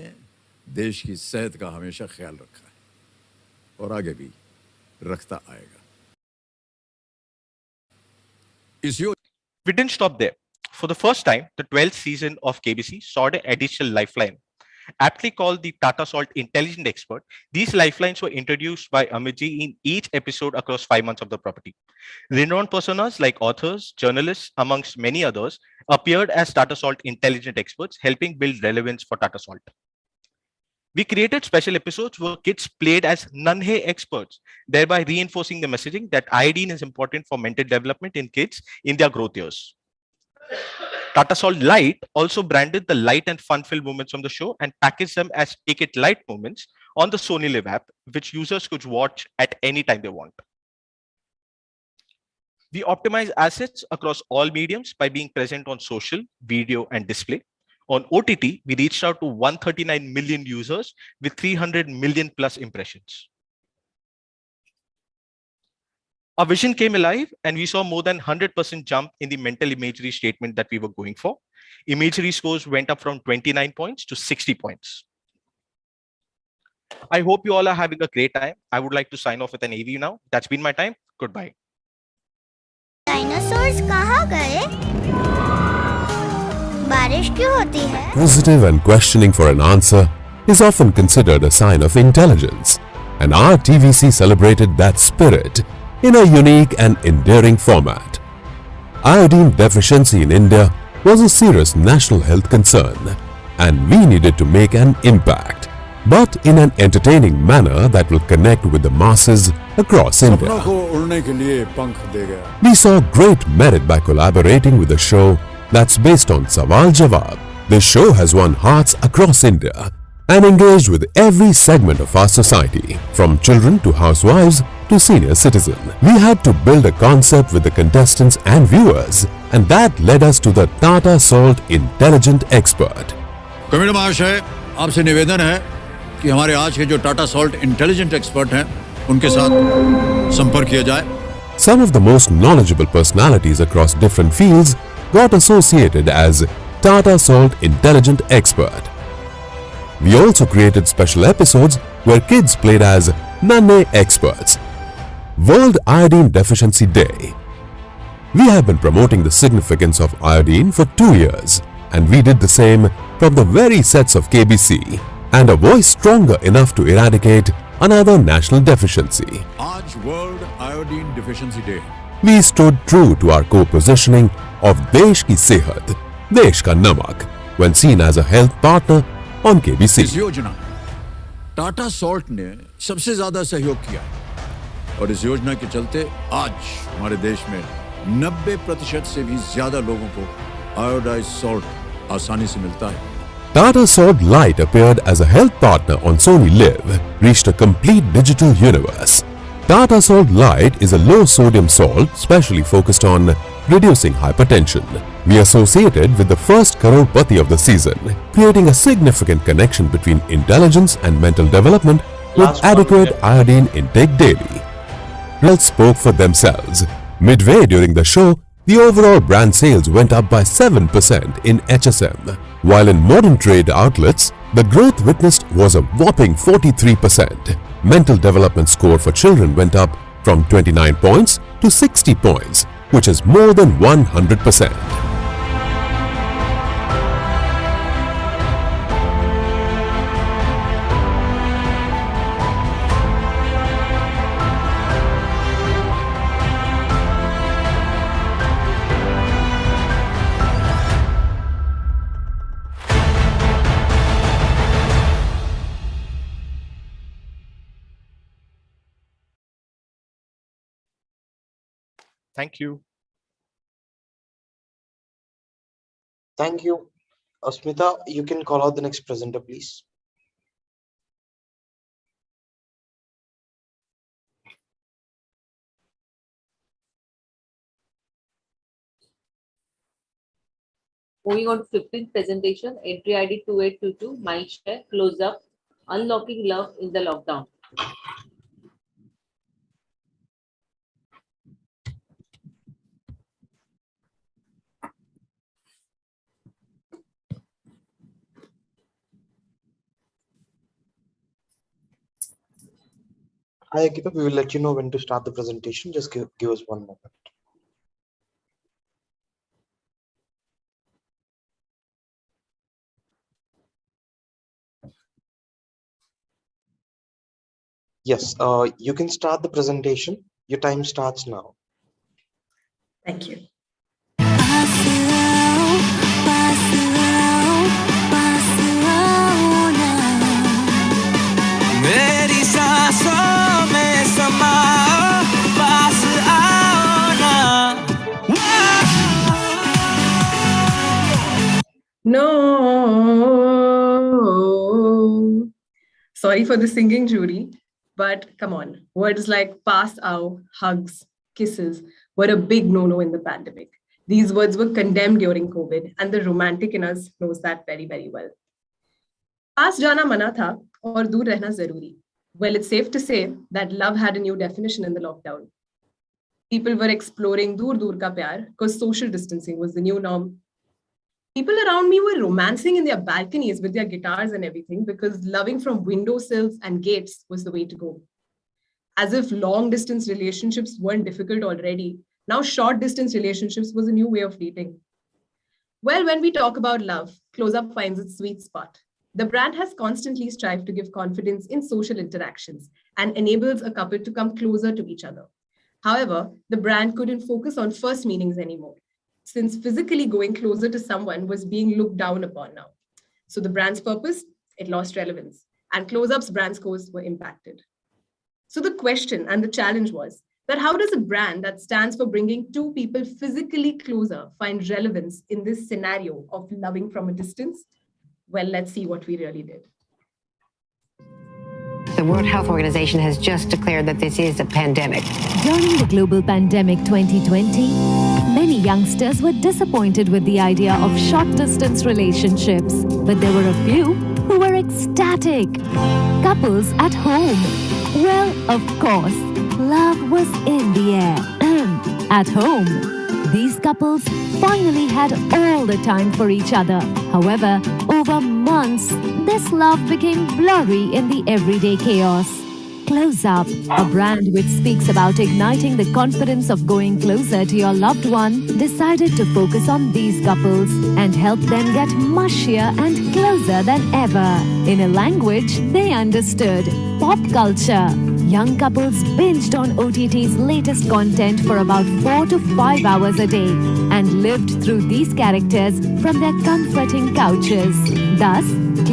देश की सेहत का हमेशा ख्याल रखा है और आगे भी रखता आएगा। We didn't stop there. For the first time, the 12th season of KBC saw an additional lifeline. Aptly called the Tata Salt Intelligent Expert, these lifelines were introduced by Amitji in each episode across 5 months of the property. Renowned personas like authors, journalists, amongst many others, appeared as Tata Salt Intelligent Experts, helping build relevance for Tata Salt. We created special episodes where kids played as Nanhe experts, thereby reinforcing the messaging that iodine is important for mental development in kids in their growth years. Tata Salt Light also branded the light and fun-filled moments from the show and packaged them as Take It Light moments on the Sony Live app, which users could watch at any time they want. We optimize assets across all mediums by being present on social, video, and display. On OTT, we reached out to 139 million users with 300 million plus impressions. Our vision came alive and we saw more than 100% jump in the mental imagery statement that we were going for. Imagery scores went up from 29 points to 60 points. I hope you all are having a great time. I would like to sign off with an AV now. That's been my time. Goodbye. Dinosaurs कहाँ गए? बारिश क्यों होती है? Positive and questioning for an answer is often considered a sign of intelligence, and our TVC celebrated that spirit in a unique and endearing format. Iodine deficiency in India was a serious national health concern, and we needed to make an impact, but in an entertaining manner that will connect with the masses across India. We saw great merit by collaborating with a show that's based on Sawal Jawab. This show has won hearts across India and engaged with every segment of our society, from children to housewives to senior citizen. We had to build a concept with the contestants and viewers, and that led us to the Tata Salt Intelligent Expert. Committee महाशय, आपसे निवेदन है कि हमारे आज के जो Tata salt intelligent expert हैं उनके साथ संपर्क किया जाए. Some of the most knowledgeable personalities across different fields got associated as Tata Salt Intelligent Expert. We also created special episodes where kids played as Nanne Experts. World Iodine Deficiency Day. We have been promoting the significance of iodine for 2 years, and we did the same from the very sets of KBC, and a voice stronger enough to eradicate another national deficiency. आज world iodine deficiency day. We stood true to our co-positioning of Desh Ki Sehat, Desh Ka Namak, when seen as a health partner on KBC. इस योजना Tata salt ने सबसे ज्यादा सहयोग किया और इस योजना के चलते आज हमारे देश में 90% से भी ज्यादा लोगों को आयोडाइज्ड सॉल्ट आसानी से मिलता है. Tata Salt Light appeared as a health partner on Sony Live, reached a complete digital universe. Tata Salt Light is a low-sodium salt specially focused on reducing hypertension. We associated with the first Crorepati of the season, creating a significant connection between intelligence and mental development with adequate iodine intake daily. Results spoke for themselves. Midway during the show, the overall brand sales went up by 7% in HSM, while in modern trade outlets, the growth witnessed was a whopping 43%. Mental development score for children went up from 29 points to 60 points, which is more than 100%. Thank you. Thank you. Asmita, you can call out the next presenter, please. Moving on to 15th presentation, entry ID 2822, Mindshare, close up, unlocking love in the lockdown. Hi, Akita. We will let you know when to start the presentation. Just give us 1 moment. Yes, you can start the presentation. Your time starts now. Thank you. मेरी सांसों में समाओ, पास आओ ना. no. Sorry for the singing, jury, but come on. Words like pass out, hugs, kisses were a big no-no in the pandemic. These words were condemned during COVID, and the romantic in us knows that very, very well. पास जाना मना था और दूर रहना जरूरी. Well, it's safe to say that love had a new definition in the lockdown. People were exploring dur dur ka pyar because social distancing was the new norm. People around me were romancing in their balconies with their guitars and everything because loving from windowsills and gates was the way to go. As if long distance relationships weren't difficult already, now short distance relationships was a new way of dating. Well, when we talk about love, Close Up finds its sweet spot. The brand has constantly strived to give confidence in social interactions and enables a couple to come closer to each other. However, the brand couldn't focus on first meetings anymore, since physically going closer to someone was being looked down upon now. So the brand's purpose, it lost relevance, and Close Up's brand scores were impacted. So the question and the challenge was that how does a brand that stands for bringing two people physically closer find relevance in this scenario of loving from a distance? Well, let's see what we really did. The World Health Organization has just declared that this is a pandemic. During the global pandemic 2020, many youngsters were disappointed with the idea of short-distance relationships, but there were a few who were ecstatic. Couples at home. Well, of course, love was in the air. At home, these couples finally had all the time for each other. However, over months, this love became blurry in the everyday chaos. Close Up, a brand which speaks about igniting the confidence of going closer to your loved one, decided to focus on these couples and help them get mushier and closer than ever. In a language they understood, pop culture. Young couples binged on OTT's latest content for about 4 to 5 hours a day and lived through these characters from their comforting couches. Thus,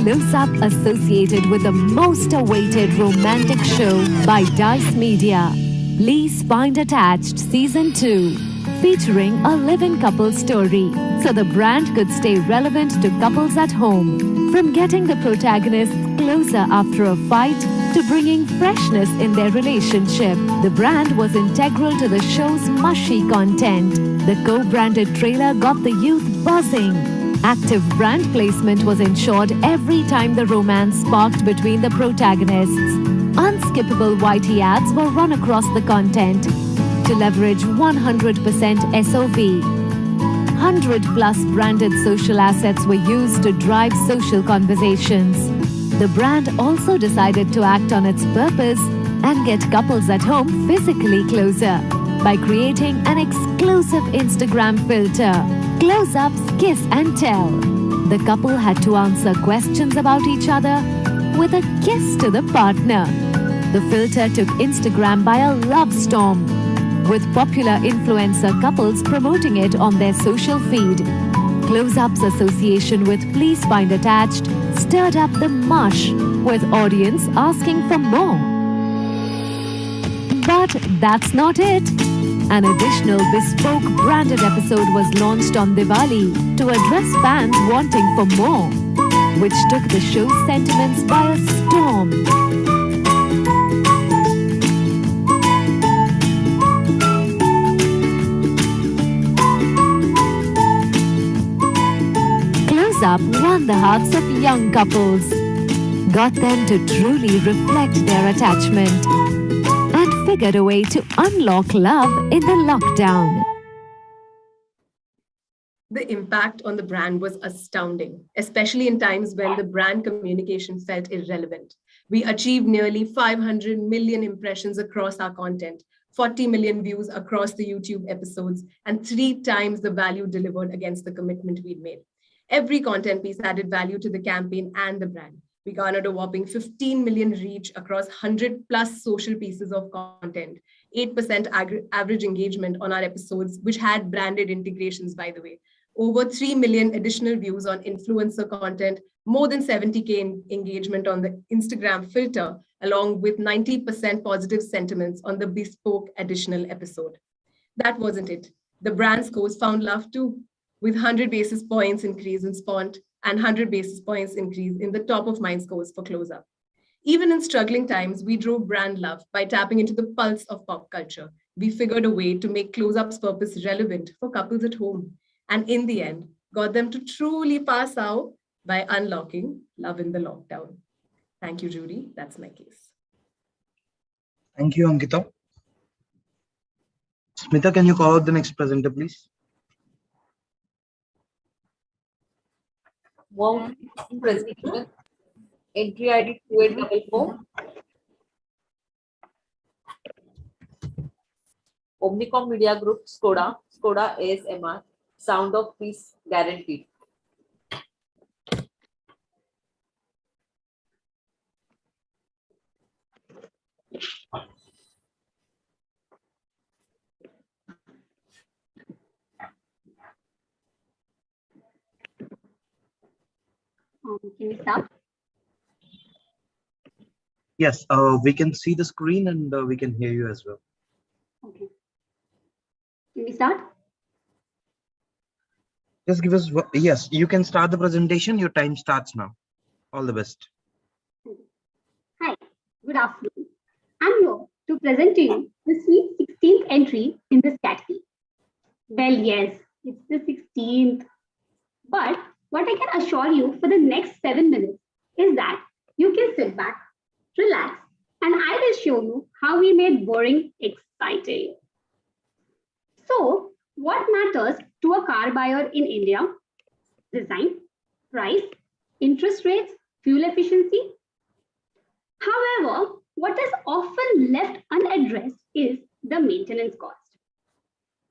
Close Up associated with the most awaited romantic show by Dice Media. Please Find Attached Season 2, featuring a live-in couple story, so the brand could stay relevant to couples at home. From getting the protagonists closer after a fight to bringing freshness in their relationship, the brand was integral to the show's mushy content. The co-branded trailer got the youth buzzing. Active brand placement was ensured every time the romance sparked between the protagonists. Unskippable YT ads were run across the content to leverage 100% SOV. 100+ branded social assets were used to drive social conversations. The brand also decided to act on its purpose and get couples at home physically closer by creating an exclusive Instagram filter, Close Up's Kiss and Tell. The couple had to answer questions about each other with a kiss to the partner. The filter took Instagram by a love storm, with popular influencer couples promoting it on their social feed. Close Up's association with Please Find Attached stirred up the mush, with audience asking for more. But that's not it. An additional bespoke branded episode was launched on Diwali to address fans wanting for more, which took the show's sentiments by a storm. Close Up won the hearts of young couples, got them to truly reflect their attachment, and figured a way to unlock love in the lockdown. The impact on the brand was astounding, especially in times when the brand communication felt irrelevant. We achieved nearly 500 million impressions across our content, 40 million views across the YouTube episodes, and 3 times the value delivered against the commitment we'd made. Every content piece added value to the campaign and the brand. We garnered a whopping 15 million reach across 100+ social pieces of content, 8% average engagement on our episodes, which had branded integrations, by the way. Over 3 million additional views on influencer content, more than 70K engagement on the Instagram filter, along with 90% positive sentiments on the bespoke additional episode. That wasn't it. The brand scores found love too, with 100 basis points increase in and 100 basis points increase in the top of mind scores for close-up. Even in struggling times, we drove brand love by tapping into the pulse of pop culture. We figured a way to make close-up's purpose relevant for couples at home, and in the end, got them to truly pass out by unlocking love in the lockdown. Thank you, Judy. That's my case. Thank you, Ankita. Smita, can you call out the next presenter, please? Wow, presentation. Entry ID 2844. Omnicom Media Group, Skoda ASMR, Sound of Peace guaranteed. Can we start? Yes, we can see the screen and we can hear you as well. Okay. Can we start? Just give us, yes, you can start the presentation. Your time starts now. All the best. Hi, good afternoon. I'm here to present to you the sweet 16th entry in this category. Well, yes, it's the 16th. But what I can assure you for the next 7 minutes is that you can sit back, relax, and I will show you how we made boring exciting. So, what matters to a car buyer in India? Design, price, interest rates, fuel efficiency. However, what is often left unaddressed is the maintenance cost.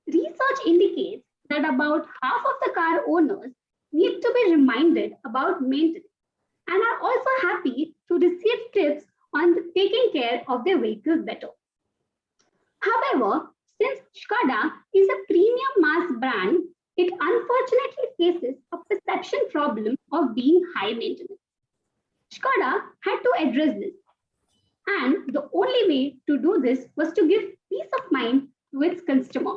Research indicates that about half of the car owners need to be reminded about maintenance and are also happy to receive tips on taking care of their vehicles better. However, since Skoda is a premium mass brand, it unfortunately faces a perception problem of being high maintenance. Skoda had to address this, and the only way to do this was to give peace of mind to its customer.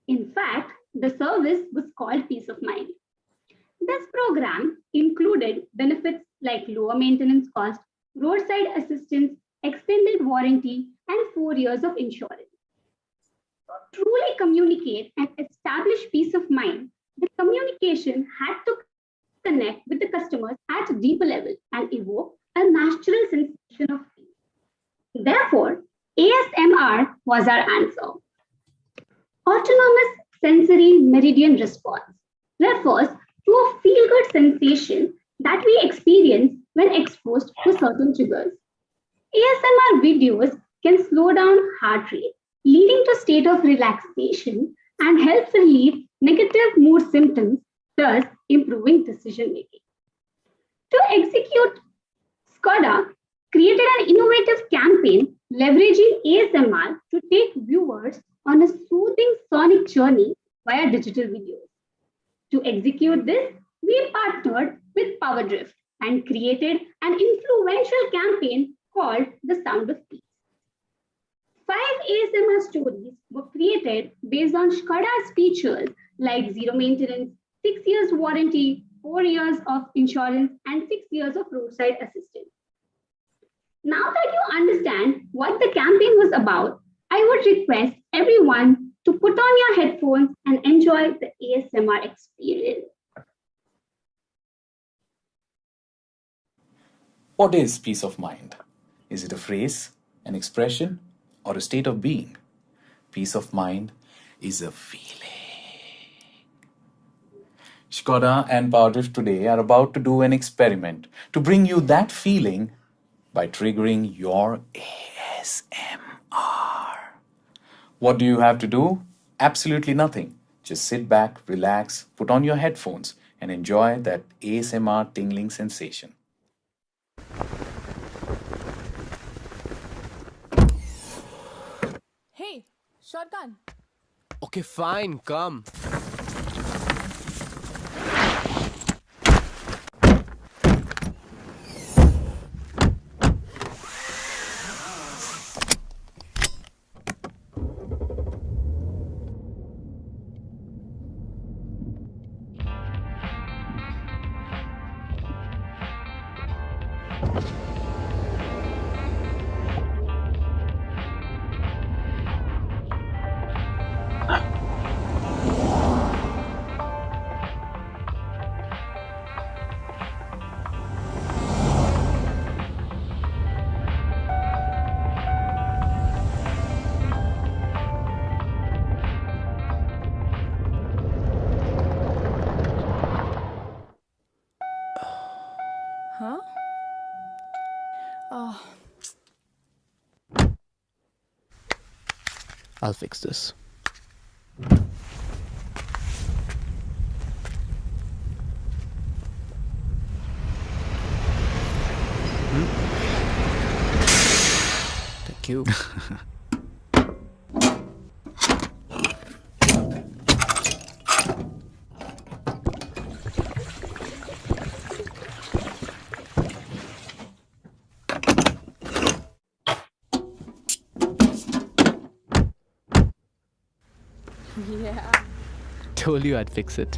In fact, the service was called Peace of Mind. This program included benefits like lower maintenance cost, roadside assistance, extended warranty, and 4 years of insurance. To truly communicate and establish peace of mind, the communication had to connect with the customers at a deeper level and evoke a natural sensation of peace. Therefore, ASMR was our answer. Autonomous sensory meridian response refers to a feel-good sensation that we experience when exposed to certain triggers. ASMR videos can slow down heart rate, leading to a state of relaxation and help relieve negative mood symptoms, thus improving decision making. To execute, Skoda created an innovative campaign leveraging ASMR to take viewers on a soothing sonic journey via digital videos. To execute this, we partnered with Powerdrift and created an influential campaign called The Sound of Peace. 5 ASMR stories were created based on Skoda's features like zero maintenance, 6 years warranty, 4 years of insurance, and 6 years of roadside assistance. Now that you understand what the campaign was about, I would request everyone to put on your headphones and enjoy the ASMR experience. What is peace of mind? Is it a phrase, an expression, or a state of being? Peace of mind is a feeling. Skoda and Powerdrift today are about to do an experiment to bring you that feeling by triggering your ASMR. What do you have to do? Absolutely nothing. Just sit back, relax, put on your headphones, and enjoy that ASMR tingling sensation. Hey, shotgun. Okay, fine, come. I'll fix this. Thank you. Yeah. Told you I'd fix it.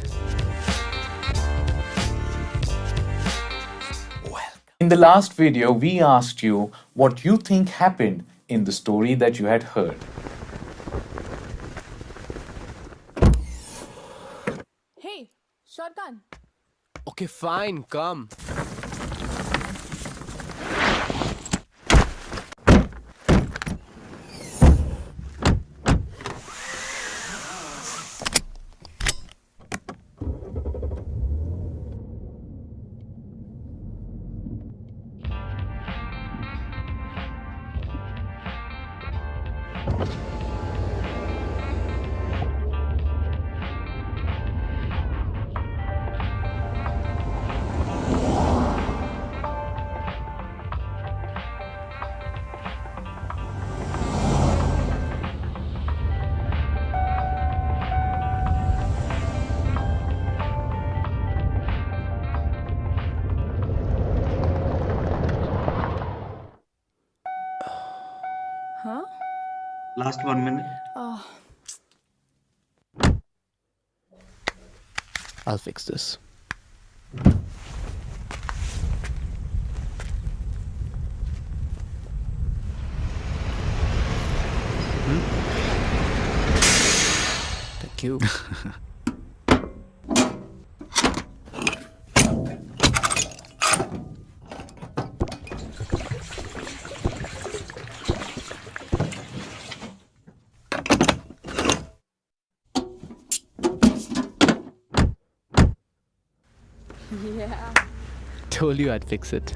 In the last video, we asked you what you think happened in the story that you had heard. Hey, shotgun. Okay, fine, come. Huh? Last 1 minute. Oh. I'll fix this. Thank you. Yeah. Told you I'd fix it.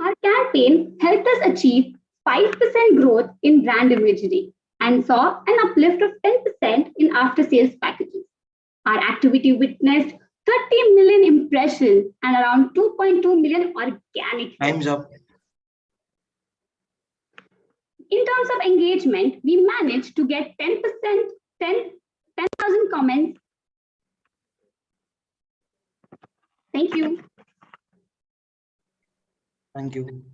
Our campaign helped us achieve 5% growth in brand imagery and saw an uplift of 10% in after-sales packages. Our activity witnessed 30 million impressions and around 2.2 million organic. Time's up. In terms of engagement, we managed to get 10,000 comments. Thank you. Thank you.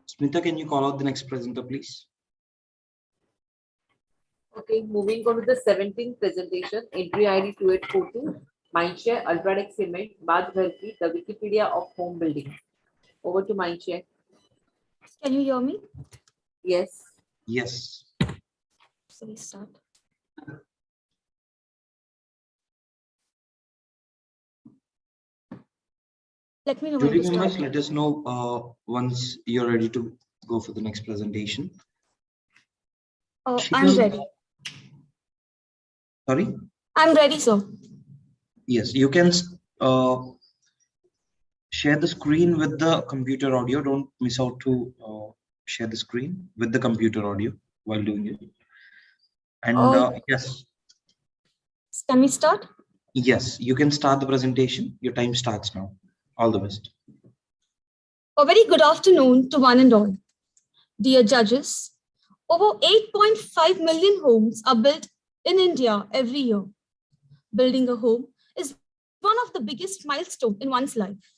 Smita, can you call out the next presenter, please? Okay, moving on to the 17th presentation, entry ID 2842, Mindshare, UltraTech Cement, Bath Gharki, the Wikipedia of home building. Over to Mindshare. Can you hear me? Yes. Yes. So we start. Let me know when Jury to members, start. let us know once you're ready to go for the next presentation. Oh, I'm ready. Sorry? I'm ready, sir. Yes, you can share the screen with the computer audio. Don't miss out to share the screen with the computer audio while doing it. And yes. Can we start? Yes, you can start the presentation. Your time starts now. All the best. A very good afternoon to one and all. Dear judges, over 8.5 million homes are built in India every year. Building a home is one of the biggest milestones in one's life.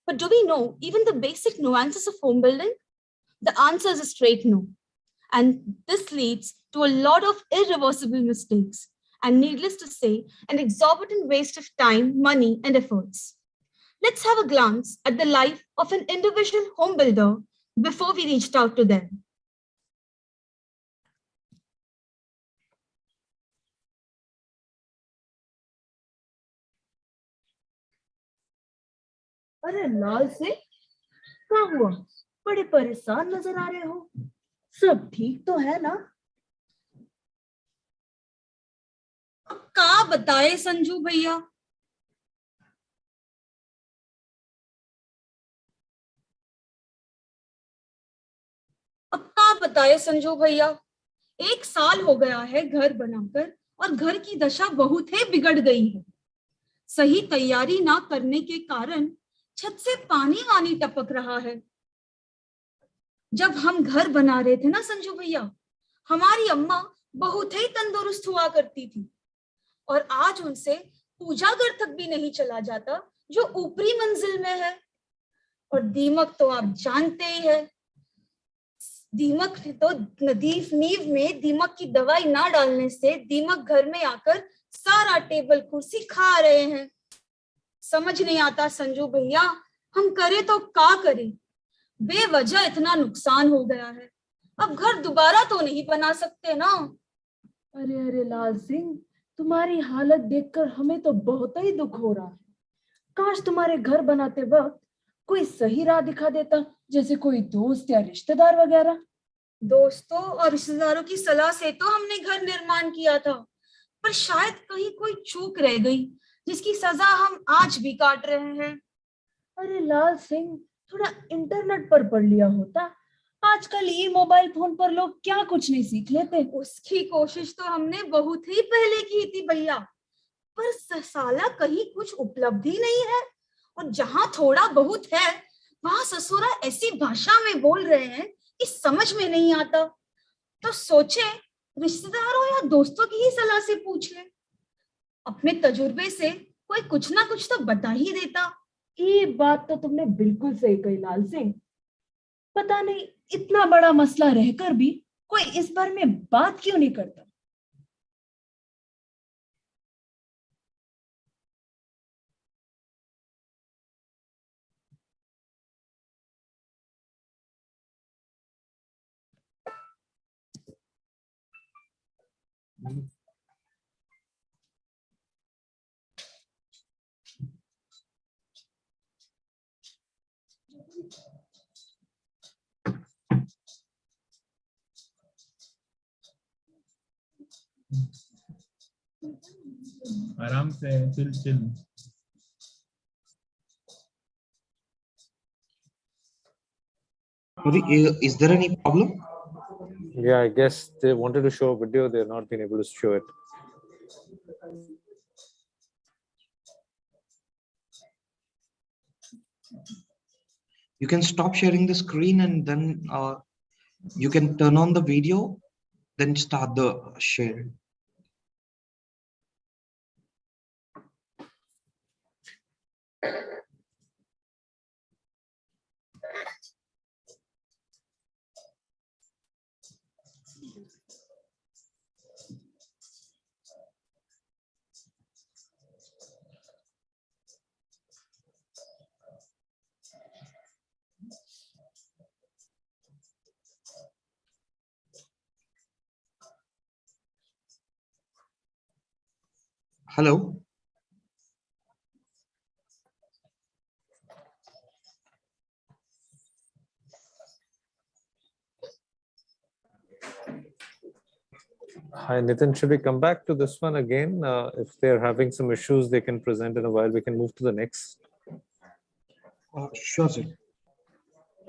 But do we know even the basic nuances of home building? The answer is a straight no. And this leads to a lot of irreversible mistakes and, needless to say, an exorbitant waste of time, money, and efforts. Let's have a glance at the life of an individual home builder before we reached out to them. अरे लाल से क्या हुआ? बड़े परेशान नजर आ रहे हो। सब ठीक तो है ना? क्या बताए संजू भैया? बताए संजू भैया, 1 साल हो गया है घर बनाकर और घर की दशा बहुत ही बिगड़ गई है। सही तैयारी ना करने के कारण छत से पानी वानी टपक रहा है। जब हम घर बना रहे थे ना संजू भैया, हमारी अम्मा बहुत ही तंदुरुस्त हुआ करती थी और आज उनसे पूजा घर तक भी नहीं चला जाता जो ऊपरी मंजिल में है। और दीमक तो आप जानते ही है, दीमक तो नींव में दीमक की दवाई ना डालने से दीमक घर में आकर सारा टेबल कुर्सी खा रहे हैं। समझ नहीं आता संजू भैया, हम करें तो क्या करें? बेवजह इतना नुकसान हो गया है, अब घर दोबारा तो नहीं बना सकते ना। अरे अरे लाल सिंह, तुम्हारी हालत देखकर हमें तो बहुत ही दुख हो रहा है। काश तुम्हारे घर बनाते वक्त कोई सही राह दिखा देता, जैसे कोई दोस्त या रिश्तेदार वगैरह। दोस्तों और रिश्तेदारों की सलाह से तो हमने घर निर्माण किया था, पर शायद कहीं कोई चूक रह गई जिसकी सजा हम आज भी काट रहे हैं। अरे लाल सिंह, थोड़ा इंटरनेट पर पढ़ लिया होता। आजकल ये मोबाइल फोन पर लोग क्या कुछ नहीं सीख लेते। उसकी कोशिश तो हमने बहुत ही पहले की थी भैया, पर साला कहीं कुछ उपलब्धि नहीं है, और जहां थोड़ा बहुत है वहां ससुरा ऐसी भाषा में बोल रहे हैं कि समझ में नहीं आता। तो सोचे रिश्तेदारों या दोस्तों की ही सलाह से पूछ ले, अपने तजुर्बे से कोई कुछ ना कुछ तो बता ही देता। ये बात तो तुमने बिल्कुल सही कही लाल सिंह। पता नहीं इतना बड़ा मसला रहकर भी कोई इस बारे में बात क्यों नहीं करता। आराम से chill chill. Is there any problem? Yeah, I guess they wanted to show a video, they've not been able to show it. You can stop sharing the screen and then you can turn on the video, then start the share. Hello. Hi, Nitin, should we come back to this one again? If they're having some issues, they can present in a while. We can move to the next. Sure, sir.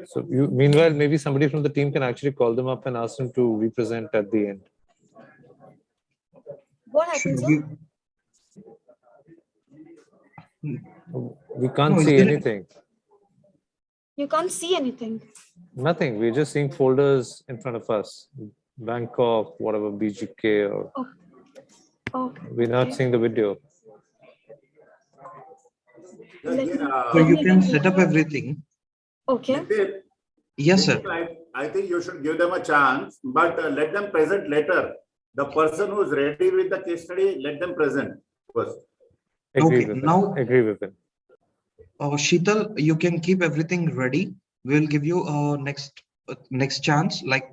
So meanwhile, maybe somebody from the team can actually call them up and ask them to represent at the end. What happens? We can't see anything. You can't see anything. Nothing. We're just seeing folders in front of us. Bangkok, whatever, BGK, or we're not seeing the video. So you can set up everything. Okay. Yes, sir. I think you should give them a chance, but let them present later. The person who's ready with the case study, let them present first. Agree with him. Sheetal, you can keep everything ready. We'll give you next chance. Like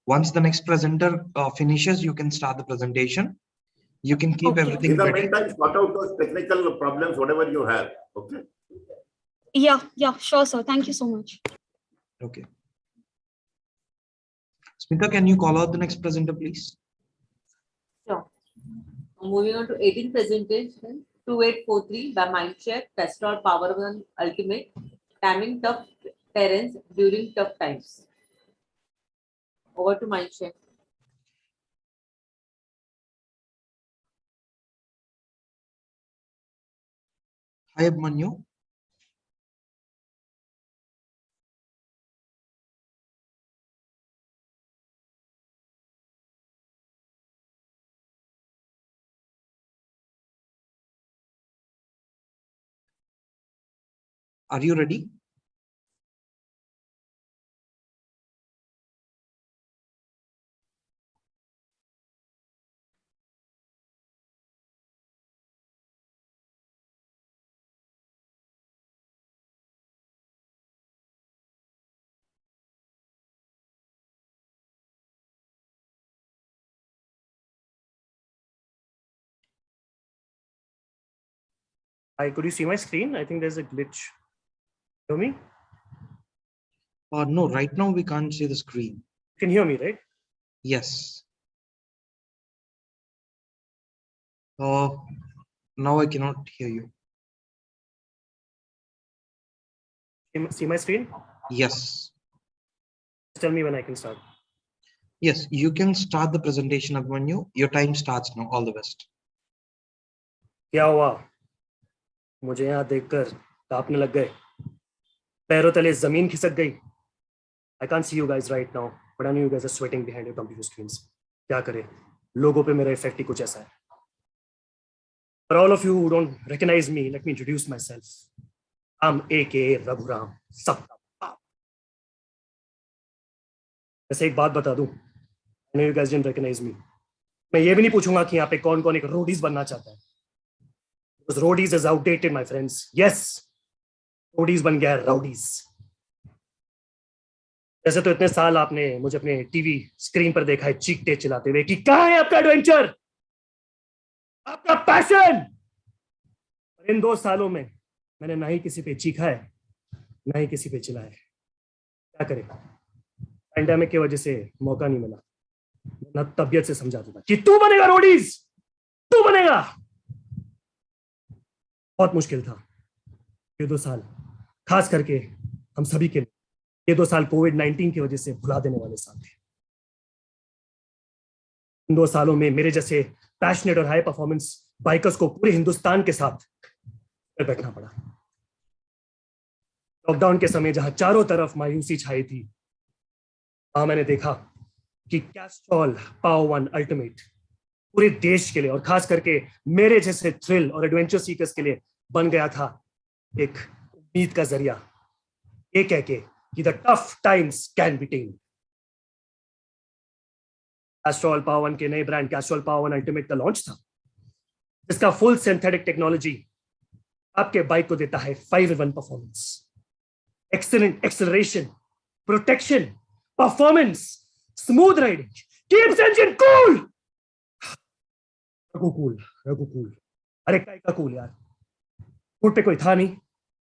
once the next presenter finishes, you can start the presentation. You can keep everything in the ready. meantime, sort out those technical problems, whatever you have. Okay. Yeah, sure, sir. Thank you so much. Okay. Smita, can you call out the next presenter, please? Sure. Moving on to 18th presentation, 2843 by Myntra, Castrol Power One Ultimate, Timing Tough Terrains During Tough Times. Over to Mindshare. Hi, Abhimanyu. Are you ready? Hi, could you see my screen? I think there's a glitch. Hear me? No, right now we can't see the screen. You can hear me, right? Yes. Now I cannot hear you. See my screen? Yes. Tell me when I can start. Yes, you can start the presentation, Abhimanyu. Your time starts now. All the best. क्या हुआ? मुझे यहाँ देखकर कांपने लग गए. पैरों तले जमीन खिसक गई. I can't see you guys right now, but I know you guys are sweating behind your computer screens. क्या करें? लोगों पे मेरा इफेक्ट ही कुछ ऐसा है. For all of you who don't recognize me, let me introduce myself. I'm AKA Raghuram. सबका बाप. वैसे एक बात बता दूं. I know you guys didn't recognize me. मैं ये भी नहीं पूछूंगा कि यहाँ पे कौन-कौन एक रोडीज बनना चाहता है. Because roadies is outdated, my friends. Yes, roadies बन गया है rowdies. जैसे तो इतने साल आपने मुझे अपने टीवी स्क्रीन पर देखा है चीखते चिल्लाते हुए कि कहाँ है आपका एडवेंचर, आपका पैशन. इन 2 सालों में मैंने ना ही किसी पे चीखा है, ना ही किसी पे चिल्लाया है. क्या करें, पैंडेमिक की वजह से मौका नहीं मिला. ना तबियत से समझा दूंगा कि तू बनेगा रोडीज, तू बनेगा. बहुत मुश्किल था ये 2 साल, खास करके हम सभी के लिए. ये 2 साल कोविड-19 की वजह से भुला देने वाले साल थे. इन 2 सालों में मेरे जैसे पैशनेट और हाई परफॉर्मेंस बाइकर्स को पूरे हिंदुस्तान के साथ बैठना पड़ा. लॉकडाउन के समय जहां चारों तरफ मायूसी छाई थी, वहां मैंने देखा कि कैस्ट्रॉल पावर 1 अल्टीमेट पूरे देश के लिए और खास करके मेरे जैसे थ्रिल और एडवेंचर सीकर्स के लिए बन गया था एक उम्मीद का जरिया. ये कह के कि the tough times can be tamed. Castrol power 1 के नए ब्रांड कैस्ट्रॉल पावर 1 अल्टीमेट का लॉन्च था, जिसका फुल सिंथेटिक टेक्नोलॉजी आपके बाइक को देता है 5-in-1 performance, excellent acceleration, protection, performance, smooth riding, keeps engine cool. Raghu cool. अरे काय का कूल यार, रोड पे कोई था नहीं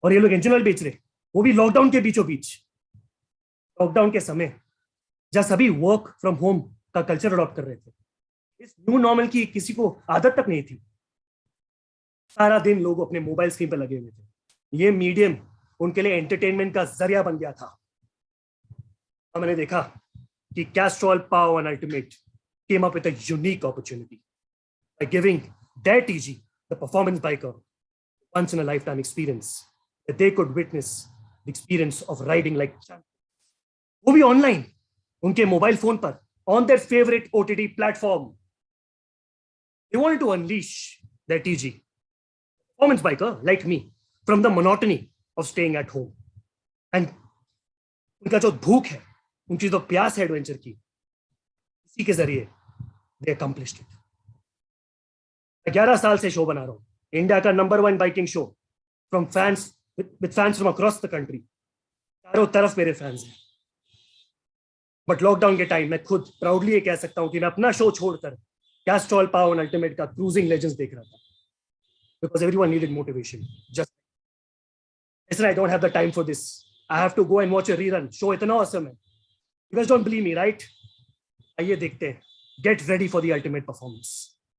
और ये लोग इंजन ऑयल बेच रहे, वो भी लॉकडाउन के बीचों बीच. लॉकडाउन के समय जब सभी वर्क फ्रॉम होम का कल्चर अडॉप्ट कर रहे थे, इस न्यू नॉर्मल की किसी को आदत तक नहीं थी. सारा दिन लोग अपने मोबाइल स्क्रीन पर लगे हुए थे. ये मीडियम उनके लिए एंटरटेनमेंट का जरिया बन गया था. और मैंने देखा कि Castrol power 1 ultimate came up with a unique opportunity by giving their TG, the performance biker, once in a lifetime experience that they could witness the experience of riding like champions. वो भी online, उनके mobile phone पर, on their favorite OTT platform. They wanted to unleash their TG, performance biker like me, from the monotony of staying at home. And उनका जो भूख है, उनकी जो प्यास है एडवेंचर की, इसी के जरिए they accomplished it. 11 साल से शो बना रहा हूं, इंडिया का number 1 biking show, from fans with fans from across the country. चारों तरफ मेरे फैंस हैं. बट लॉकडाउन के टाइम मैं खुद प्राउडली ये कह सकता हूं कि मैं अपना शो छोड़कर कैस्ट्रॉल पावर 1 अल्टीमेट का क्रूजिंग लेजेंड्स देख रहा था, because everyone needed motivation. Just listen, I don't have the time for this. I have to go and watch a rerun. Show इतना awesome है. You guys don't believe me, right? आइए देखते हैं. Get ready for the ultimate performance.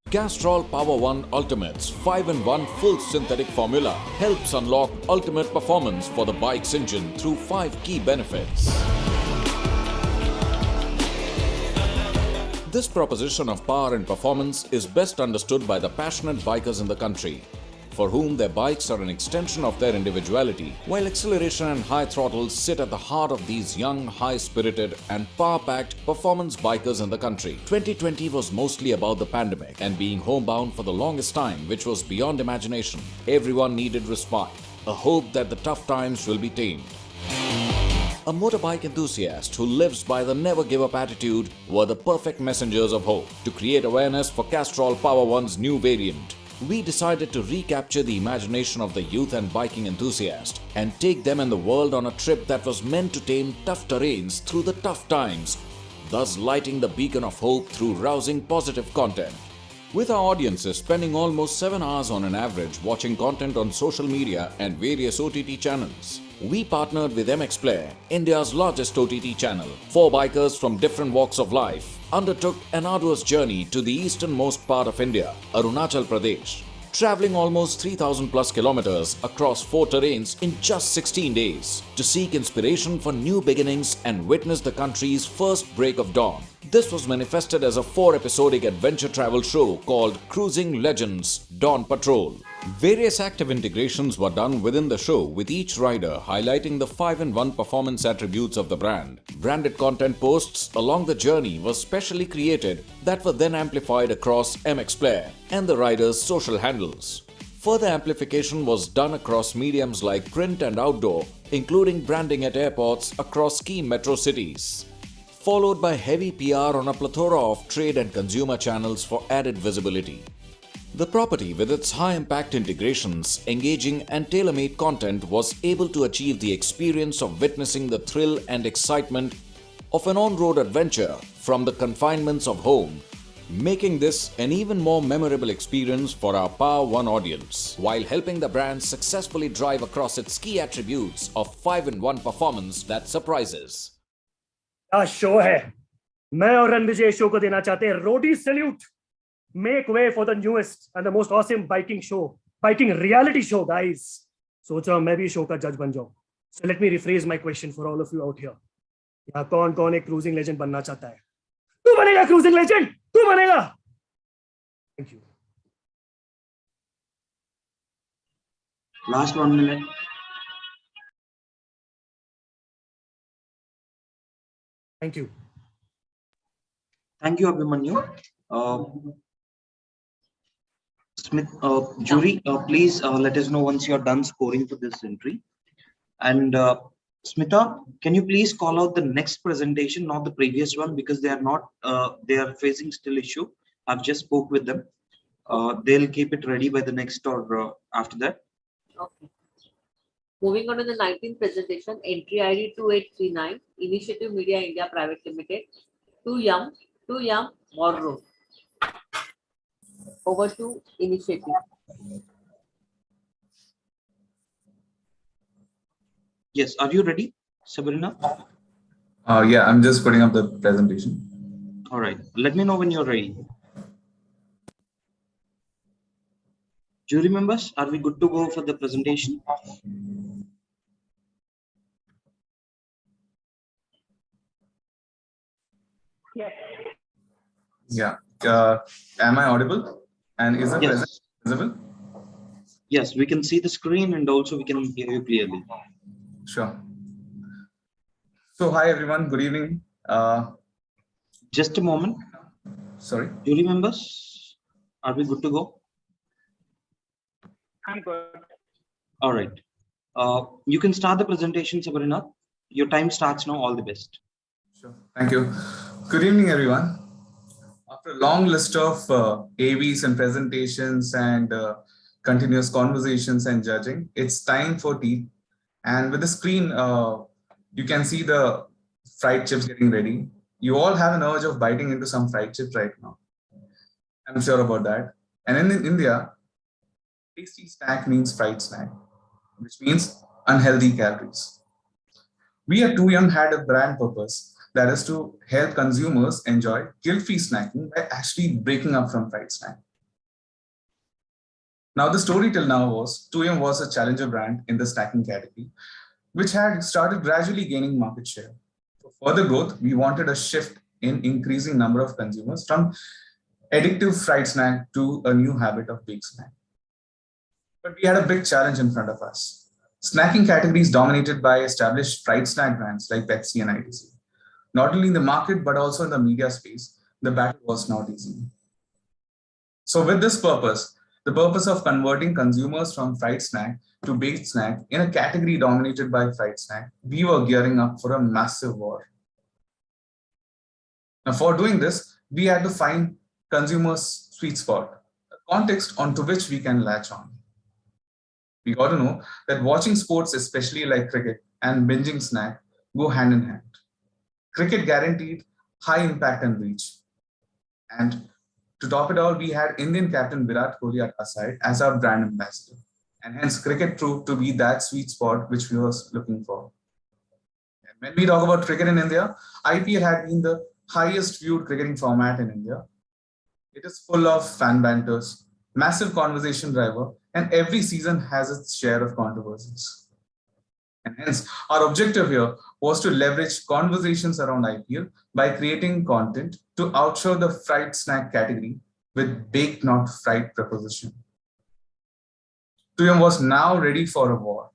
Castrol Power 1 Ultimate's 5-in-1 full synthetic formula helps unlock ultimate performance for the bike's engine through 5 key benefits. This proposition of power and performance is best understood by the passionate bikers in the country, for whom their bikes are an extension of their individuality, while acceleration and high throttles sit at the heart of these young, high-spirited and power-packed performance bikers in the country. 2020 was mostly about the pandemic and being homebound for the longest time, which was beyond imagination. Everyone needed respite, a hope that the tough times will be tamed. A motorbike enthusiast who lives by the never-give-up attitude were the perfect messengers of hope. To create awareness for Castrol Power One's new variant, we decided to recapture the imagination of the youth and biking enthusiast and take them in the world on a trip that was meant to tame tough terrains through the tough times, thus lighting the beacon of hope through rousing positive content. With our audiences spending almost 7 hours on an average watching content on social media and various OTT channels, we partnered with MX Player, India's largest OTT channel. 4 bikers from different walks of life undertook an arduous journey to the easternmost part of India, Arunachal Pradesh, traveling almost 3,000 plus kilometers across 4 terrains in just 16 days to seek inspiration for new beginnings and witness the country's first break of dawn. This was manifested as a 4-episodic adventure travel show called Cruising Legends Dawn Patrol. Various active integrations were done within the show, with each rider highlighting the 5-in-1 performance attributes of the brand. Branded content posts along the journey were specially created that were then amplified across MX Player and the riders' social handles. Further amplification was done across mediums like print and outdoor, including branding at airports across key metro cities, followed by heavy PR on a plethora of trade and consumer channels for added visibility. The property, with its high-impact integrations, engaging and tailor-made content, was able to achieve the experience of witnessing the thrill and excitement of an on-road adventure from the confinements of home, making this an even more memorable experience for our Power One audience, while helping the brand successfully drive across its key attributes of 5-in-1 performance that surprises. क्या show है? मैं और Ranvijay show को देना चाहते हैं रोडी salute. Make way for the newest and the most awesome biking show, biking reality show, guys. सोच रहा हूं मैं भी शो का जज बन जाऊं. So let me rephrase my question for all of you out here. यहाँ कौन-कौन एक cruising legend बनना चाहता है? तू बनेगा cruising legend. तू बनेगा. Thank you. Last 1 minute. Thank you. Thank you, Abhimanyu. Smith, jury, please let us know once you're done scoring for this entry. And Smita, can you please call out the next presentation, not the previous one, because they are not, they are facing still issue. I've just spoke with them. They'll keep it ready by the next or after that. Okay. Moving on to the 19th presentation, entry ID 2839, Initiative Media India Private Limited, to Yumm, Morro. Over to Initiative. Yes, are you ready, Sabrina? Yeah, I'm just putting up the presentation. All right, let me know when you're ready. Jury members, are we good to go for the presentation? Yes. Yeah. Am I audible? And is the present visible? Yes, we can see the screen and also we can hear you clearly. Sure. So, hi everyone. Good evening. Just a moment. Sorry. Jury members, are we good to go? I'm good. All right. You can start the presentation, Sabrina. Your time starts now. All the best. Sure. Thank you. Good evening, everyone. After a long list of AVs and presentations and continuous conversations and judging, it's time for tea. And with the screen, you can see the fried chips getting ready. You all have an urge of biting into some fried chips right now. I'm sure about that. And in India, tasty snack means fried snack, which means unhealthy calories. We at Yumm had a brand purpose, that is to help consumers enjoy guilt-free snacking by actually breaking up from fried snack. Now, the story till now was Yumm was a challenger brand in the snacking category, which had started gradually gaining market share. For further growth, we wanted a shift in increasing number of consumers from addictive fried snack to a new habit of baked snack. But we had a big challenge in front of us. Snacking category is dominated by established fried snack brands like Pepsi and ITC. Not only in the market, but also in the media space, the battle was not easy. So with this purpose, the purpose of converting consumers from fried snack to baked snack in a category dominated by fried snack, we were gearing up for a massive war. Now for doing this, we had to find consumers' sweet spot, a context onto which we can latch on. We got to know that watching sports, especially like cricket and binging snack, go hand in hand. Cricket guaranteed high impact and reach. And to top it all, we had Indian captain Virat Kohli at our side as our brand ambassador. And hence cricket proved to be that sweet spot which we were looking for. And when we talk about cricket in India, IPL had been the highest viewed cricketing format in India. It is full of fan banters, massive conversation driver, and every season has its share of controversies. And hence, our objective here was to leverage conversations around IPL by creating content to outshine the fried snack category with baked not fried proposition. Yumm was now ready for a war.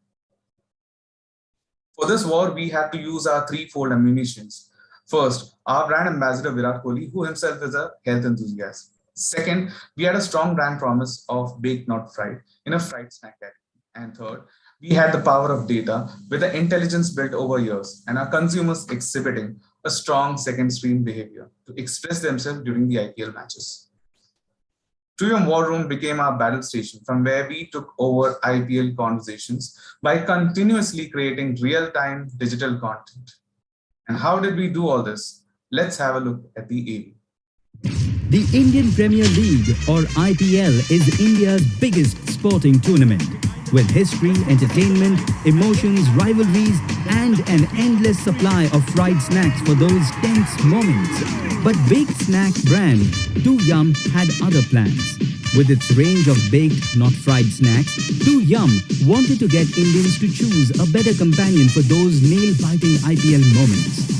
For this war, we had to use our threefold ammunitions. First, our brand ambassador Virat Kohli, who himself is a health enthusiast. Second, we had a strong brand promise of baked not fried in a fried snack category. And third, we had the power of data with the intelligence built over years and our consumers exhibiting a strong second stream behavior to express themselves during the IPL matches. Yumm War Room became our battle station from where we took over IPL conversations by continuously creating real-time digital content. And how did we do all this? Let's have a look at the AV. The Indian Premier League, or IPL, is India's biggest sporting tournament. With history, entertainment, emotions, rivalries, and an endless supply of fried snacks for those tense moments. But baked snack brand Yumm had other plans. With its range of baked, not fried snacks, Yumm wanted to get Indians to choose a better companion for those nail-biting IPL moments.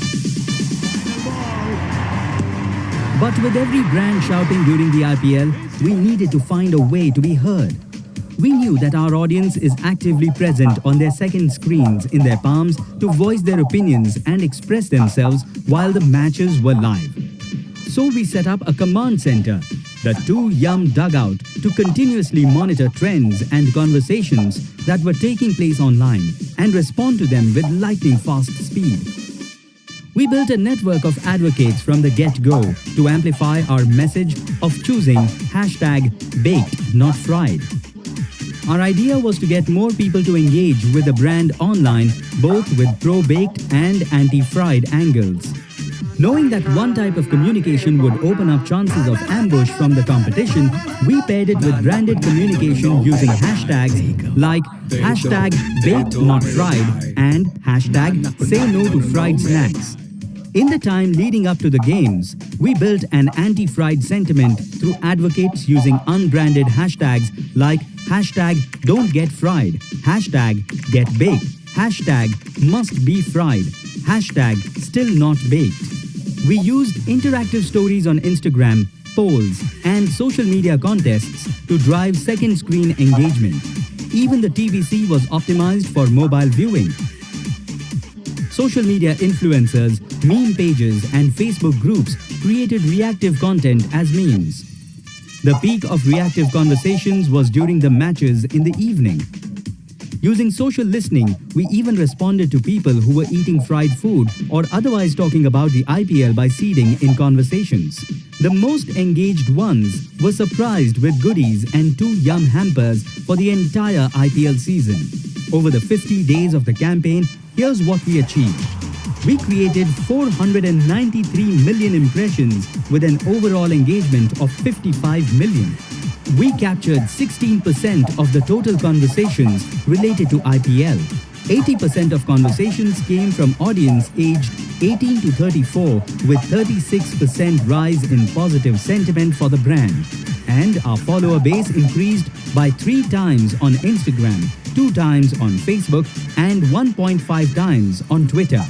But with every brand shouting during the IPL, we needed to find a way to be heard. We knew that our audience is actively present on their second screens in their palms to voice their opinions and express themselves while the matches were live. So we set up a command center, the Yumm dugout, to continuously monitor trends and conversations that were taking place online and respond to them with lightning-fast speed. We built a network of advocates from the get-go to amplify our message of choosing #baked not fried. Our idea was to get more people to engage with the brand online, both with pro-baked and anti-fried angles. Knowing that one type of communication would open up chances of ambush from the competition, we paired it with branded communication using hashtags like #BakedNotFried and #SayNoToFriedSnacks. In the time leading up to the games, we built an anti-fried sentiment through advocates using unbranded hashtags like #Don'tGetFried, #GetBaked, #MustBeFried, #StillNotBaked. We used interactive stories on Instagram, polls, and social media contests to drive second screen engagement. Even the TVC was optimized for mobile viewing. Social media influencers, meme pages, and Facebook groups created reactive content as memes. The peak of reactive conversations was during the matches in the evening. Using social listening, we even responded to people who were eating fried food or otherwise talking about the IPL by seeding in conversations. The most engaged ones were surprised with goodies and Yumm hampers for the entire IPL season. Over the 50 days of the campaign, here's what we achieved. We created 493 million impressions with an overall engagement of 55 million. We captured 16% of the total conversations related to IPL. 80% of conversations came from audience aged 18 to 34 with 36% rise in positive sentiment for the brand. And our follower base increased by 3 times on Instagram, 2 times on Facebook, and 1.5 times on Twitter.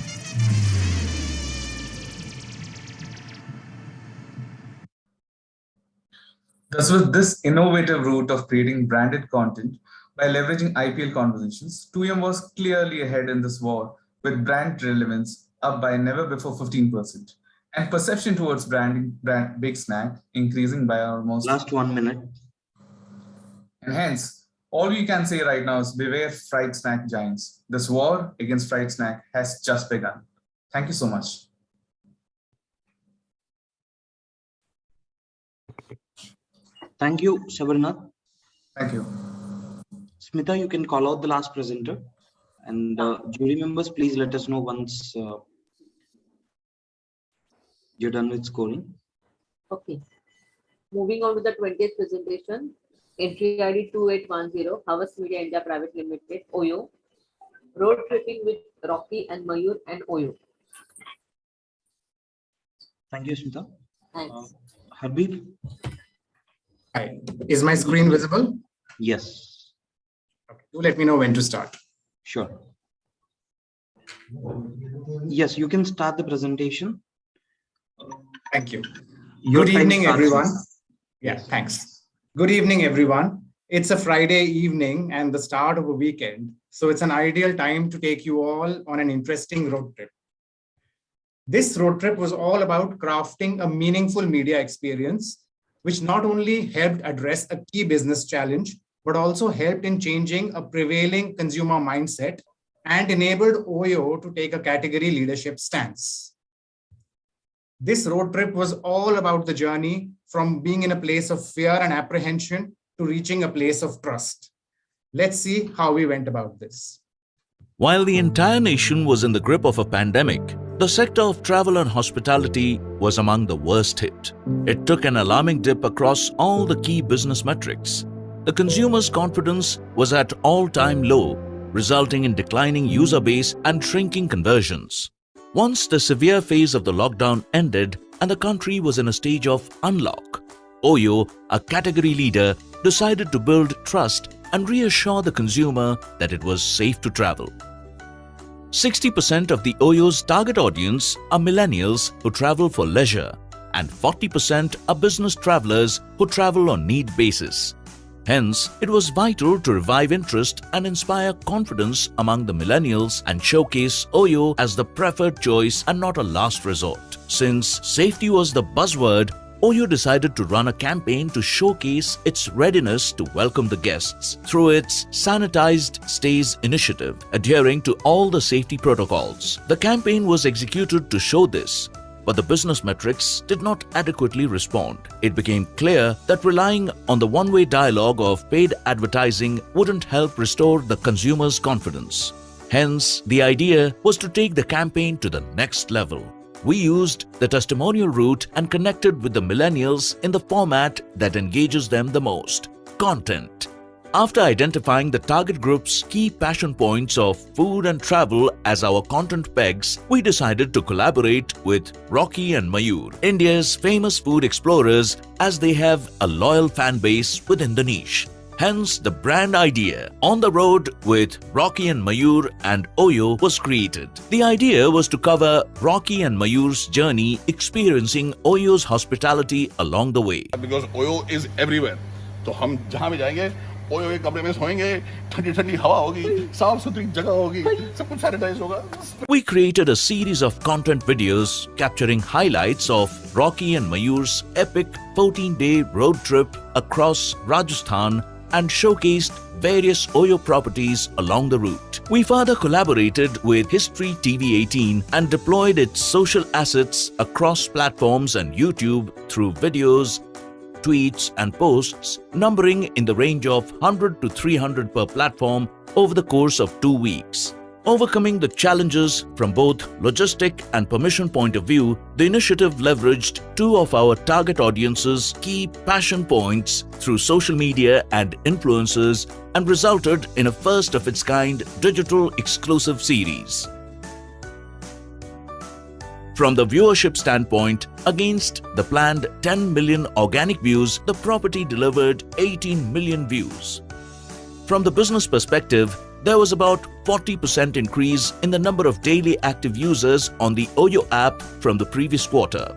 Thus, with this innovative route of creating branded content by leveraging IPL conversations, Yumm was clearly ahead in this war, with brand relevance up by never before 15%, and perception towards brand Big Snack increasing by almost last 1 minute. And hence, all we can say right now is beware fried snack giants. This war against fried snack has just begun. Thank you so much. Thank you, Sabarnath. Thank you. Smita, you can call out the last presenter. And jury members, please let us know once you're done with scoring. Okay. Moving on to the 20th presentation. Entry ID 2810, Havas Media India Private Limited, Oyo. Road tripping with Rocky and Mayur and Oyo. Thank you, Smita. Thanks. Habib. Hi. Is my screen visible? Yes. Okay. Do let me know when to start. Sure. Yes, you can start the presentation. Thank you. Your Good time evening, starts everyone. now. Yeah, thanks. Good evening, everyone. It's a Friday evening and the start of a weekend, so it's an ideal time to take you all on an interesting road trip. This road trip was all about crafting a meaningful media experience, which not only helped address a key business challenge, but also helped in changing a prevailing consumer mindset and enabled Oyo to take a category leadership stance. This road trip was all about the journey from being in a place of fear and apprehension to reaching a place of trust. Let's see how we went about this. While the entire nation was in the grip of a pandemic, the sector of travel and hospitality was among the worst hit. It took an alarming dip across all the key business metrics. The consumer's confidence was at all-time low, resulting in declining user base and shrinking conversions. Once the severe phase of the lockdown ended and the country was in a stage of unlock, Oyo, a category leader, decided to build trust and reassure the consumer that it was safe to travel. 60% of the Oyo's target audience are millennials who travel for leisure, and 40% are business travelers who travel on need basis. Hence, it was vital to revive interest and inspire confidence among the millennials and showcase Oyo as the preferred choice and not a last resort. Since safety was the buzzword, Oyo decided to run a campaign to showcase its readiness to welcome the guests through its Sanitized Stays initiative, adhering to all the safety protocols. The campaign was executed to show this, but the business metrics did not adequately respond. It became clear that relying on the one-way dialogue of paid advertising wouldn't help restore the consumer's confidence. Hence, the idea was to take the campaign to the next level. We used the testimonial route and connected with the millennials in the format that engages them the most: content. After identifying the target group's key passion points of food and travel as our content pegs, we decided to collaborate with Rocky and Mayur, India's famous food explorers, as they have a loyal fan base within the niche. Hence, the brand idea On the Road with Rocky and Mayur and Oyo was created. The idea was to cover Rocky and Mayur's journey experiencing Oyo's hospitality along the way. Because Oyo is everywhere. So हम जहाँ भी जाएंगे, Oyo के कमरे में सोएंगे, ठंडी ठंडी हवा होगी, साफ सुथरी जगह होगी, सब कुछ सैनिटाइज होगा. We created a series of content videos capturing highlights of Rocky and Mayur's epic 14-day road trip across Rajasthan and showcased various Oyo properties along the route. We further collaborated with History TV18 and deployed its social assets across platforms and YouTube through videos, tweets and posts numbering in the range of 100 to 300 per platform over the course of 2 weeks. Overcoming the challenges from both logistic and permission point of view, the initiative leveraged two of our target audience's key passion points through social media and influencers and resulted in a first-of-its-kind digital exclusive series. From the viewership standpoint, against the planned 10 million organic views, the property delivered 18 million views. From the business perspective, there was about 40% increase in the number of daily active users on the Oyo app from the previous quarter.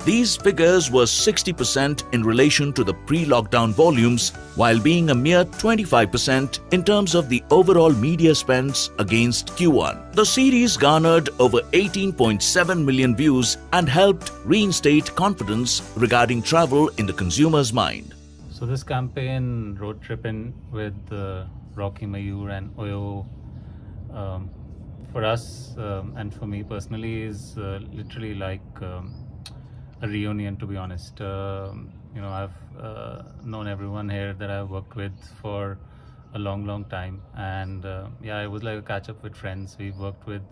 These figures were 60% in relation to the pre-lockdown volumes, while being a mere 25% in terms of the overall media spends against Q1. The series garnered over 18.7 million views and helped reinstate confidence regarding travel in the consumer's mind. So this campaign, Road Trippin' with Rocky, Mayur and Oyo, for us and for me personally is literally like a reunion, to be honest. I've known everyone here that I've worked with for a long time, and it was like a catch up with friends. We've worked with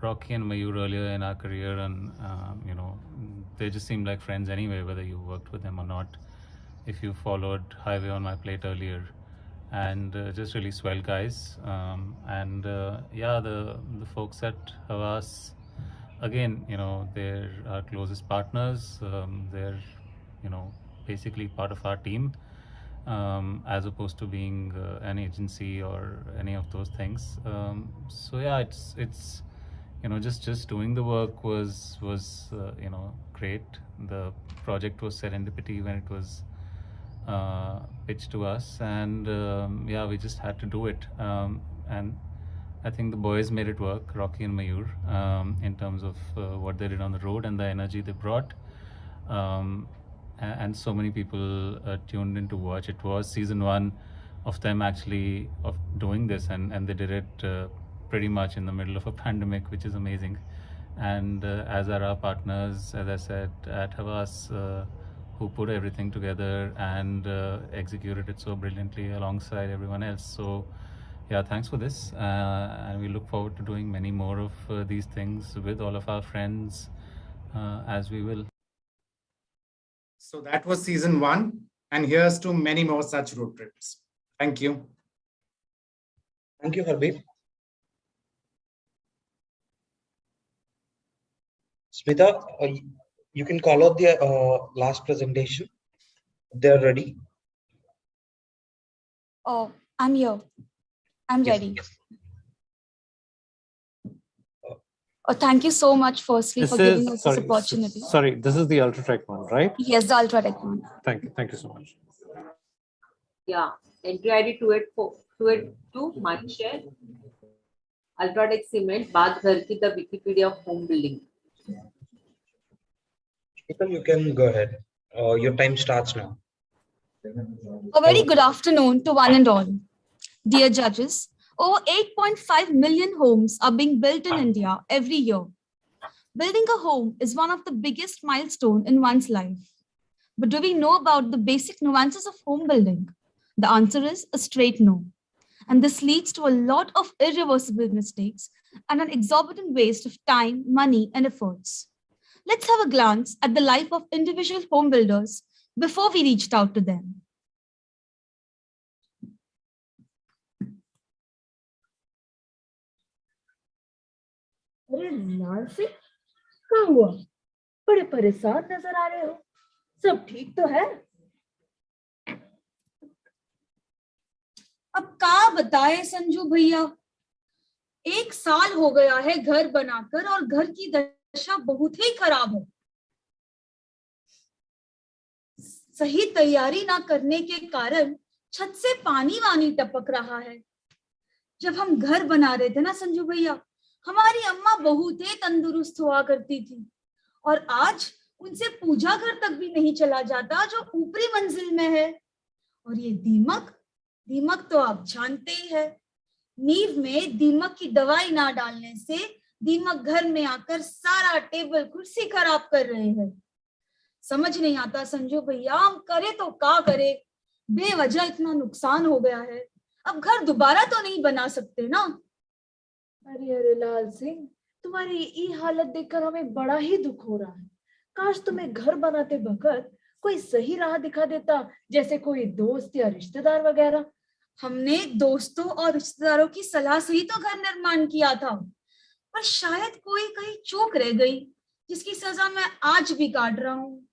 Rocky and Mayur earlier in our career, and they just seemed like friends anyway, whether you worked with them or not, if you followed Highway on My Plate earlier. And just really swell guys. The folks at Havas, again, they're our closest partners. They're, basically part of our team, as opposed to being an agency or any of those things. It's just doing the work was great. The project was serendipity when it was pitched to us, and we just had to do it. And I think the boys made it work, Rocky and Mayur, in terms of what they did on the road and the energy they brought. And so many people tuned in to watch. It was season 1 of them actually of doing this, and they did it pretty much in the middle of a pandemic, which is amazing. And as are our partners, as I said, at Havas, who put everything together and executed it so brilliantly alongside everyone else. So thanks for this, and we look forward to doing many more of these things with all of our friends as we will. So that was season 1, and here's to many more such road trips. Thank you. Thank you, Hardeep. Smita, you can call out the last presentation. They're ready. Oh, I'm here. I'm ready. Yes. Thank you so much, firstly, for giving us this opportunity. Sorry, this is the UltraTech one, right? Yes, the UltraTech one. Thank you so much. Yeah, entry ID 282, market share. UltraTech Cement, Baat Ghar Ki, the Wikipedia of home building. You can go ahead. Your time starts now. A very good afternoon to one and all. Dear judges, over 8.5 million homes are being built in India every year. Building a home is one of the biggest milestones in one's life. But do we know about the basic nuances of home building? The answer is a straight no. And this leads to a lot of irreversible mistakes and an exorbitant waste of time, money, and efforts. Let's have a glance at the life of individual home builders before we reached out to them. अरे लाल सिंह, क्या हुआ? बड़े परेशान नजर आ रहे हो। सब ठीक तो है? अब क्या बताए संजू भैया, 1 साल हो गया है घर बनाकर और घर की दशा बहुत ही खराब है। सही तैयारी ना करने के कारण छत से पानी वानी टपक रहा है। जब हम घर बना रहे थे ना संजू भैया, हमारी अम्मा बहुत ही तंदुरुस्त हुआ करती थी, और आज उनसे पूजा घर तक भी नहीं चला जाता जो ऊपरी मंजिल में है। और ये दीमक तो आप जानते ही है, नींव में दीमक की दवाई ना डालने से दीमक घर में आकर सारा टेबल कुर्सी खराब कर रहे हैं। समझ नहीं आता संजू भैया, हम करे तो क्या करे, बेवजह इतना नुकसान हो गया है। अब घर दोबारा तो नहीं बना सकते ना। अरे लाल सिंह, तुम्हारी ये हालत देखकर हमें बड़ा ही दुख हो रहा है। काश तुम्हें घर बनाते वक्त कोई सही राह दिखा देता, जैसे कोई दोस्त या रिश्तेदार वगैरह। हमने दोस्तों और रिश्तेदारों की सलाह से ही तो घर निर्माण किया था, पर शायद कोई कहीं चूक रह गई, जिसकी सजा मैं आज भी काट रहा हूँ।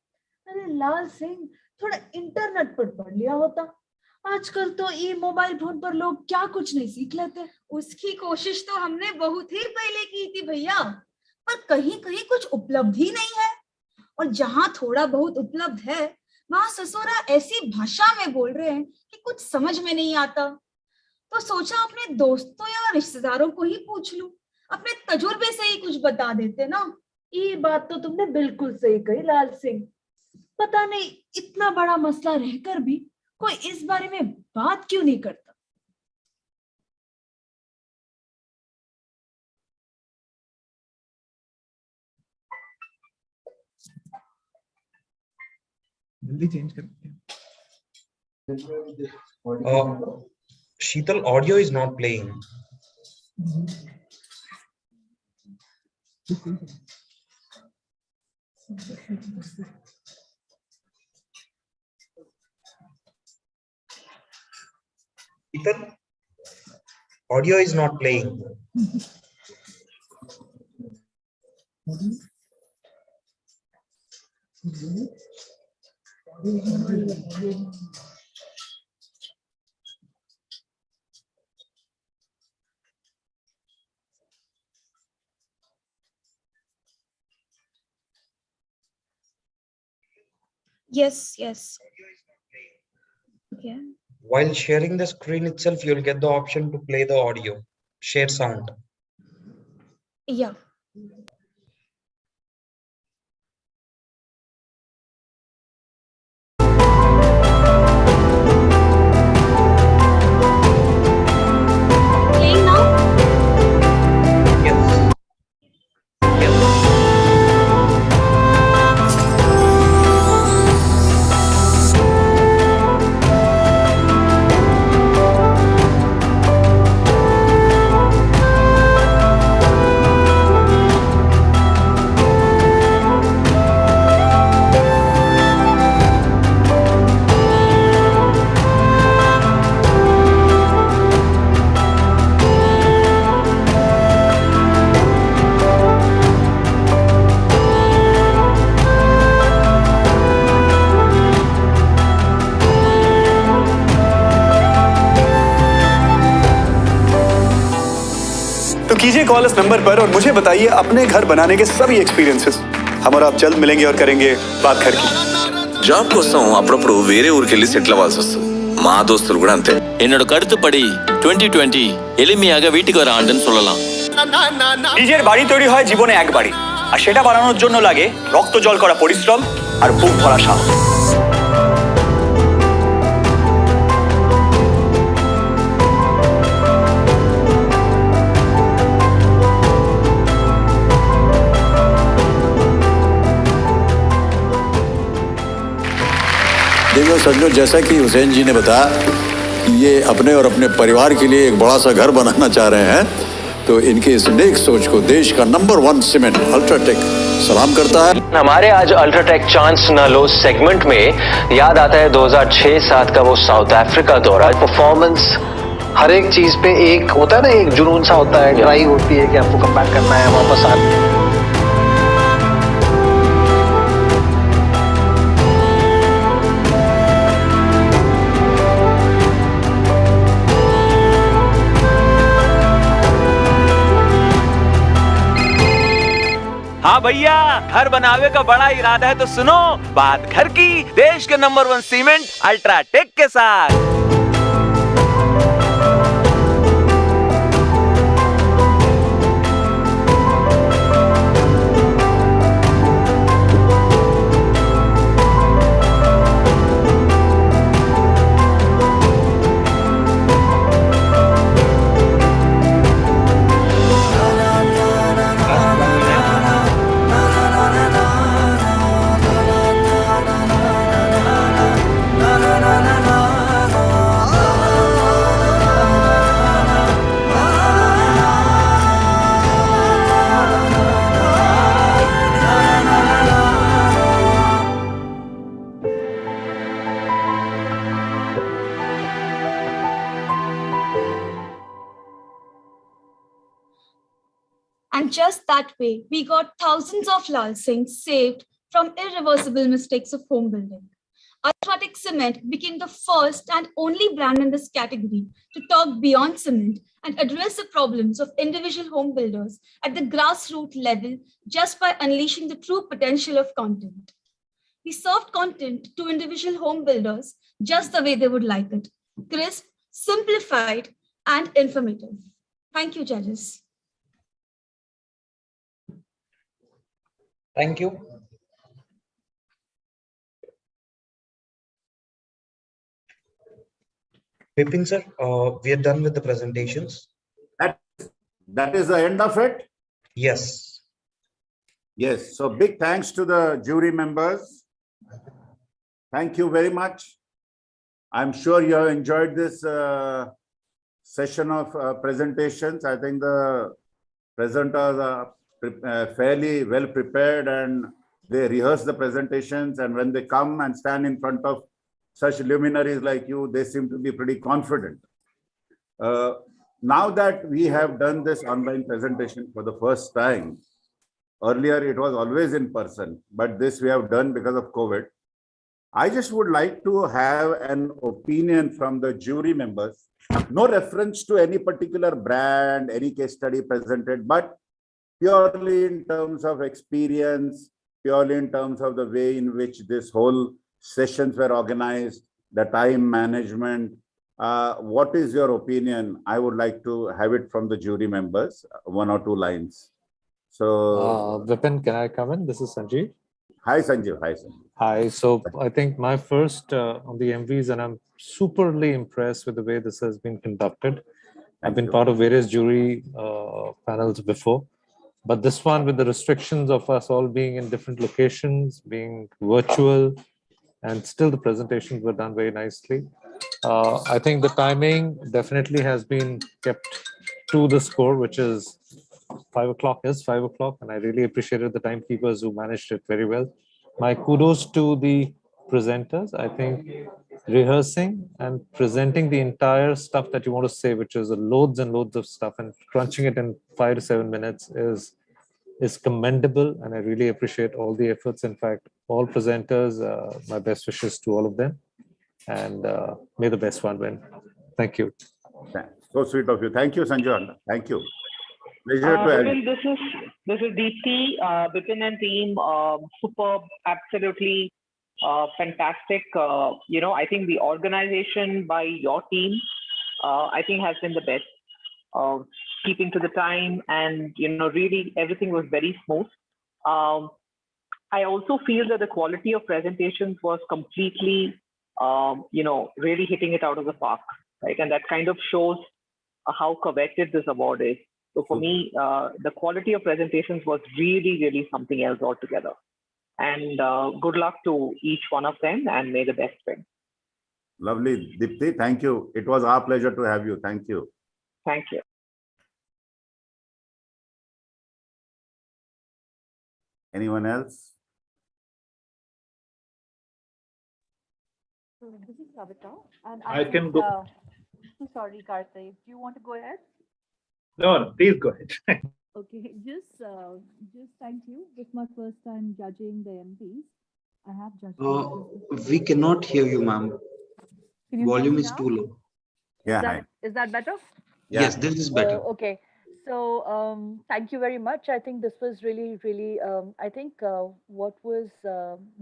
अरे लाल सिंह, थोड़ा इंटरनेट पर पढ़ लिया होता। आजकल तो ये मोबाइल फोन पर लोग क्या कुछ नहीं सीख लेते। उसकी कोशिश तो हमने बहुत ही पहले की थी भैया, पर कहीं कहीं कुछ उपलब्ध ही नहीं है। और जहां थोड़ा बहुत उपलब्ध है वहां ससुरा ऐसी भाषा में बोल रहे हैं कि कुछ समझ में नहीं आता। तो सोचा अपने दोस्तों या रिश्तेदारों को ही पूछ लूं, अपने तजुर्बे से ही कुछ बता देते ना। ये बात तो तुमने बिल्कुल सही कही लाल सिंह। पता नहीं इतना बड़ा मसला रहकर भी कोई इस बारे में बात क्यों नहीं करता। जल्दी चेंज करते हैं। Sheetal, audio is not playing. Sheetal, audio is not playing. Yes. Yeah. While sharing the screen itself, you'll get the option to play the audio, share sound. Yeah. Playing now? Yes. तो कीजिए call इस number पर और मुझे बताइए अपने घर बनाने के सभी एक्सपीरियंसेस। हम और आप जल्द मिलेंगे और करेंगे बात घर की। జాబ్ కోసం అప్పుడప్పుడు వేరే ఊరికెళ్ళి సెటిల్ అవ్వాల్సి వస్తుంది. మా దోస్తులు కూడా అంతే. என்னோட கருத்துப்படி 2020 এলিমিয়াగా வீட்டுக்கு வர ஆண்டுன்னு சொல்லலாம். নিজের বাড়ি তৈরি হয় জীবনে একবারই, আর সেটা বানানোর জন্য লাগে রক্ত জল করা পরিশ্রম আর বুক ভরা সাহস। देखो सज्जनों, जैसा कि हुसैन जी ने बताया, ये अपने और अपने परिवार के लिए एक बड़ा सा घर बनाना चाह रहे हैं, तो इनकी इस नेक सोच को देश का नंबर 1 सीमेंट अल्ट्राटेक सलाम करता है। हमारे आज अल्ट्राटेक चांस न लो सेगमेंट में याद आता है 2006-07 का वो साउथ अफ्रीका दौरा। परफॉर्मेंस हर एक चीज पे एक होता है ना, एक जुनून सा होता है, ड्राइव होती है कि आपको कमबैक करना है, वापस आना। हाँ भैया, घर बनावे का बड़ा इरादा है तो सुनो बात घर की, देश के नंबर 1 सीमेंट अल्ट्राटेक के साथ। And just that way, we got thousands of Lal Singhs saved from irreversible mistakes of home building. UltraTech Cement became the first and only brand in this category to talk beyond cement and address the problems of individual home builders at the grassroots level just by unleashing the true potential of content. We served content to individual home builders just the way they would like it: crisp, simplified, and informative. Thank you, judges. Thank you. Vipin sir, we are done with the presentations. That is the end of it? Yes. Yes. So big thanks to the jury members. Thank you very much. I'm sure you have enjoyed this session of presentations. I think the presenters are fairly well prepared and they rehearse the presentations, and when they come and stand in front of such luminaries like you, they seem to be pretty confident. Now that we have done this online presentation for the first time, earlier it was always in person, but this we have done because of COVID. I just would like to have an opinion from the jury members, no reference to any particular brand, any case study presented, but purely in terms of experience, purely in terms of the way in which this whole sessions were organized, the time management. What is your opinion? I would like to have it from the jury members, 1 or 2 lines. So, Vipin, can I come in? This is Sanjeev. Hi, Sanjeev. Hi, Sanjeev. Hi. So I think my first on the Emvies, and I'm superly impressed with the way this has been conducted. I've been part of various jury panels before, but this one, with the restrictions of us all being in different locations, being virtual, and still the presentations were done very nicely. I think the timing definitely has been kept to the score, which is 5 o'clock is 5 o'clock, and I really appreciated the timekeepers who managed it very well. My kudos to the presenters. I think rehearsing and presenting the entire stuff that you want to say, which is loads and loads of stuff, and crunching it in 5 to 7 minutes is commendable, and I really appreciate all the efforts. In fact, all presenters, my best wishes to all of them, and may the best one win. Thank you. So sweet of you. Thank you, Sanjay. Thank you. Pleasure to have you. This is Deepthi, Vipin and team, superb, absolutely fantastic. I think the organization by your team, I think has been the best. Keeping to the time, and really everything was very smooth. I also feel that the quality of presentations was completely, really hitting it out of the park, right? And that kind of shows how coveted this award is. So for me, the quality of presentations was really, really something else altogether. And good luck to each one of them, and may the best win. Lovely, Deepthi. Thank you. It was our pleasure to have you. Thank you. Thank you. Anyone else? This is Kavita, and I can go. Sorry, Karthik. Do you want to go ahead? No, please go ahead. Okay, just thank you. This is my first time judging the Emvies. I have judged. We cannot hear you, ma'am. Volume is too low. Yeah. Is that better? Yes, this is better. Okay. So thank you very much. I think this was really, really, I think what was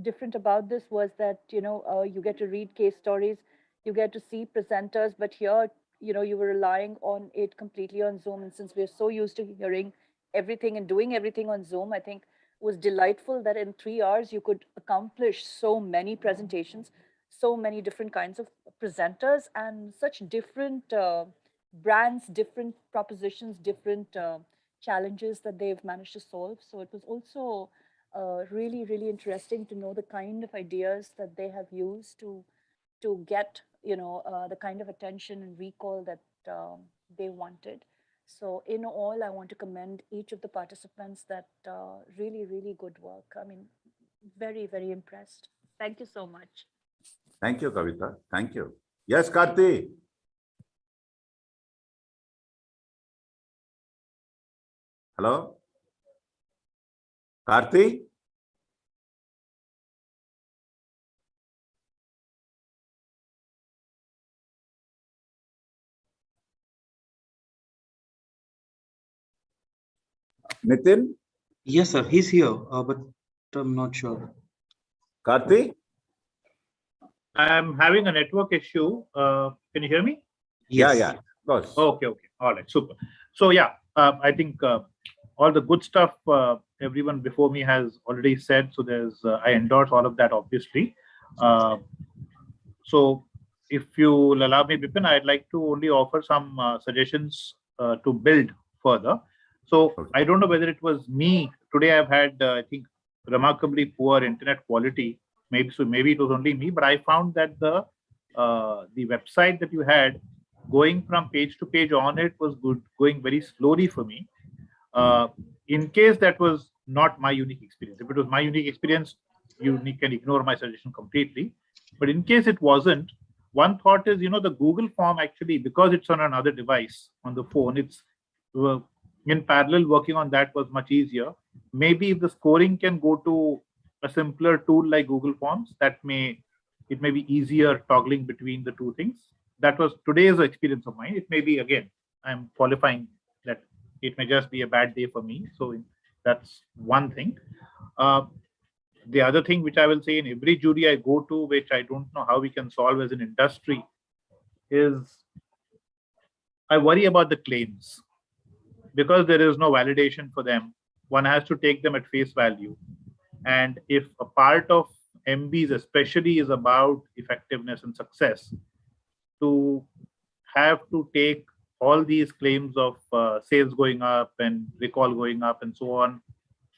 different about this was that, you get to read case stories, you get to see presenters, but here, you were relying on it completely on Zoom. And since we're so used to hearing everything and doing everything on Zoom, I think it was delightful that in 3 hours, you could accomplish so many presentations, so many different kinds of presenters, and such different brands, different propositions, different challenges that they've managed to solve. So it was also really, really interesting to know the kind of ideas that they have used to get, the kind of attention and recall that they wanted. So in all, I want to commend each of the participants that really, really good work. I mean, very, very impressed. Thank you so much. Thank you, Kavita. Thank you. Yes, Karthi. Hello? Karthi? Nitin? Yes, sir. He's here, but I'm not sure. Karthi? I'm having a network issue. Can you hear me? Yes. Yeah, of course. Okay. All right, super. So yeah, I think all the good stuff everyone before me has already said. So I endorse all of that, obviously. So if you'll allow me, Bipin, I'd like to only offer some suggestions to build further. So I don't know whether it was me. Today I've had, I think, remarkably poor internet quality. Maybe it was only me, but I found that the website that you had going from page to page on it was going very slowly for me. In case that was not my unique experience. If it was my unique experience, you can ignore my suggestion completely. But in case it wasn't, one thought is, the Google form actually, because it's on another device on the phone, it's in parallel working on that was much easier. Maybe if the scoring can go to a simpler tool like Google Forms, it may be easier toggling between the two things. That was today's experience of mine. It may be, again, I'm qualifying that it may just be a bad day for me. So that's one thing. The other thing which I will say in every jury I go to, which I don't know how we can solve as an industry, is I worry about the claims. Because there is no validation for them, one has to take them at face value. And if a part of Emvies especially is about effectiveness and success, to have to take all these claims of sales going up and recall going up and so on,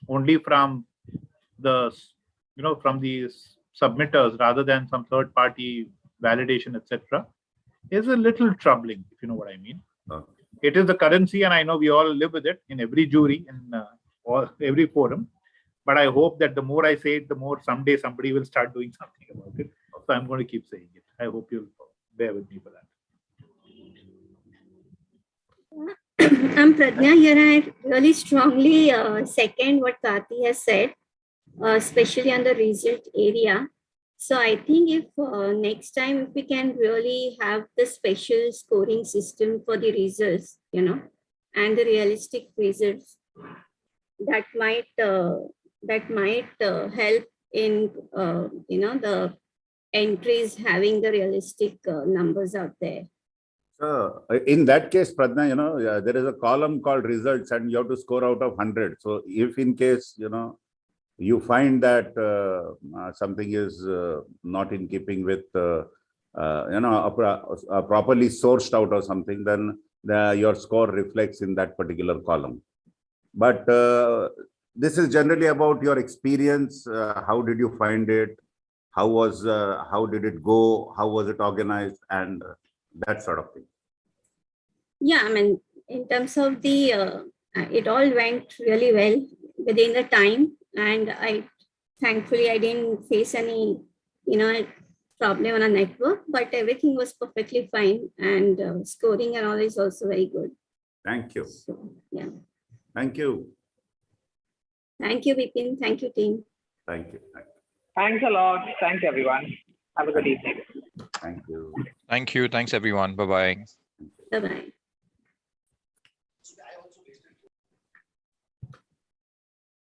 only from from these submitters rather than some third party validation, etc., is a little troubling, if you know what I mean. It is the currency, and I know we all live with it in every jury and every forum. But I hope that the more I say it, the more someday somebody will start doing something about it. So I'm going to keep saying it. I hope you'll bear with me for that. I'm Pradnya here. I really strongly second what Karthi has said, especially on the result area. So I think if next time if we can really have the special scoring system for the results, and the realistic results, that might help in the entries having the realistic numbers out there. In that case, Pradnya, there is a column called results and you have to score out of 100. So if in case, you find that something is not in keeping with, properly sourced out or something, then your score reflects in that particular column. But this is generally about your experience. How did you find it? How did it go? How was it organized? And that sort of thing. Yeah, I mean, in terms of the, it all went really well within the time. And thankfully, I didn't face any, problem on a network, but everything was perfectly fine. And scoring and all is also very good. Thank you. So, yeah. Thank you. Thank you, Bipin. Thank you, team. Thank you. Thanks a lot. Thanks, everyone. Have a good evening. Thank you. Thank you. Thanks, everyone. Bye-bye. Bye-bye.